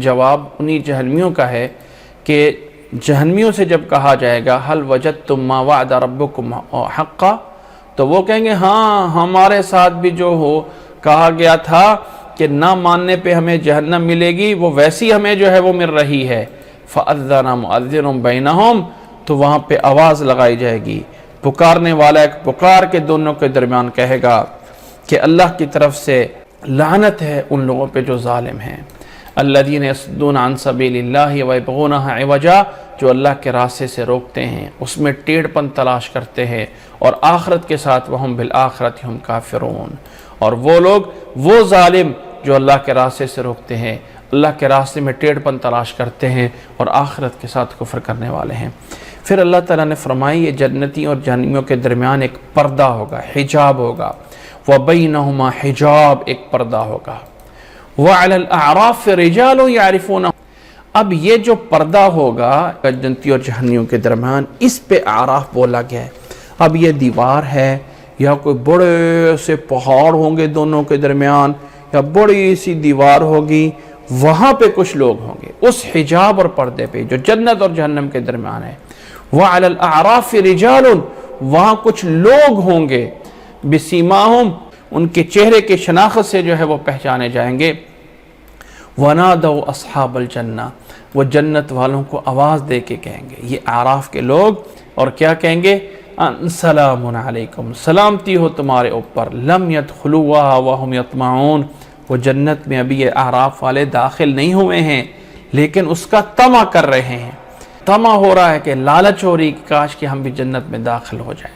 جواب انہی جہنمیوں کا ہے کہ جہنمیوں سے جب کہا جائے گا هل وجدتم ما وعد ربكم حقا، تو وہ کہیں گے ہاں ہمارے ساتھ بھی جو ہو کہا گیا تھا کہ نہ ماننے پہ ہمیں جہنم ملے گی وہ ویسی ہمیں جو ہے وہ مل رہی ہے۔ فَأَذَّنَ مُؤَذِّنٌ بَيْنَهُمْ، تو وہاں پہ آواز لگائی جائے گی، پکارنے والا ایک پکار کے دونوں کے درمیان کہے گا کہ اللہ کی طرف سے لعنت ہے ان لوگوں پہ جو ظالم ہیں۔ الذین یصدون عن سبیل اللہ ویبغونہ عوجا، جو اللہ کے راستے سے روکتے ہیں، اس میں ٹیڑھ پن تلاش کرتے ہیں، اور آخرت کے ساتھ وہم بالآخرت ہم کافرون، اور وہ لوگ، وہ ظالم جو اللہ کے راستے سے روکتے ہیں، اللہ کے راستے میں ٹیڑھ پن تلاش کرتے ہیں اور آخرت کے ساتھ کفر کرنے والے ہیں۔ پھر اللہ تعالیٰ نے فرمائی یہ جنتی اور جہنمیوں کے درمیان ایک پردہ ہوگا، حجاب ہوگا، وَبَيْنَهُمَا حجاب، ایک پردہ ہوگا۔ وَعَلَى الْأَعْرَافِ رِجَالٌ يَعْرِفُونَ، اب یہ جو پردہ ہوگا جنتی اور جہنمیوں کے درمیان، اس پہ اعراف بولا گیا ہے۔ اب یہ دیوار ہے یا کوئی بڑے سے پہاڑ ہوں گے دونوں کے درمیان، یا بڑی سی دیوار ہوگی، وہاں پہ کچھ لوگ ہوں گے اس حجاب اور پردے پہ جو جنت اور جہنم کے درمیان ہے۔ وَعَلَى الْأَعْرَافِ رِجَالٌ، وہاں کچھ لوگ ہوں گے، بِسِيمَاهُمْ، ان کے چہرے کی شناخت سے جو ہے وہ پہچانے جائیں گے۔ وَنَادَوْا أَصْحَابَ الْجَنَّةِ، وہ جنت والوں کو آواز دے کے کہیں گے، یہ اعراف کے لوگ، اور کیا کہیں گے؟ ان سلام علیکم، سلامتی ہو تمہارے اوپر، لم يدخلوها وهم يطمعون، وہ جنت میں ابھی یہ اعراف والے داخل نہیں ہوئے ہیں لیکن اس کا طمع کر رہے ہیں، طمع ہو رہا ہے کہ لالچ ہو رہی کہ کاش کہ ہم بھی جنت میں داخل ہو جائیں۔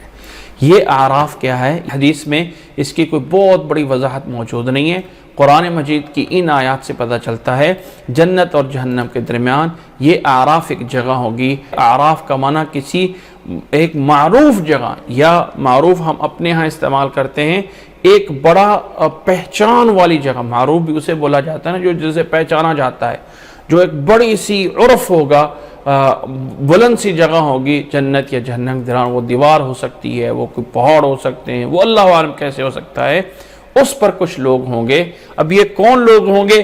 یہ اعراف کیا ہے؟ حدیث میں اس کی کوئی بہت بڑی وضاحت موجود نہیں ہے، قرآن مجید کی ان آیات سے پتہ چلتا ہے جنت اور جہنم کے درمیان یہ اعراف ایک جگہ ہوگی۔ اعراف کا معنی کسی ایک معروف جگہ، یا معروف ہم اپنے ہاں استعمال کرتے ہیں ایک بڑا پہچان والی جگہ، معروف بھی اسے بولا جاتا ہے نا جو جسے پہچانا جاتا ہے، جو ایک بڑی سی عرف ہوگا، بلند سی جگہ ہوگی جنت یا جہنم کے درمیان۔ وہ دیوار ہو سکتی ہے، وہ کوئی پہاڑ ہو سکتے ہیں، وہ اللہ عالم کیسے ہو سکتا ہے، اس پر کچھ لوگ ہوں گے۔ اب یہ کون لوگ ہوں گے؟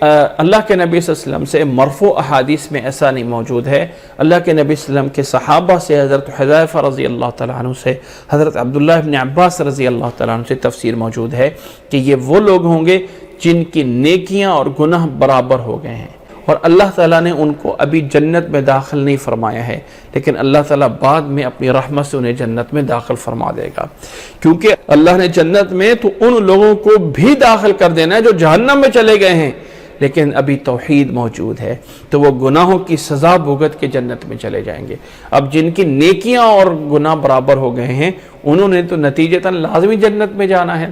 اللہ کے نبی صلی اللہ علیہ وسلم سے مرفوع احادیث میں ایسا نہیں موجود ہے۔ اللہ کے نبی صلی اللہ علیہ وسلم کے صحابہ سے، حضرت حذیفہ رضی اللہ تعالیٰ عنہ سے، حضرت عبداللہ ابن عباس رضی اللہ تعالیٰ عنہ سے تفسیر موجود ہے کہ یہ وہ لوگ ہوں گے جن کی نیکیاں اور گناہ برابر ہو گئے ہیں، اور اللہ تعالیٰ نے ان کو ابھی جنت میں داخل نہیں فرمایا ہے، لیکن اللہ تعالیٰ بعد میں اپنی رحمت سے انہیں جنت میں داخل فرما دے گا، کیونکہ اللہ نے جنت میں تو ان لوگوں کو بھی داخل کر دینا ہے جو جہنم میں چلے گئے ہیں لیکن ابھی توحید موجود ہے، تو وہ گناہوں کی سزا بھگت کے جنت میں چلے جائیں گے۔ اب جن کی نیکیاں اور گناہ برابر ہو گئے ہیں انہوں نے تو نتیجتاً لازمی جنت میں جانا ہے،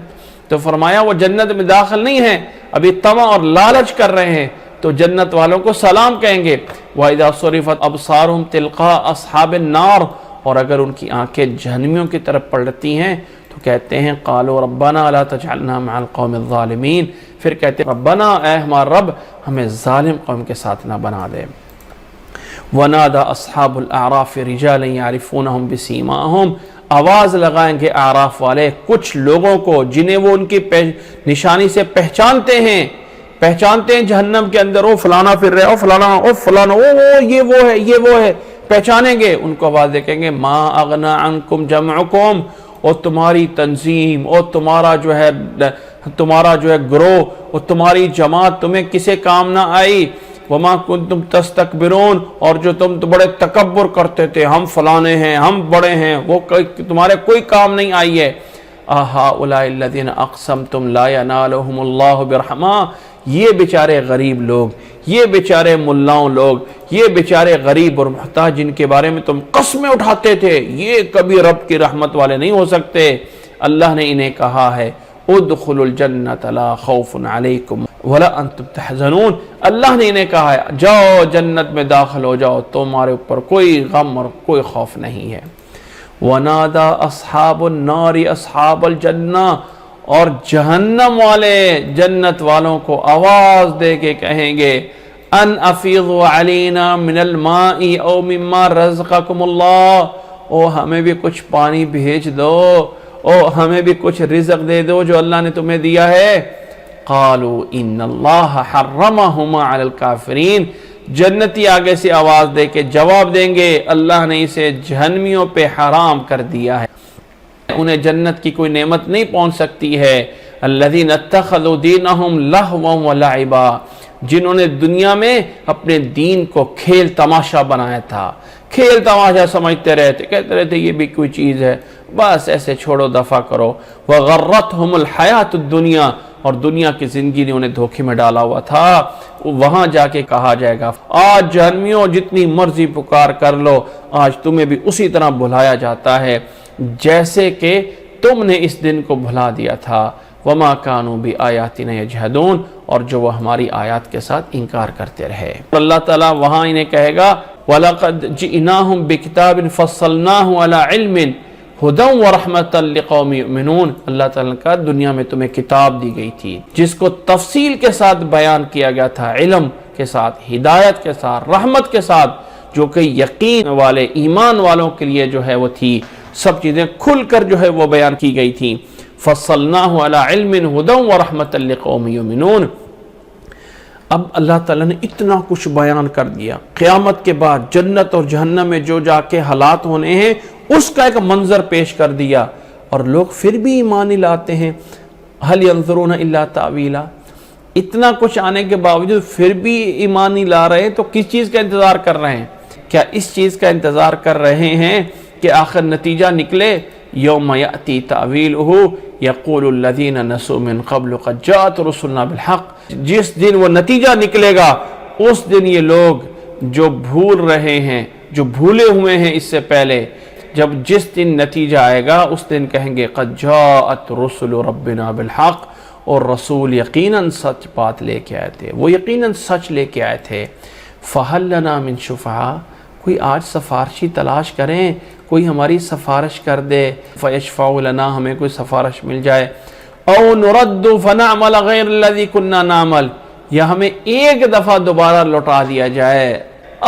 تو فرمایا وہ جنت میں داخل نہیں ہیں، ابھی طمع اور لالچ کر رہے ہیں، تو جنت والوں کو سلام کہیں گے۔ وَإِذَا صُرِفَتْ أَبْصَارُهُمْ تِلْقَاءَ أَصْحَابِ النَّارِ، اور اگر ان کی آنکھیں جہنمیوں کی طرف پلٹتی ہیں تو کہتے ہیں قَالُوا رَبَّنَا لَا تَجْعَلْنَا مَعَ الْقَوْمِ الظَّالِمِينَ، پھر کہتے ہیں ربنا، اے ہمارا رب ہمیں ظالم قوم کے ساتھ نہ بنا دے۔ وَنَادَى أَصْحَابُ الْأَعْرَافِ رِجَالًا يَعْرِفُونَهُمْ بِسِيمَاهُمْ، آواز لگائیں گے اعراف والے کچھ لوگوں کو جنہیں وہ ان کی نشانی سے پہچانتے ہیں پہچانتے ہیں جہنم کے اندر، او فلانا پھر رہے، او فلانا، او فلانا، او یہ وہ ہے، یہ وہ ہے، پہچانیں گے، ان کو آواز دے کہیں گے ما اغنا عنکم جمعکم، اور تمہاری تنظیم اور تمہارا جو ہے گروہ اور تمہاری جماعت تمہیں کسے کام نہ آئی، وما کنتم تستکبرون، اور جو تم تو بڑے تکبر کرتے تھے، ہم فلانے ہیں، ہم بڑے ہیں، وہ تمہارے کوئی کام نہیں آئی ہے۔ اہؤلاء الذین اقسمتم لا ینالہم اللہ برحمہ، یہ بیچارے غریب لوگ، یہ بیچارے ملاؤں لوگ، یہ بیچارے غریب اور محتاج جن کے بارے میں تم قسمیں اٹھاتے تھے یہ کبھی رب کی رحمت والے نہیں ہو سکتے، اللہ نے انہیں کہا ہے ادخلوا الجنۃ لا خوف علیکم ولا انتم تحزنون، اللہ نے انہیں کہا ہے جاؤ جنت میں داخل ہو جاؤ، تمہارے اوپر کوئی غم اور کوئی خوف نہیں ہے۔ وَنَادَى أَصْحَابُ النَّارِ أَصْحَابَ الْجَنَّةِ، اور جہنم والے جنت والوں کو آواز دے کے کہیں گے ان افیضوا علینا من الماء او مما رزقکم اللہ، او ہمیں بھی کچھ پانی بھیج دو، او ہمیں بھی کچھ رزق دے دو جو اللہ نے تمہیں دیا ہے۔ قالوا ان اللہ حرمہما علی الکافرین، جنتی آگے سے آواز دے کے جواب دیں گے اللہ نے اسے جہنمیوں پہ حرام کر دیا ہے، انہیں جنت کی کوئی نعمت نہیں پہنچ سکتی ہے۔ الذین اتخذوا دینہم لہوا ولعبا، جنہوں نے دنیا میں اپنے دین کو کھیل تماشا بنایا تھا، کھیل تماشا سمجھتے رہتے، کہتے رہتے یہ بھی کوئی چیز ہے، بس ایسے چھوڑو دفع کرو۔ وغرتہم الحیات الدنیا، اور دنیا کی زندگی نے انہیں دھوکے میں ڈالا ہوا تھا، وہاں جا کے کہا جائے گا آج جہنمیوں جتنی مرضی پکار کر لو، آج تمہیں بھی اسی طرح بھلایا جاتا ہے جیسے کہ تم نے اس دن کو بھلا دیا تھا۔ وما كانوا بآیاتنا یجحدون، اور جو وہ ہماری آیات کے ساتھ انکار کرتے رہے۔ اللہ تعالیٰ وہاں انہیں کہے گا وَلَقَدْ جِئْنَاهُمْ بِكِتَابٍ فَصَّلْنَاهُ عَلَىٰ عِلْمٍ هُدًى وَرَحْمَةً لِقَوْمٍ يُؤْمِنُونَ، اللہ تعالیٰ نے کہا دنیا میں تمہیں کتاب دی گئی تھی جس کو تفصیل کے ساتھ بیان کیا گیا تھا، علم کے ساتھ، ہدایت کے ساتھ، رحمت کے ساتھ، جو کہ یقین والے ایمان والوں کے لیے جو ہے وہ تھی، سب چیزیں کھل کر جو ہے وہ بیان کی گئی تھی۔ فَصَّلْنَاهُ عَلَىٰ عِلْمٍ هُدًى وَرَحْمَةً لِقَوْمٍ يُؤْمِنُونَ۔ اب اللہ تعالیٰ نے اتنا کچھ بیان کر دیا، قیامت کے بعد جنت اور جہنم میں جو جا کے حالات ہونے ہیں اس کا ایک منظر پیش کر دیا، اور لوگ پھر بھی ایمان نہیں لاتے ہیں۔ هَلْ يَنظُرُونَ إِلَّا تَأْوِيلًا، اتنا کچھ آنے کے باوجود پھر بھی ایمان نہیں لا رہے، تو کس چیز کا انتظار کر رہے ہیں؟ کیا اس چیز کا انتظار کر رہے ہیں کہ آخر نتیجہ نکلے یوم یأتی تأویلہ یقول الذین نسوا من قبل قد جاءت رسلنا بالحق، جس دن وہ نتیجہ نکلے گا اس دن یہ لوگ جو بھول رہے ہیں، جو بھولے ہوئے ہیں اس سے پہلے، جب جس دن نتیجہ آئے گا اس دن کہیں گے قد جاءت رسل ربنا بالحق، اور رسول یقیناً سچ بات لے کے آئے تھے، وہ یقیناً سچ لے کے آئے تھے۔ فَهَلْ لَنَا مِن شُفَعَاء، کوئی آج سفارشی تلاش کریں، کوئی ہماری سفارش کر دے، فَيَشْفَعُ لَنَا، ہمیں کوئی سفارش مل جائے، اَوْ نُرَدُّ فَنَعْمَلَ غَيْرَ الَّذِي كُنَّا نَعْمَلُ، یا ہمیں ایک دفعہ دوبارہ لوٹا دیا جائے،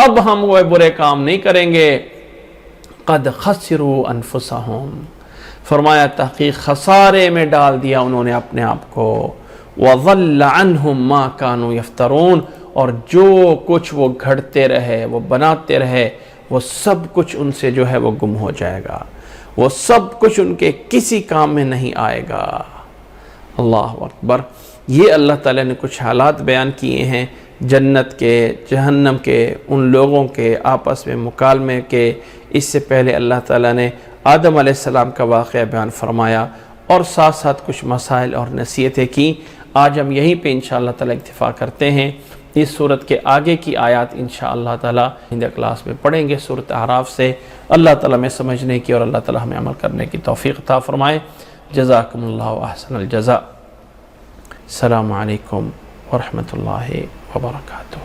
اب ہم وہ برے کام نہیں کریں گے۔ قَدْ خَسِرُوا أَنفُسَهُمْ، فرمایا تحقیق خسارے میں ڈال دیا انہوں نے اپنے آپ کو، وَضَلَّ عَنْهُمْ مَا كَانُوا يَفْتَرُونَ، اور جو کچھ وہ گھڑتے رہے، وہ بناتے رہے، وہ سب کچھ ان سے جو ہے وہ گم ہو جائے گا، وہ سب کچھ ان کے کسی کام میں نہیں آئے گا۔ اللہ اکبر۔ یہ اللہ تعالیٰ نے کچھ حالات بیان کیے ہیں جنت کے، جہنم کے، ان لوگوں کے آپس میں مکالمے کے۔ اس سے پہلے اللہ تعالیٰ نے آدم علیہ السلام کا واقعہ بیان فرمایا، اور ساتھ ساتھ کچھ مسائل اور نصیحتیں کی۔ آج ہم یہیں پہ انشاءاللہ تعالیٰ اکتفا کرتے ہیں۔ اس صورت کے آگے کی آیات انشاءاللہ تعالیٰ آئندہ کلاس میں پڑھیں گے سورۃ اعراف سے۔ اللہ تعالیٰ میں سمجھنے کی اور اللہ تعالیٰ ہمیں عمل کرنے کی توفیق عطا فرمائے۔ جزاکم اللہ احسن الجزاء۔ السلام علیکم ورحمۃ اللہ وبرکاتہ۔